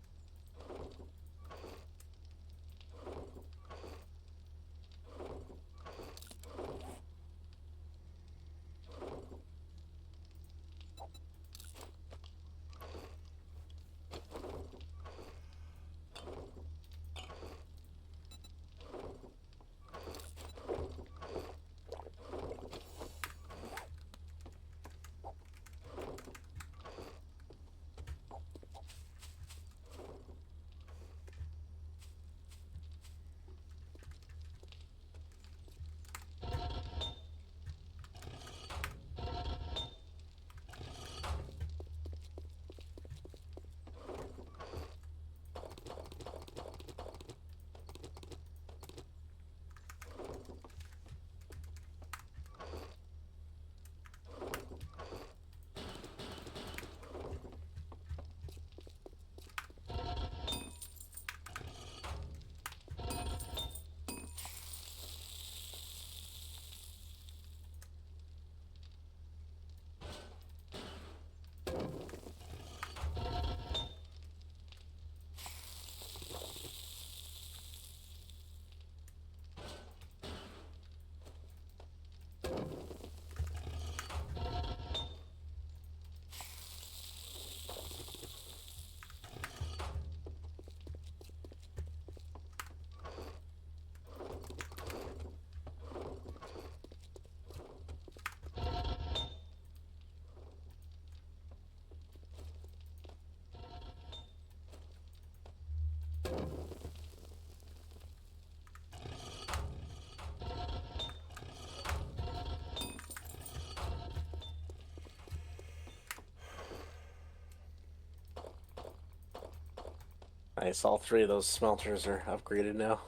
Nice, all 3 of those smelters are upgraded now.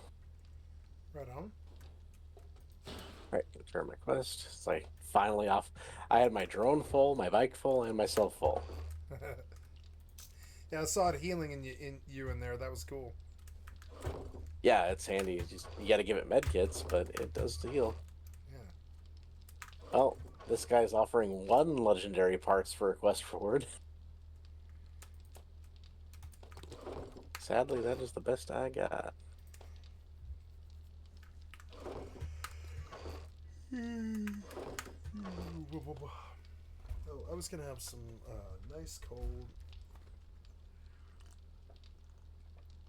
Right on. Right, return my quest. It's like finally off. I had my drone full, my bike full, and myself full. Yeah, I saw it healing in you in there. That was cool. Yeah, it's handy. You got to give it med kits, but it does heal. Yeah. Oh, this guy's offering 1 legendary parts for a quest reward. Sadly, that is the best I got. Oh, I was gonna have some nice cold.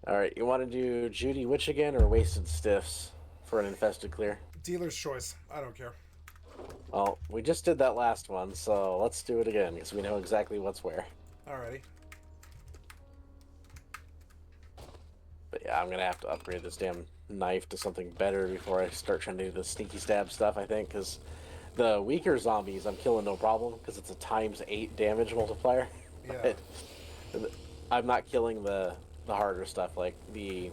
Alright, you want to do Judy Witch again or Wasted Stiffs for an infested clear? Dealer's choice. I don't care. Well, we just did that last one, so let's do it again because we know exactly what's where. Alrighty. But yeah, I'm going to have to upgrade this damn knife to something better before I start trying to do the sneaky stab stuff, I think, because the weaker zombies I'm killing no problem because it's a ×8 damage multiplier. Yeah. I'm not killing the harder stuff, like the...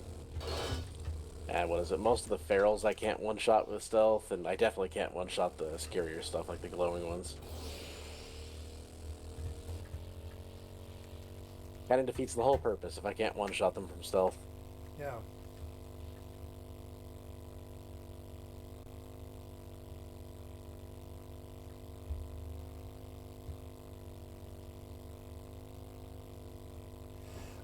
what is it? Most of the ferals I can't one-shot with stealth, and I definitely can't one-shot the scarier stuff, like the glowing ones. Kind of defeats the whole purpose if I can't one-shot them from stealth. Yeah.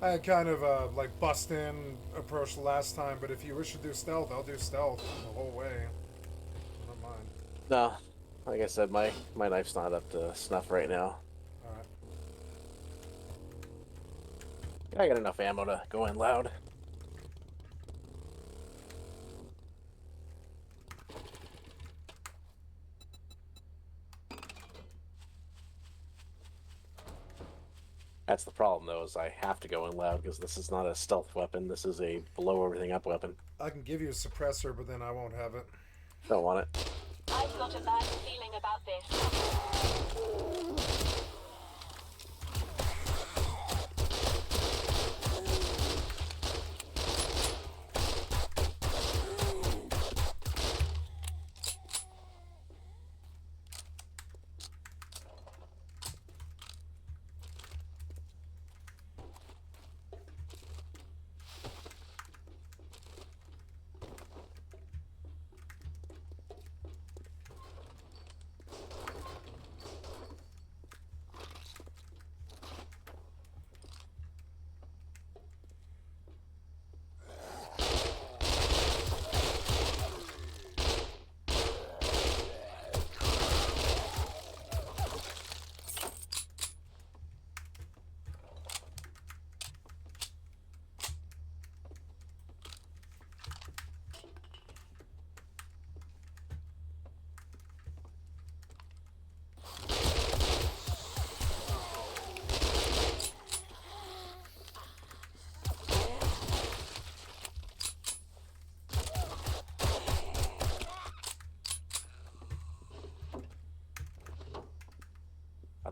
I had kind of a like bust in approach the last time, but if you wish to do stealth, I'll do stealth the whole way. I don't mind. No, like I said, my knife's not up to snuff right now. Alright. I got enough ammo to go in loud. That's the problem, though, is I have to go in loud because this is not a stealth weapon. This is a blow everything up weapon. I can give you a suppressor, but then I won't have it. Don't want it. I've got a bad feeling about this.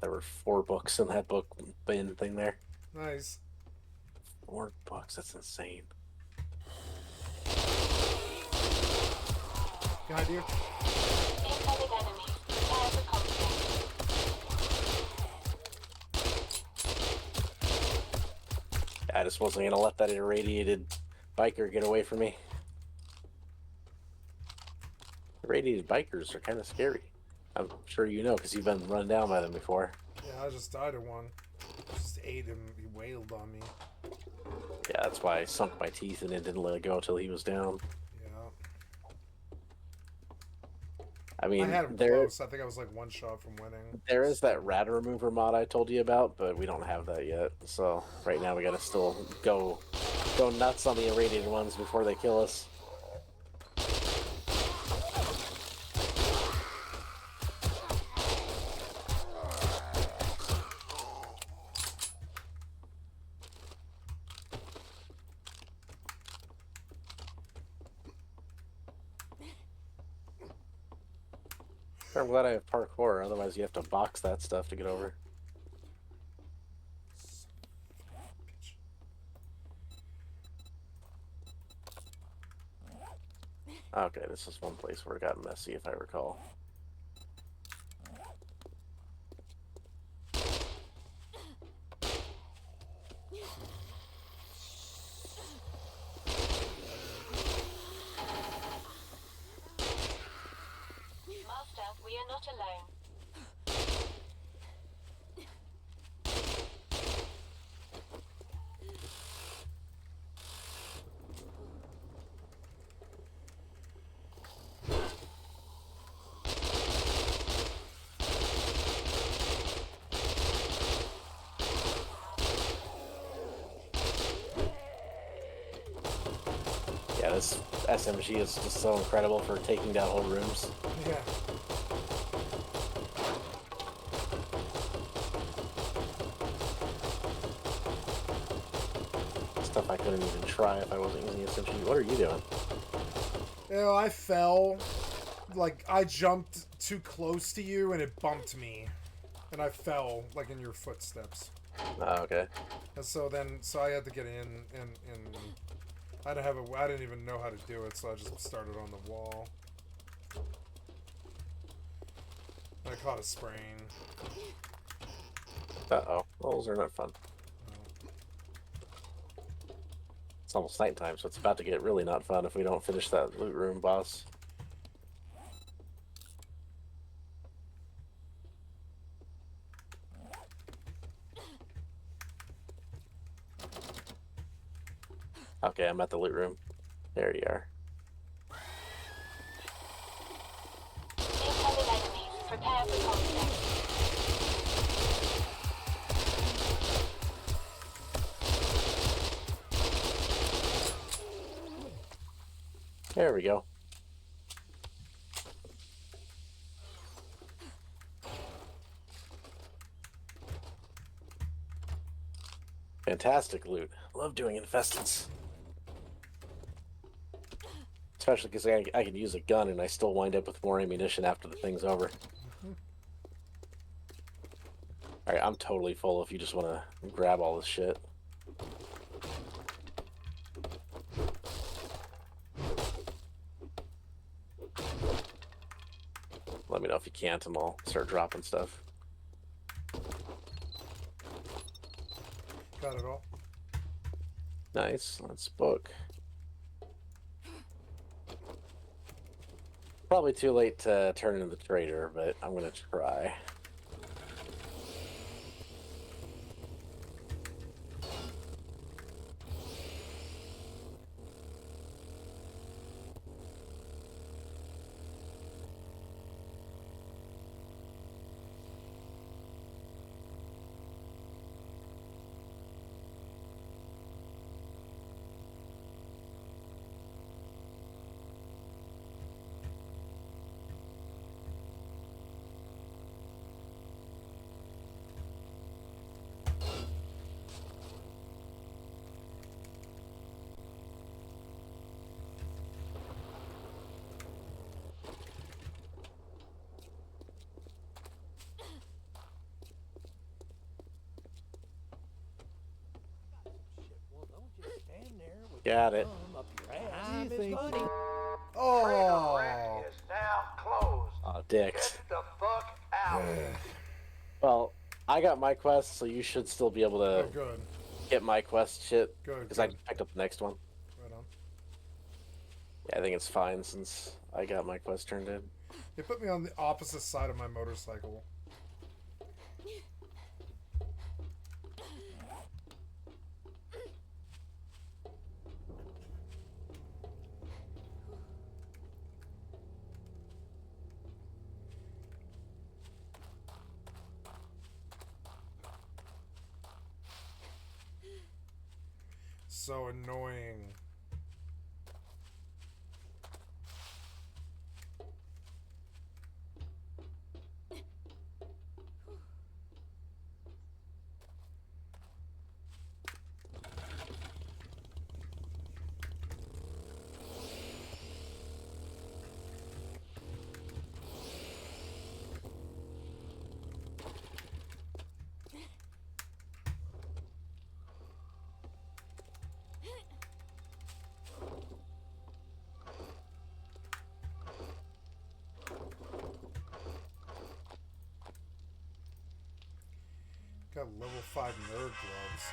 There were 4 books in that book bin thing there. Nice. 4 books, that's insane. Behind you. Incoming enemy. Prepare for conflict. I just wasn't going to let that irradiated biker get away from me. Irradiated bikers are kind of scary. I'm sure you know because you've been run down by them before. Yeah, I just died of one. Just ate him. He wailed on me. Yeah, that's why I sunk my teeth and it didn't let it go until he was down. Yeah. I mean, I had him close. I think I was like 1 shot from winning. There is that rat remover mod I told you about, but we don't have that yet. So right now we gotta still go nuts on the irradiated ones before they kill us. I'm glad I have parkour, otherwise you have to box that stuff to get over. Okay, this is one place where it got messy, if I recall. Master, we are not alone. Yeah, this SMG is just so incredible for taking down whole rooms. Yeah. Stuff I couldn't even try if I wasn't using SMG. What are you doing? You know, I fell. Like, I jumped too close to you and it bumped me. And I fell, like, in your footsteps. Oh, okay. And so I had to get in and I didn't even know how to do it, so I just started on the wall. I caught a sprain. Uh-oh. Those are not fun. It's almost nighttime, so it's about to get really not fun if we don't finish that loot room boss. Okay, I'm at the loot room. There you are. Incoming enemies. Prepare for contact. There we go. Fantastic loot. Love doing infestants. Especially because I can use a gun and I still wind up with more ammunition after the thing's over. Alright, I'm totally full if you just want to grab all this shit. Let me know if you can't and I'll start dropping stuff. Got it all. Nice. Let's book. Probably too late to turn into the trader, but I'm gonna try. Got it. Oh, Is now closed. Oh, dicks. Get the fuck out. Well, I got my quest, so you should still be able to good. get my quest shit. Good, Because I picked up the next one. Right on. Yeah, I think it's fine since I got my quest turned in. It put me on the opposite side of my motorcycle. So annoying. Got level 5 nerd gloves.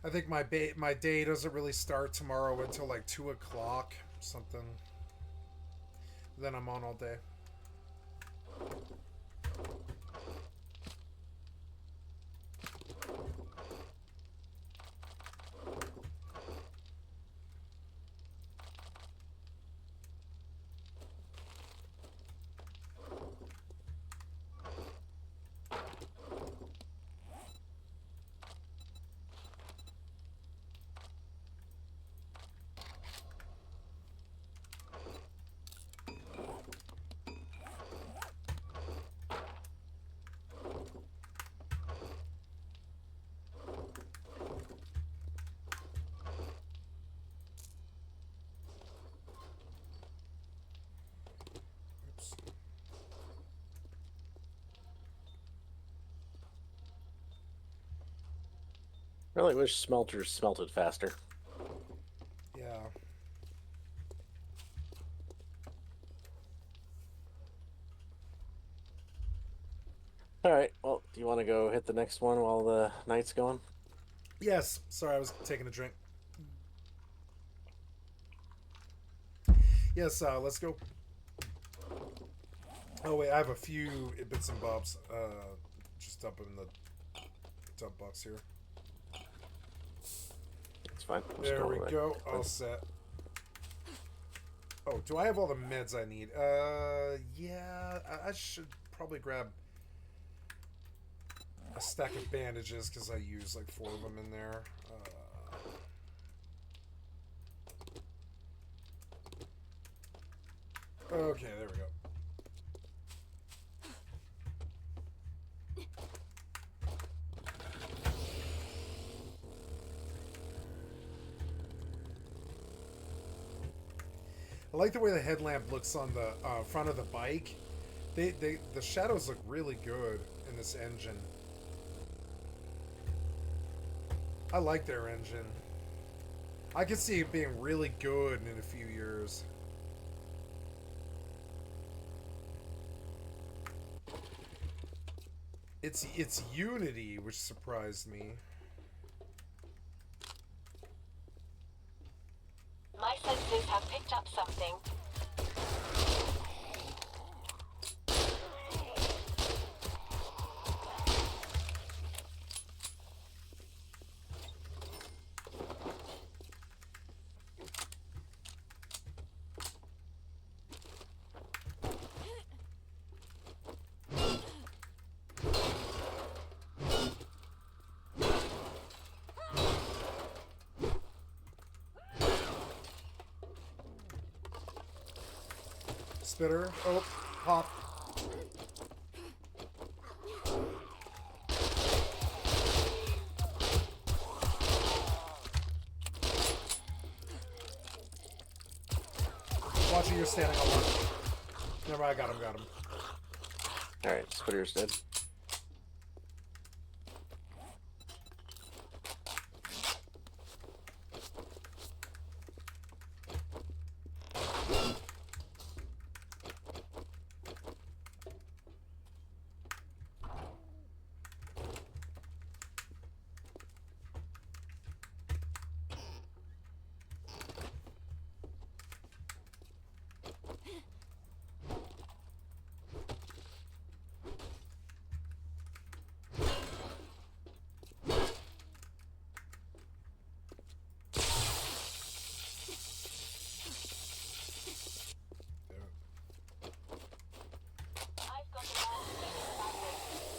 I think my day doesn't really start tomorrow until like 2 o'clock, something. Then I'm on all day. Really wish smelters smelted faster. Yeah. Alright, well, do you want to go hit the next one while the night's going? Yes. Sorry, I was taking a drink. Yes, let's go. Oh, wait, I have a few bits and bobs. Just dump them in the dump box here. It's fine. There we go. All set. Oh, do I have all the meds I need? Yeah, I should probably grab a stack of bandages because I use like 4 of them in there. Okay, there we go. I like the way the headlamp looks on the front of the bike. The shadows look really good in this engine. I like their engine. I could see it being really good in a few years. It's Unity, which surprised me. My senses have picked up something. Spitter. Oh, pop. Watch it, you're standing on one. Never mind, I got him. Alright, Spitter's dead.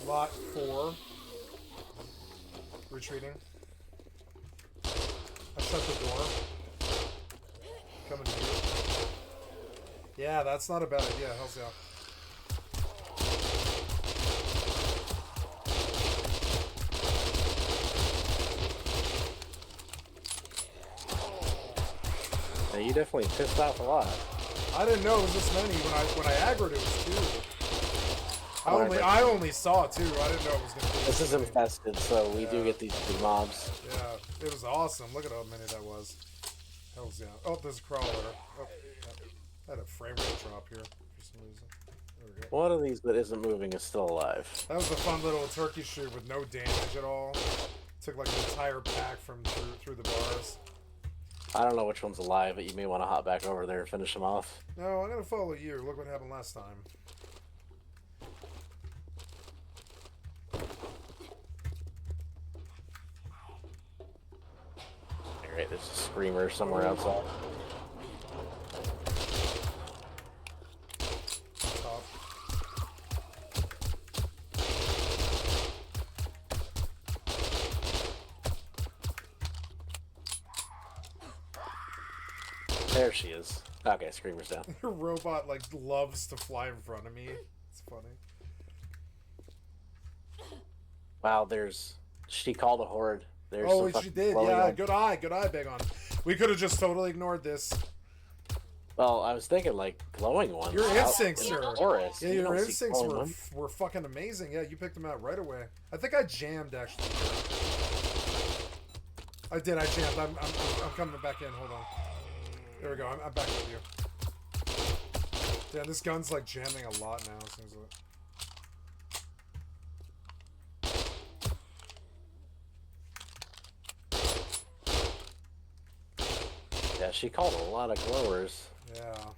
Lot 4. Retreating. I shut the door. Coming to you. Yeah, that's not a bad idea. Hell's yeah. Yeah, you definitely pissed off a lot. I didn't know it was this many. When I aggroed, it was 2. I only saw 2. I didn't know it was gonna be. This is infested, so we do get these big mobs. Yeah, it was awesome. Look at how many that was. Hell's yeah. Oh, there's a crawler. Oh, yeah. I had a frame rate drop here for some reason. There we go. One of these that isn't moving is still alive. That was a fun little turkey shoot with no damage at all. Took like an entire pack from through the bars. I don't know which one's alive, but you may want to hop back over there and finish them off. No, I'm gonna follow you. Look what happened last time. Alright, there's a screamer somewhere outside. Top. There she is. Okay, screamer's down. Your robot like loves to fly in front of me. It's funny. Wow, she called a horde. There's Oh, she did. Yeah, good eye, Big On. We could have just totally ignored this. Well, I was thinking like glowing ones. Your instincts are. Yeah, your instincts were fucking amazing. Yeah, you picked them out right away. I think I jammed actually. I did. I jammed. I'm coming back in. Hold on. There we go. I'm back with you. Damn, this gun's like jamming a lot now. Seems like. Yeah, she called a lot of glowers. Yeah.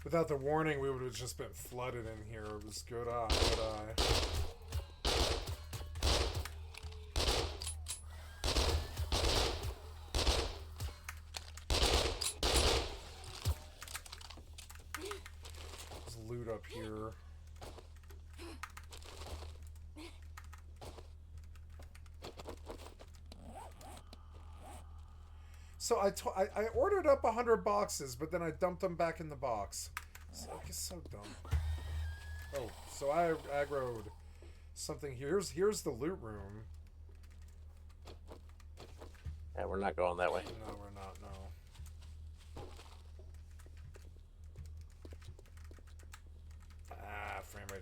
Without the warning, we would have just been flooded in here. It was good eye, good eye. There's loot up here. So I ordered up 100 boxes, but then I dumped them back in the box. So it's so dumb. Oh, so I aggroed something here. Here's the loot room. Yeah, we're not going that way. No, we're not. No. Frame rate